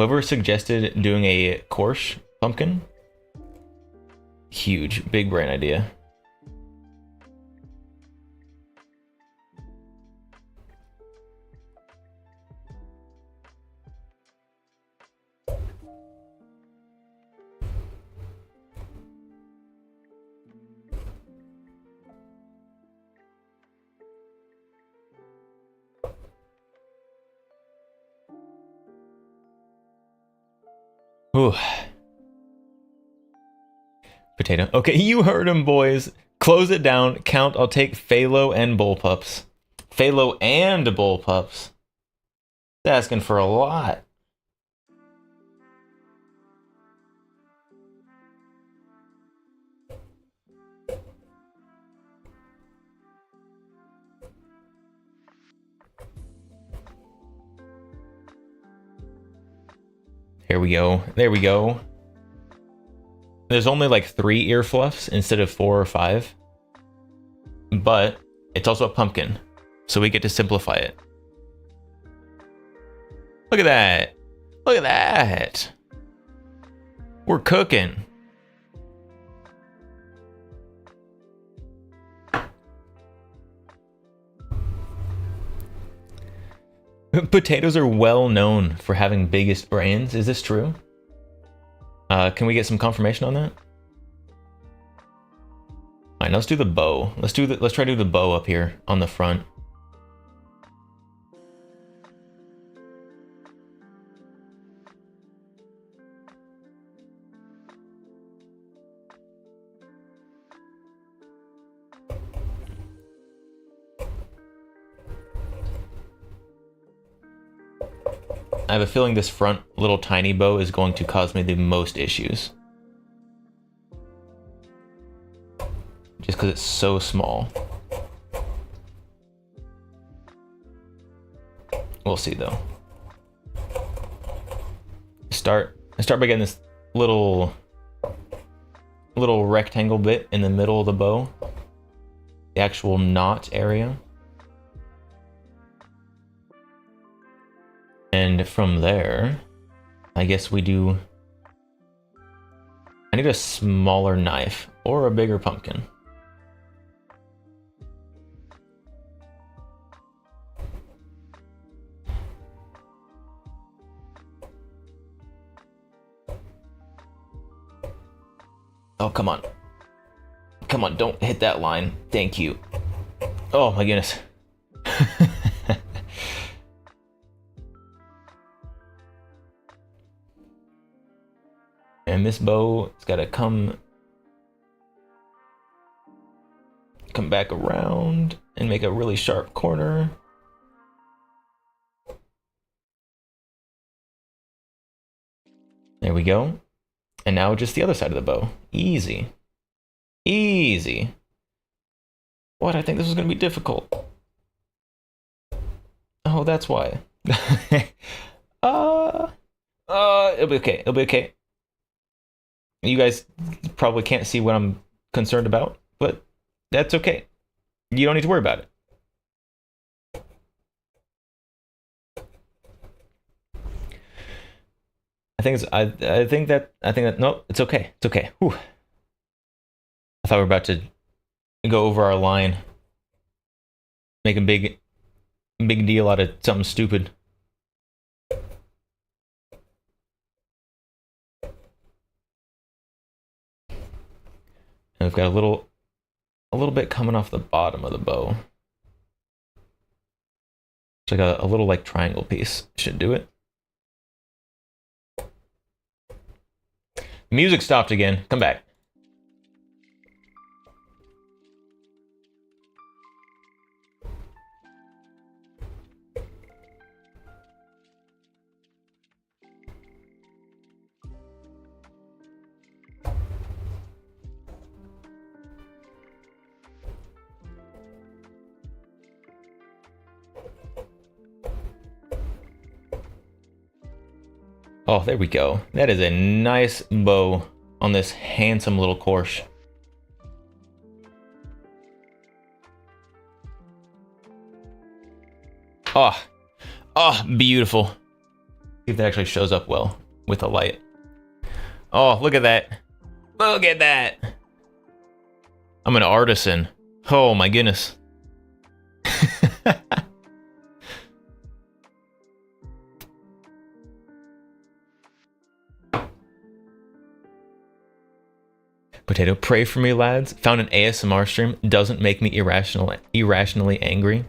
S1: Whoever suggested doing a coarse pumpkin, huge, big brain idea. Ooh. Potato. Okay, you heard him, boys. Close it down. Count. I'll take phalo and bullpups. Phalo and bullpups. That's asking for a lot. Here we go. There we go. There's only like 3 ear fluffs instead of 4 or 5. But it's also a pumpkin, so we get to simplify it. Look at that. Look at that. We're cooking. Potatoes are well known for having biggest brains. Is this true? Can we get some confirmation on that? All right, let's do the bow. Let's try to do the bow up here on the front. I have a feeling this front little tiny bow is going to cause me the most issues. Just because it's so small. We'll see though. Start by getting this little rectangle bit in the middle of the bow. The actual knot area. And from there, I guess we do... I need a smaller knife or a bigger pumpkin. Oh, come on. Come on, don't hit that line. Thank you. Oh my goodness. And this bow, it's gotta come back around and make a really sharp corner. There we go. And now just the other side of the bow. Easy. Easy. What? I think this was gonna be difficult. Oh, that's why. It'll be okay. It'll be okay. You guys probably can't see what I'm concerned about, but that's okay. You don't need to worry about it. I think that no, it's okay. It's okay. Whew. I thought we were about to go over our line. Make a big deal out of something stupid. And we've got a little bit coming off the bottom of the bow. It's like a little like triangle piece. Should do it. The music stopped again. Come back. Oh, there we go. That is a nice bow on this handsome little course. Oh, beautiful. See if that actually shows up well with the light. Oh, look at that. Look at that. I'm an artisan. Oh my goodness. Potato, pray for me, lads. Found an ASMR stream. Doesn't make me irrationally angry.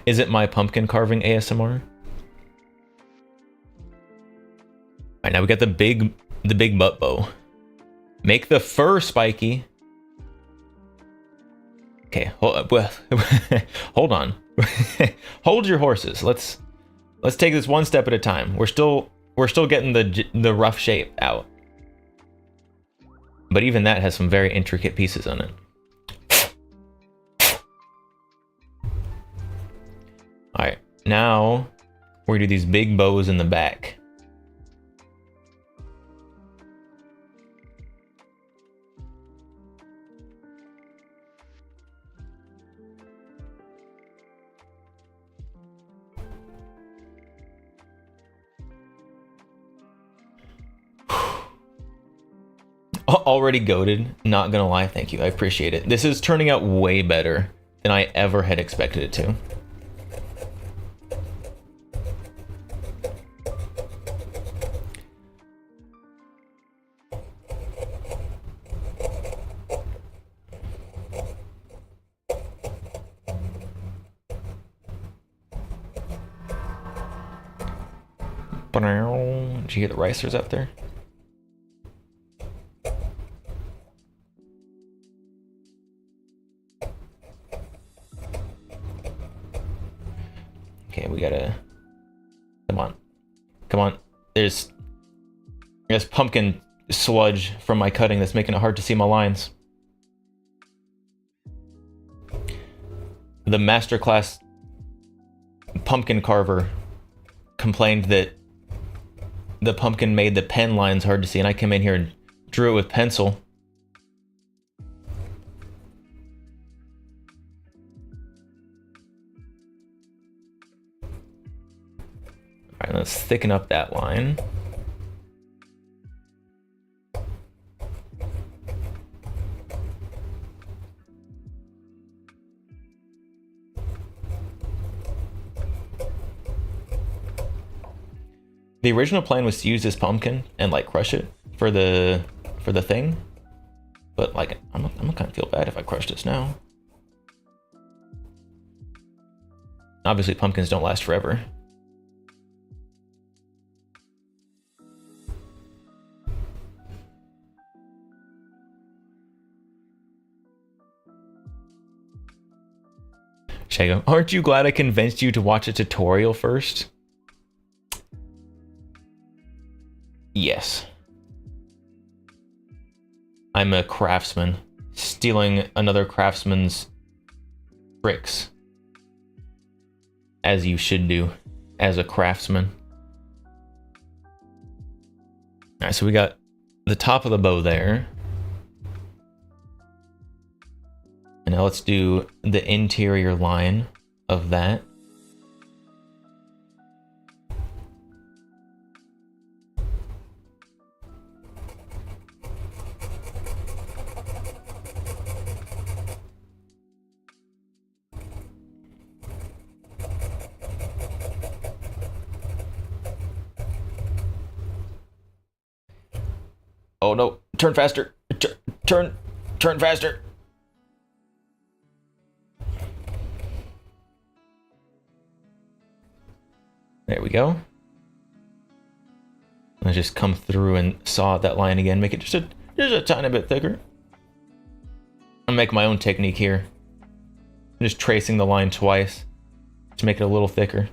S1: Is it my pumpkin carving ASMR? Alright, now we got the big butt bow. Make the fur spiky. Okay, hold on. Hold your horses. Let's take this one step at a time. We're still getting the rough shape out. But even that has some very intricate pieces on it. Alright, now we're gonna do these big bows in the back. Already goated, not gonna lie, thank you, I appreciate it. This is turning out way better than I ever had expected it to. Did you hear the ricers up there? Okay, we gotta... Come on. There's pumpkin sludge from my cutting that's making it hard to see my lines. The masterclass pumpkin carver complained that the pumpkin made the pen lines hard to see, and I came in here and drew it with pencil. Alright, let's thicken up that line. The original plan was to use this pumpkin and like crush it for the thing, but like I'm gonna kind of feel bad if I crush this now. Obviously, pumpkins don't last forever. Shago, aren't you glad I convinced you to watch a tutorial first? Yes. I'm a craftsman, stealing another craftsman's tricks. As you should do, as a craftsman. Alright, so we got the top of the bow there. And now let's do the interior line of that. Oh no, turn faster. Turn faster. There we go. Let's just come through and saw that line again, make it just a tiny bit thicker. I'll make my own technique here. I'm just tracing the line twice to make it a little thicker.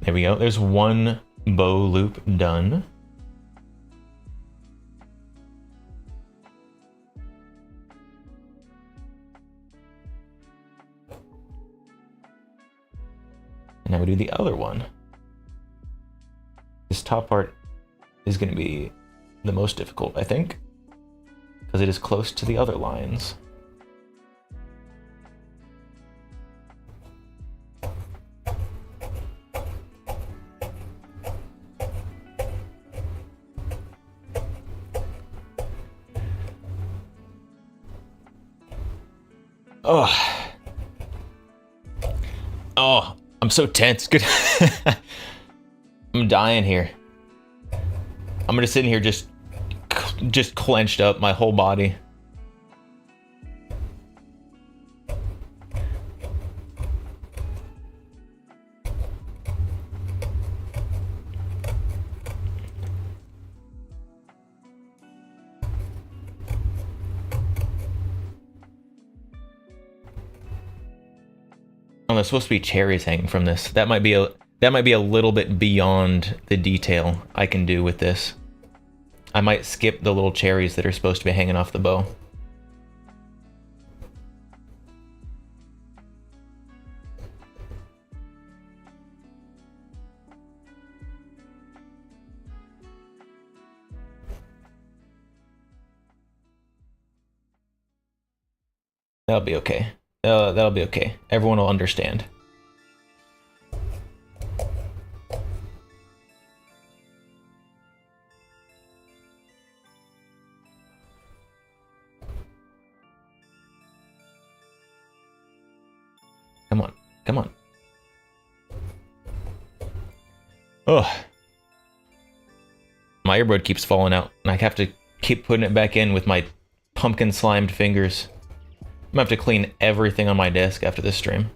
S1: There we go. There's one bow loop done. And now we do the other one. This top part is going to be the most difficult, I think, because it is close to the other lines. Oh. Oh, I'm so tense. Good. I'm dying here. I'm gonna sit in here just clenched up, my whole body. Oh, there's supposed to be cherries hanging from this. That might be a little bit beyond the detail I can do with this. I might skip the little cherries that are supposed to be hanging off the bow. That'll be okay. That'll be okay. Everyone will understand. Come on. Come on. Oh. My earbud keeps falling out, and I have to keep putting it back in with my pumpkin slimed fingers. I'm gonna have to clean everything on my desk after this stream.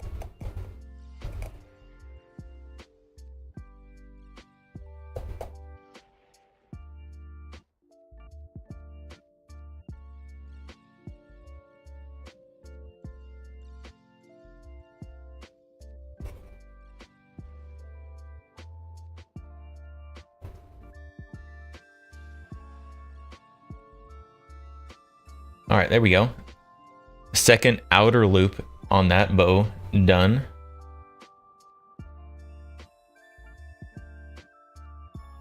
S1: All right, there we go. Second outer loop on that bow done.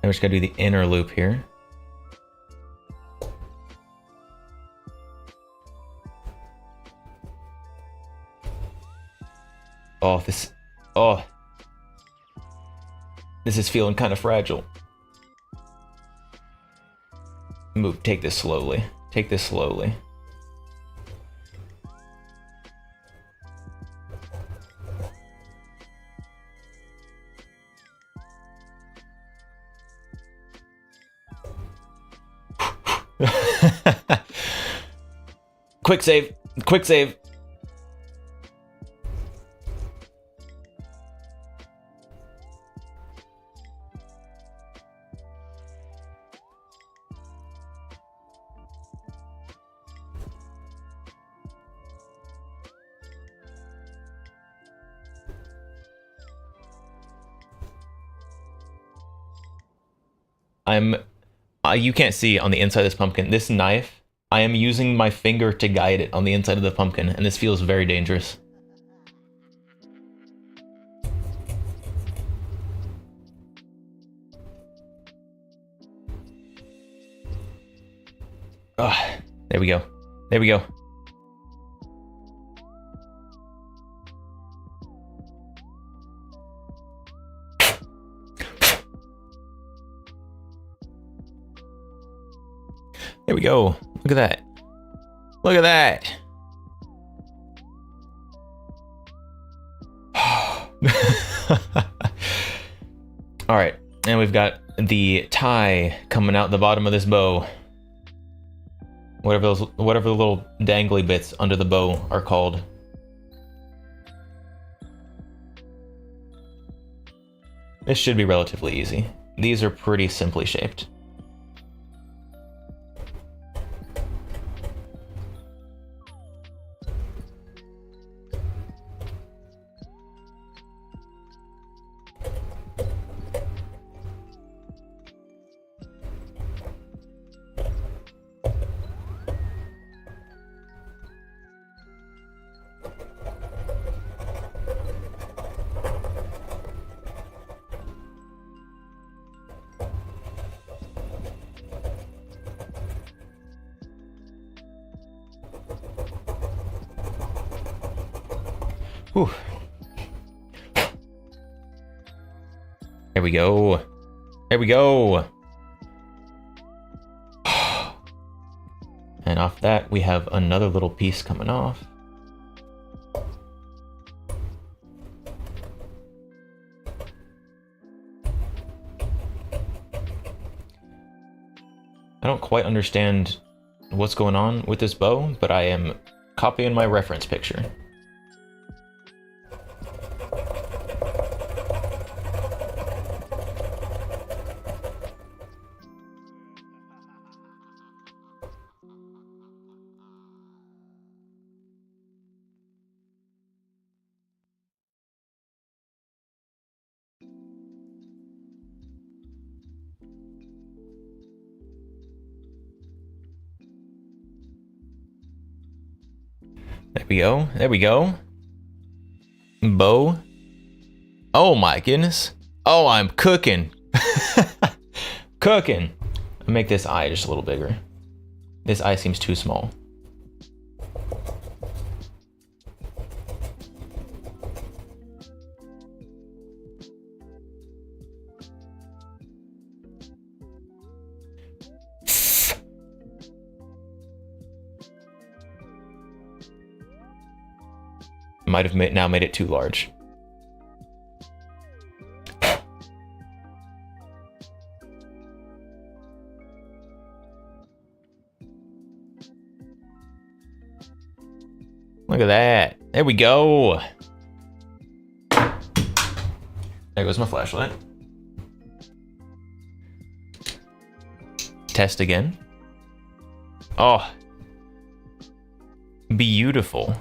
S1: Now we just gotta do the inner loop here. Oh, this is feeling kind of fragile. Take this slowly. Take this slowly. Quick save. Quick save. You can't see on the inside of this pumpkin. This knife, I am using my finger to guide it on the inside of the pumpkin, and this feels very dangerous. Oh, there we go. There we go. There we go. Look at that. Look at that. All right, and we've got the tie coming out the bottom of this bow. Whatever the little dangly bits under the bow are called. This should be relatively easy. These are pretty simply shaped. Whew. There we go. There we go. And off that, we have another little piece coming off. I don't quite understand what's going on with this bow, but I am copying my reference picture. There we go. There we go. Bow. Oh my goodness. Oh, I'm cooking. Cooking. I'll make this eye just a little bigger. This eye seems too small. Might have now made it too large. Look at that. There we go. There goes my flashlight. Test again. Oh. Beautiful.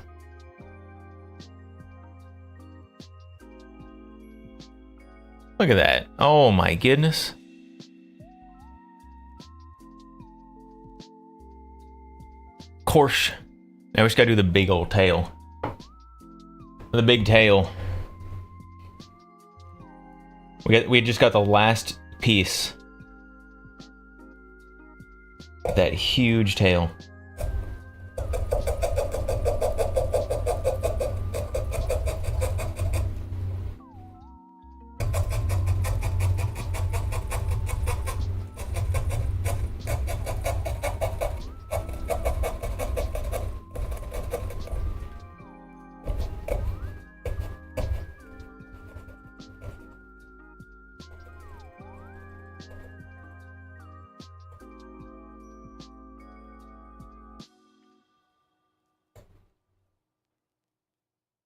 S1: Look at that. Oh my goodness. Course. Now we just gotta do the big old tail. The big tail. We just got the last piece. That huge tail.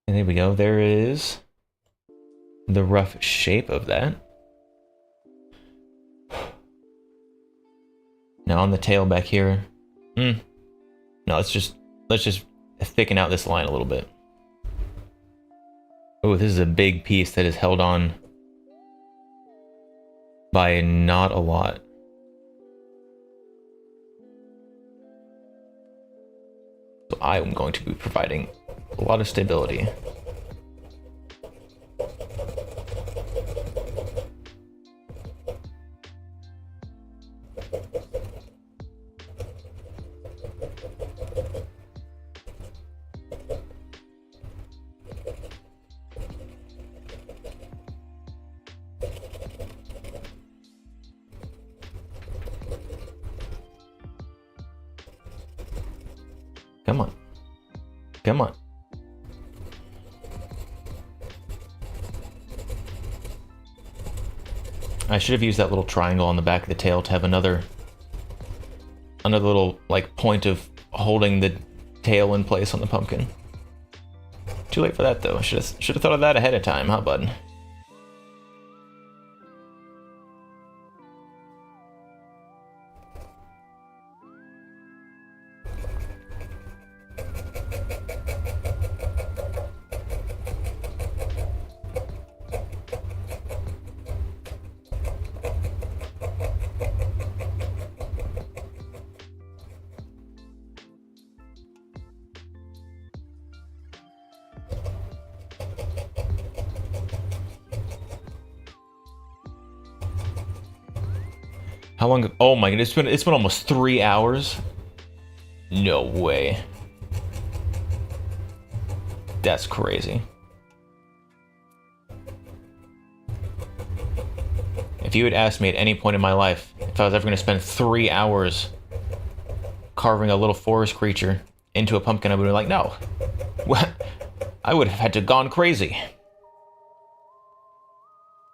S1: And there we go. There is the rough shape of that. Now on the tail back here. No, let's just thicken out this line a little bit. Oh, this is a big piece that is held on by not a lot. So I am going to be providing a lot of stability. Come on. Come on. I should have used that little triangle on the back of the tail to have another little like point of holding the tail in place on the pumpkin. Too late for that though. Should have thought of that ahead of time, huh, bud? How long? Oh my goodness, it's been almost 3 hours. No way. That's crazy. If you had asked me at any point in my life if I was ever going to spend 3 hours carving a little forest creature into a pumpkin, I would have been like, no. I would have had to have gone crazy.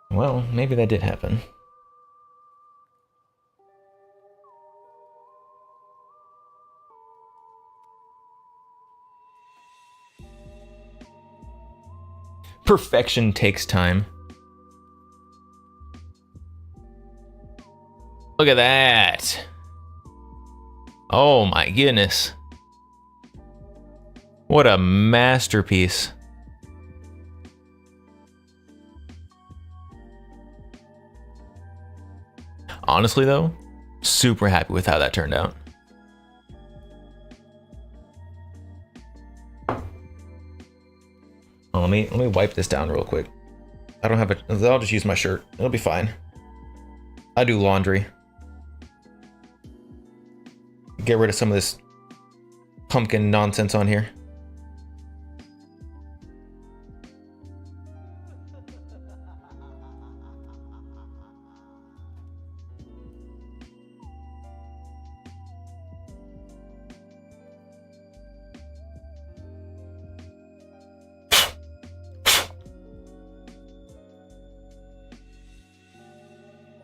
S1: Well, maybe that did happen. Perfection takes time. Look at that. Oh my goodness. What a masterpiece. Honestly though, super happy with how that turned out. Oh, let me wipe this down real quick. I don't have I'll just use my shirt. It'll be fine. I do laundry. Get rid of some of this pumpkin nonsense on here.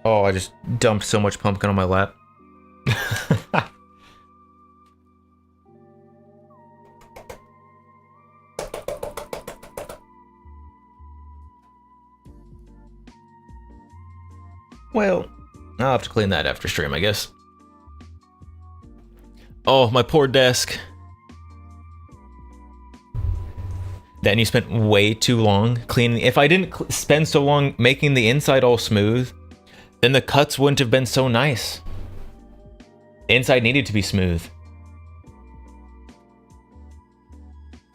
S1: Oh, I just dumped so much pumpkin on my lap. Well, I'll have to clean that after stream, I guess. Oh, my poor desk. Then you spent way too long cleaning. If I didn't spend so long making the inside all smooth, then the cuts wouldn't have been so nice. The inside needed to be smooth.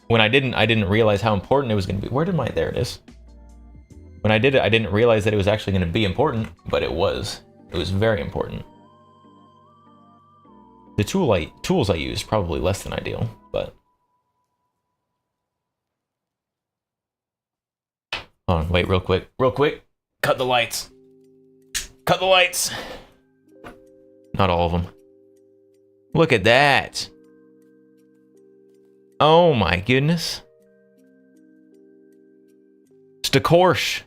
S1: When I didn't realize how important it was going to be. Where did my, there it is. When I did it, I didn't realize that it was actually going to be important, but it was. It was very important. The tools I used probably less than ideal, but. Hold on, wait, real quick. Cut the lights. Cut the lights. Not all of them. Look at that. Oh my goodness. Just a Porsche.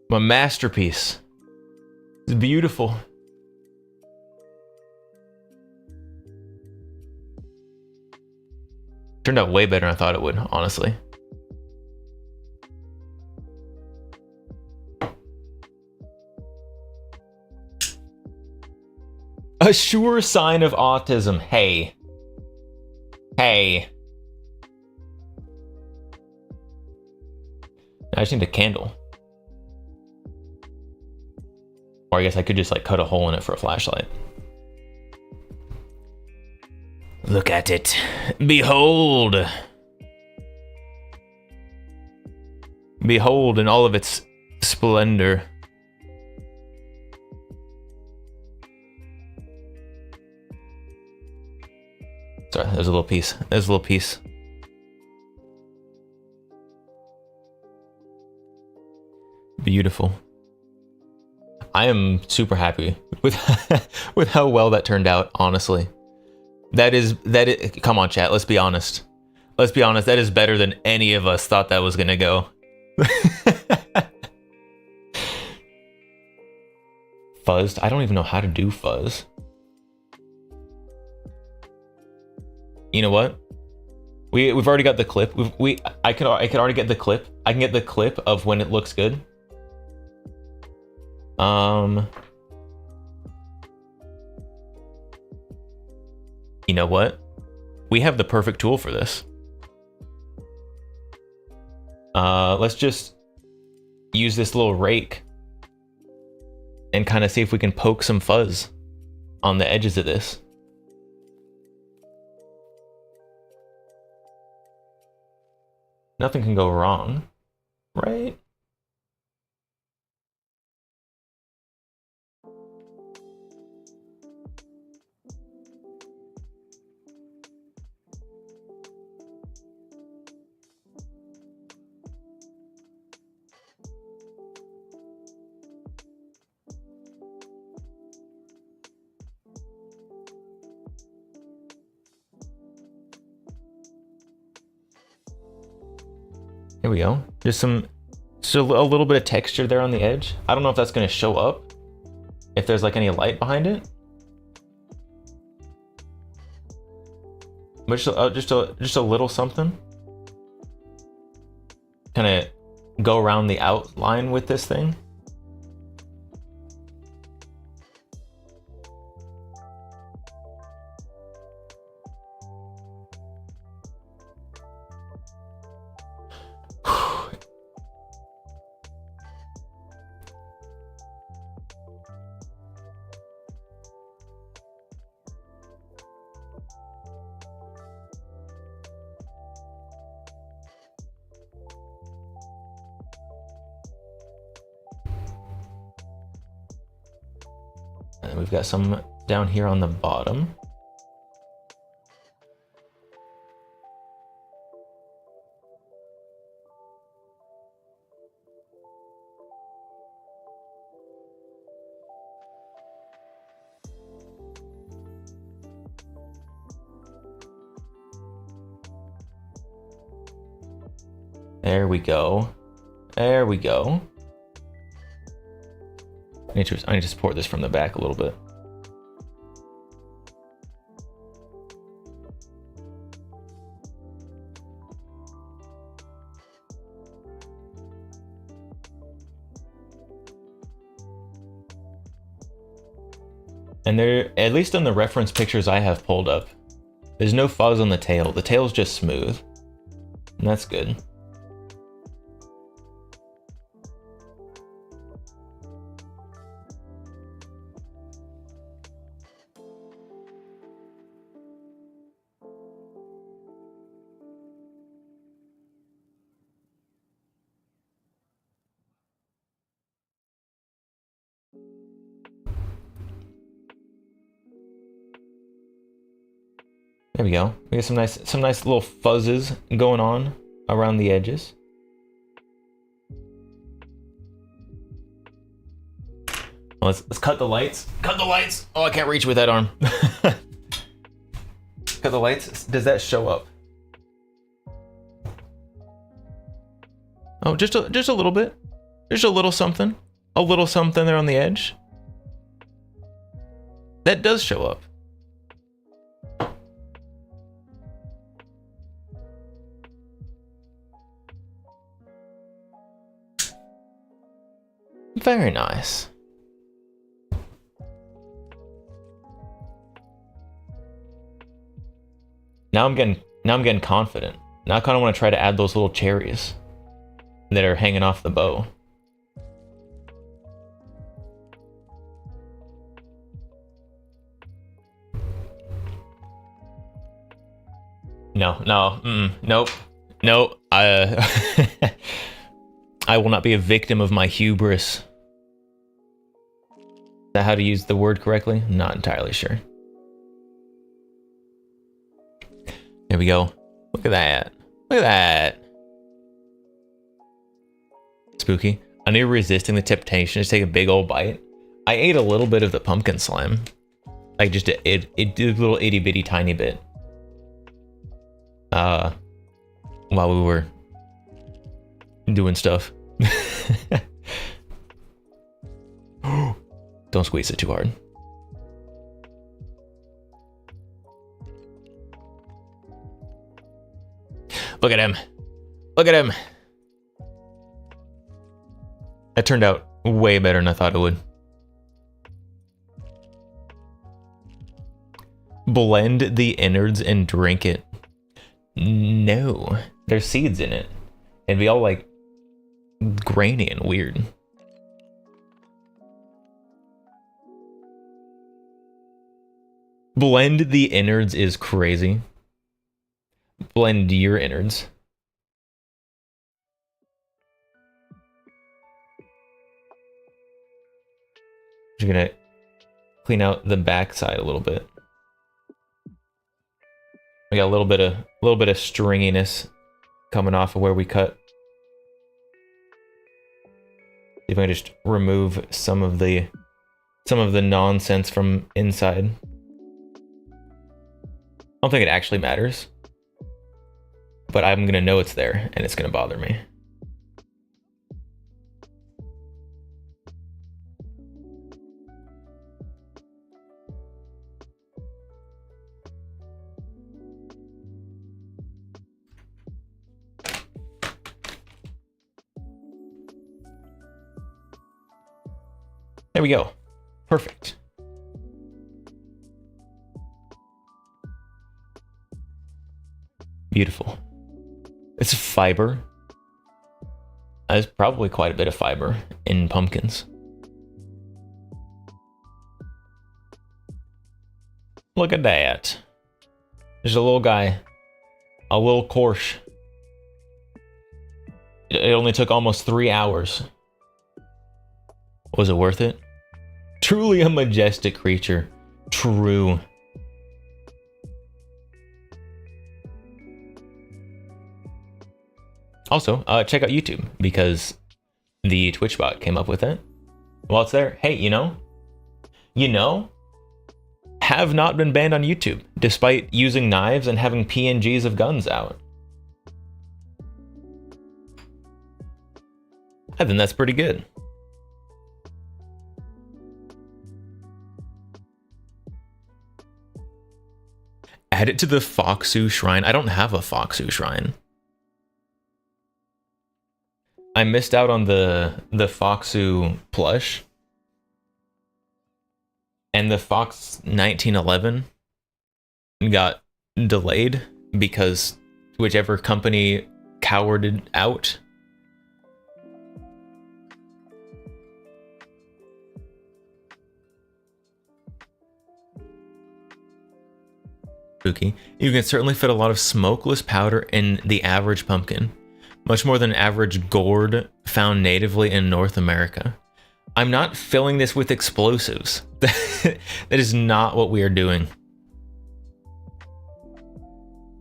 S1: My masterpiece. It's beautiful. Turned out way better than I thought it would, honestly. A sure sign of autism. Hey. Hey. I just need a candle. Or I guess I could just like cut a hole in it for a flashlight. Look at it. Behold. Behold in all of its splendor. Sorry, there's a little piece. There's a little piece. Beautiful. I am super happy with with how well that turned out, honestly. That is come on chat, let's be honest. Let's be honest, that is better than any of us thought that was gonna go. Fuzzed? I don't even know how to do fuzz. You know what? We've already got the clip. I can already get the clip. I can get the clip of when it looks good. You know what? We have the perfect tool for this. Let's just use this little rake and kind of see if we can poke some fuzz on the edges of this. Nothing can go wrong, right? Here we go. There's a little bit of texture there on the edge. I don't know if that's going to show up, if there's like any light behind it. But just a little something. kind of go around the outline with this thing. And we've got some down here on the bottom. There we go. There we go. I need to support this from the back a little bit. And there, at least on the reference pictures I have pulled up, there's no fuzz on the tail. The tail's just smooth. And that's good. There we go. We got some nice little fuzzes going on around the edges. Well, let's cut the lights. Cut the lights. Oh, I can't reach with that arm. Cut the lights. Does that show up? Oh, just a little bit. Just a little something. A little something there on the edge. That does show up. Very nice. Now I'm getting confident. Now I kind of want to try to add those little cherries that are hanging off the bow. Nope. I will not be a victim of my hubris. Is that how to use the word correctly? I'm not entirely sure. There we go. Look at that. Look at that. Spooky. I knew resisting the temptation to take a big old bite. I ate a little bit of the pumpkin slime. Like just a little itty bitty tiny bit. While we were doing stuff. Don't squeeze it too hard. Look at him. Look at him. That turned out way better than I thought it would. Blend the innards and drink it. No. There's seeds in it. It'd be all like grainy and weird. Blend the innards is crazy. Blend your innards. Just gonna clean out the back side a little bit. We got a little bit of stringiness coming off of where we cut. See if I can just remove some of the nonsense from inside. I don't think it actually matters, but I'm gonna know it's there and it's gonna bother me. There we go. Perfect. Beautiful. It's fiber. There's probably quite a bit of fiber in pumpkins. Look at that. There's a little guy. A little course. It only took almost 3 hours. Was it worth it? Truly a majestic creature. True. Also, check out YouTube, because the Twitch bot came up with it. While it's there, hey, you know, have not been banned on YouTube, despite using knives and having PNGs of guns out. I think that's pretty good. Add it to the Foxu shrine. I don't have a Foxu shrine. I missed out on the Foxu plush. And the Fox 1911 got delayed because whichever company cowered out. Spooky. You can certainly fit a lot of smokeless powder in the average pumpkin. Much more than average gourd found natively in North America. I'm not filling this with explosives. That is not what we are doing.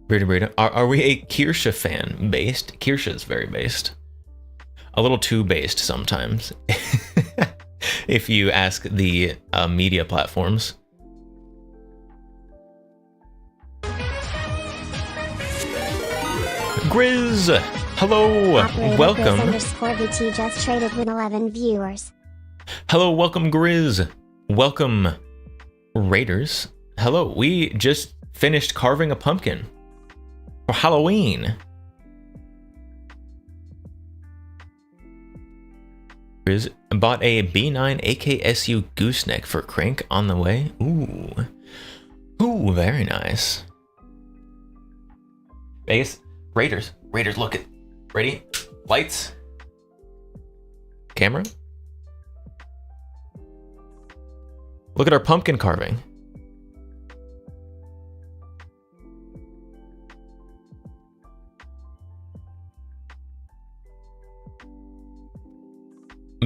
S1: Burrito. Are we a Kirsche fan? Based? Kirsche is very based. A little too based sometimes. If you ask the media platforms. Grizz! Hello!
S2: Operator
S1: Welcome.
S2: Grizz_VT just traded with 11 viewers.
S1: Hello, welcome Grizz. Welcome Raiders. Hello, we just finished carving a pumpkin for Halloween. Grizz bought a B9 AKSU gooseneck for Crank on the way. Ooh. Ooh, very nice. Vegas, Raiders, look it. Ready? Lights. Camera. Look at our pumpkin carving.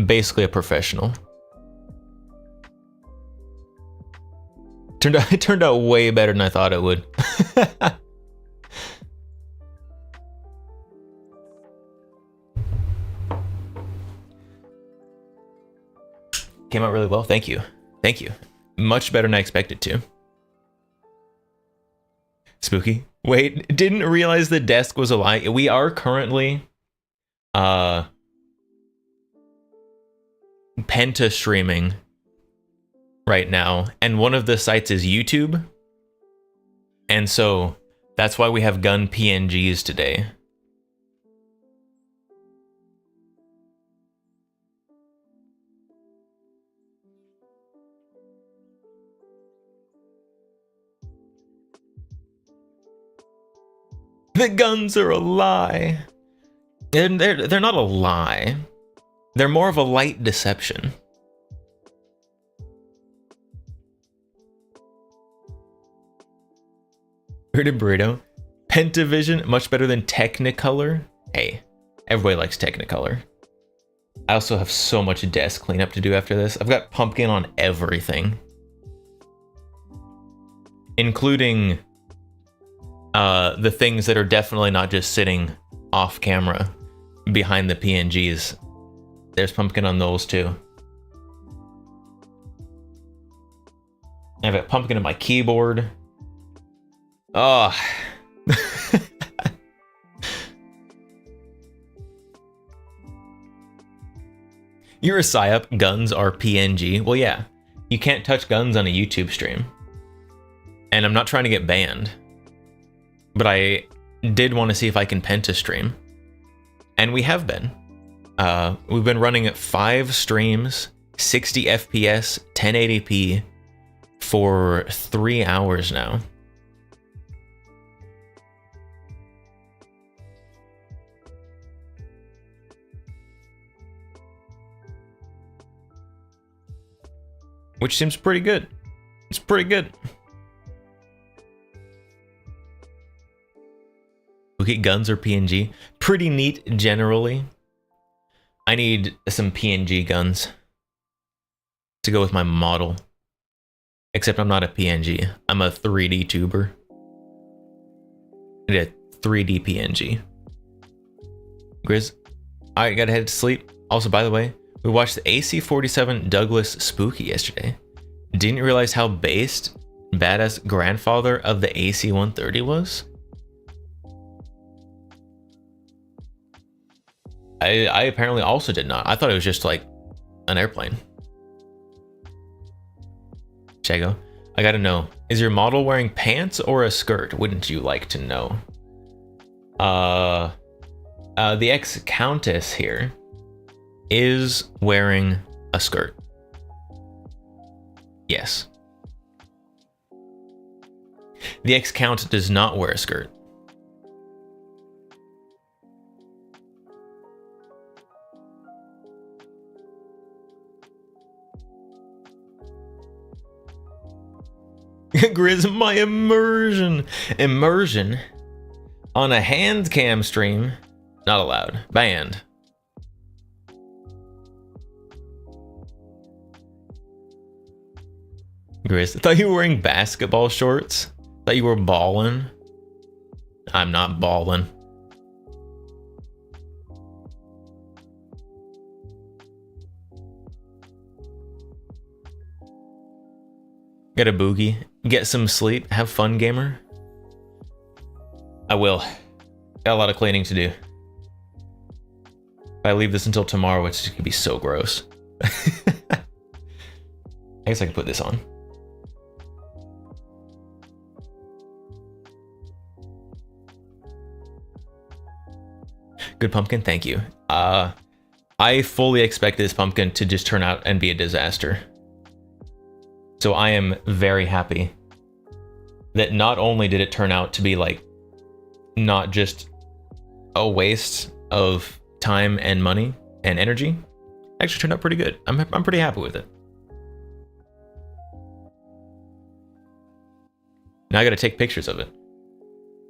S1: Basically a professional. It turned out way better than I thought it would. Came out really well. Thank you. Thank you. Much better than I expected to. Spooky. Wait, didn't realize the desk was a lie. We are currently penta-streaming right now, and one of the sites is YouTube. And so that's why we have gun PNGs today. The guns are a lie. They're not a lie. They're more of a light deception. Burrito. Pentavision, much better than Technicolor. Hey, everybody likes Technicolor. I also have so much desk cleanup to do after this. I've got pumpkin on everything. Including the things that are definitely not just sitting off camera behind the PNGs. There's pumpkin on those too. I've got pumpkin on my keyboard. Oh. You're a psyop. Guns are PNG. Well, yeah. You can't touch guns on a YouTube stream. And I'm not trying to get banned. But I did want to see if I can penta-stream. And we have been. We've been running 5 streams 60 FPS, 1080p for 3 hours now. Which seems pretty good. It's pretty good. Look at guns or PNG. Pretty neat generally. I need some PNG guns to go with my model. Except I'm not a PNG. I'm a 3D tuber. I need a 3D PNG. Grizz, I gotta head to sleep. Also, by the way, we watched the AC-47 Douglas Spooky yesterday. Didn't realize how based badass grandfather of the AC-130 was. I apparently also did not. I thought it was just like an airplane. Chago, I gotta know, is your model wearing pants or a skirt? Wouldn't you like to know? The ex-countess here is wearing a skirt. Yes. The ex-count does not wear a skirt. Grizz, my immersion on a hand cam stream, not allowed, banned. Grizz, I thought you were wearing basketball shorts. Thought you were balling. I'm not balling. Get a boogie. Get some sleep. Have fun, gamer. I will. Got a lot of cleaning to do. If I leave this until tomorrow, it's gonna be so gross. I guess I can put this on. Good pumpkin, thank you. I fully expect this pumpkin to just turn out and be a disaster. So I am very happy that not only did it turn out to be like not just a waste of time and money and energy, it actually turned out pretty good. I'm pretty happy with it. Now I gotta take pictures of it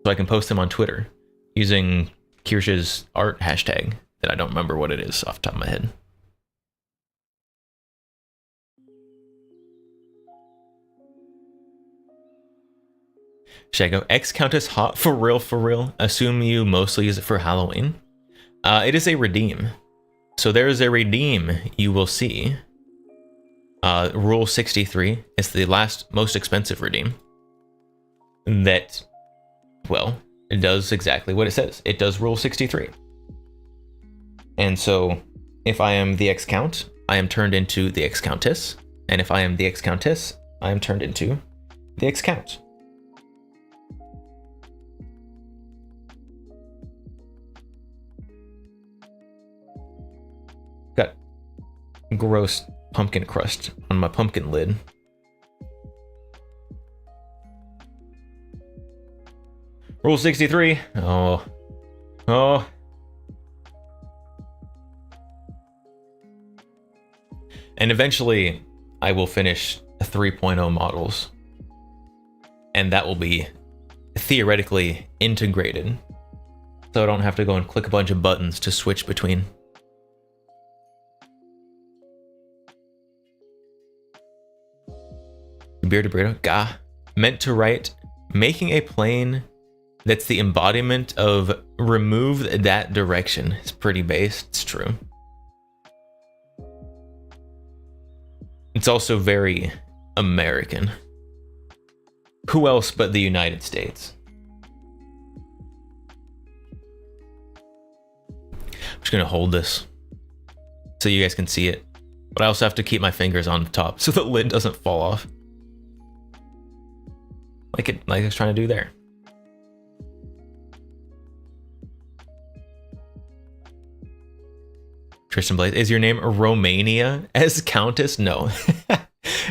S1: so I can post them on Twitter using Kirsch's art hashtag that I don't remember what it is off the top of my head. Shago, ex-countess hot for real. Assume you mostly use it for Halloween. It is a redeem. So there is a redeem you will see. Rule 63 is the last most expensive redeem. That, well, it does exactly what it says. It does rule 63. And so if I am the ex-count, I am turned into the ex-countess. And if I am the ex-countess, I am turned into the ex-count. Got gross pumpkin crust on my pumpkin lid. Rule 63. Oh. And eventually I will finish 3.0 models. And that will be theoretically integrated. So I don't have to go and click a bunch of buttons to switch between. Bearded burrito, gah. Meant to write, making a plane that's the embodiment of remove that direction. It's pretty base, it's true. It's also very American. Who else but the United States? I'm just gonna hold this so you guys can see it. But I also have to keep my fingers on the top so the lid doesn't fall off. Like I was trying to do there. Tristan Blaze, is your name Romania as Countess? No,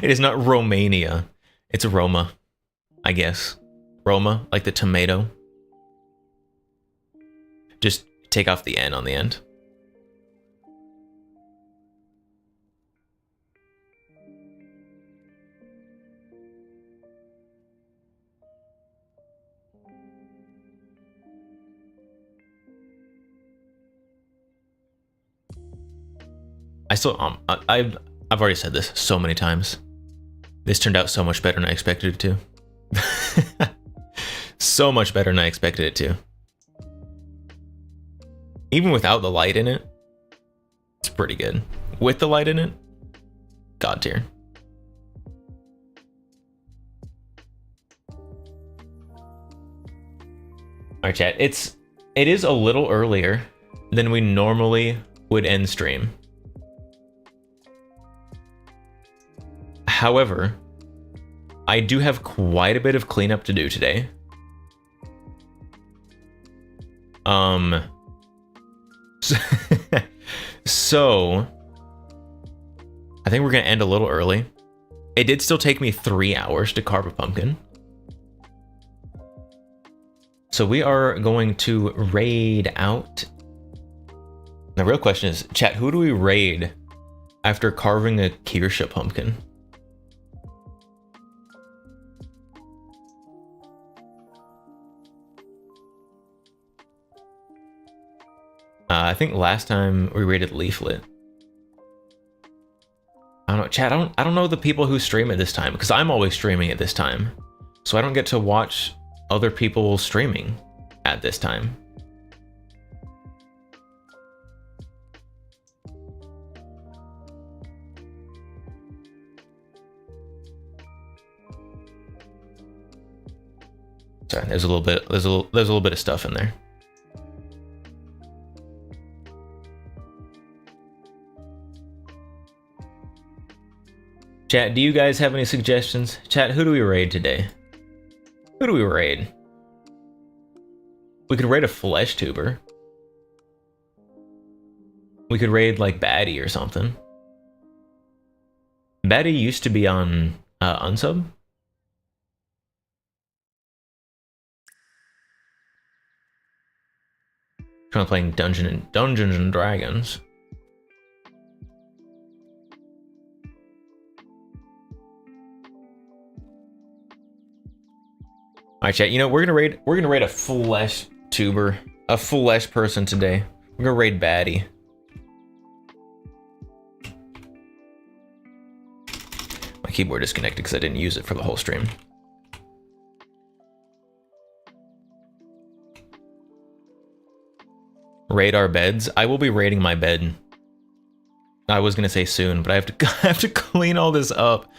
S1: it is not Romania. It's Roma, I guess. Roma, like the tomato. Just take off the N on the end. I still I've already said this so many times. This turned out so much better than I expected it to. So much better than I expected it to. Even without the light in it, it's pretty good. With the light in it, God tier. Alright, chat. It is a little earlier than we normally would end stream. However, I do have quite a bit of cleanup to do today. So I think we're gonna end a little early. It did still take me 3 hours to carve a pumpkin. So we are going to raid out. The real question is, chat, who do we raid after carving a Kirsha pumpkin? I think last time we raided Leaflet. I don't know, chat. I don't know the people who stream it this time, because I'm always streaming at this time, so I don't get to watch other people streaming at this time. Sorry, there's a little bit of stuff in there. Chat, do you guys have any suggestions? Chat, who do we raid today? Who do we raid? We could raid a flesh tuber. We could raid like Batty or something. Batty used to be on unsub. Trying to play Dungeons and Dragons. Alright, chat, you know, we're gonna raid a flesh tuber, a flesh person today. We're gonna raid Batty. My keyboard disconnected because I didn't use it for the whole stream. Raid our beds. I will be raiding my bed. I was gonna say soon, but I have to clean all this up.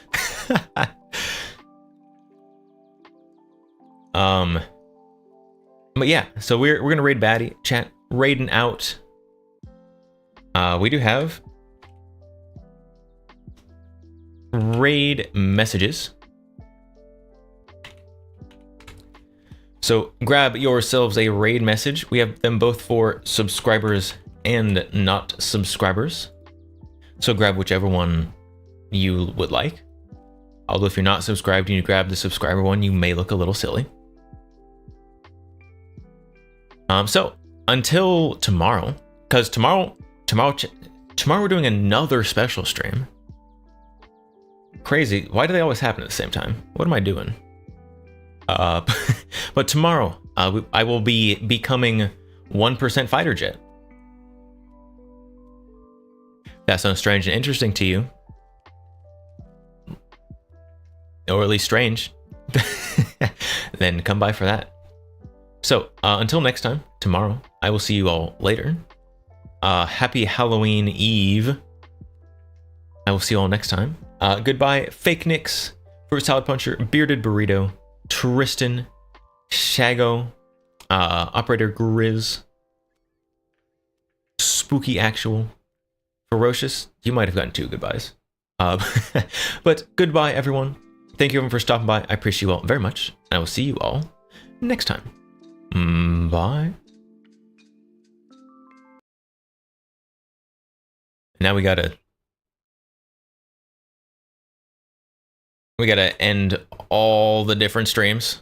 S1: But yeah, so we're gonna raid Batty. Chat, raiding out. We do have raid messages. So grab yourselves a raid message. We have them both for subscribers and not subscribers. So grab whichever one you would like. Although if you're not subscribed and you grab the subscriber one, you may look a little silly. So until tomorrow, because tomorrow we're doing another special stream. Crazy. Why do they always happen at the same time? What am I doing? But tomorrow, I will be becoming 1% fighter jet. That sounds strange and interesting to you. Or at least strange. Then come by for that. So, until next time, tomorrow, I will see you all later. Happy Halloween Eve. I will see you all next time. Goodbye, Fake Nicks, Fruit Salad Puncher, Bearded Burrito, Tristan, Shago, Operator Grizz, Spooky Actual, Ferocious. You might have gotten 2 goodbyes. But goodbye, everyone. Thank you everyone for stopping by. I appreciate you all very much. And I will see you all next time. Bye. Now we gotta end all the different streams.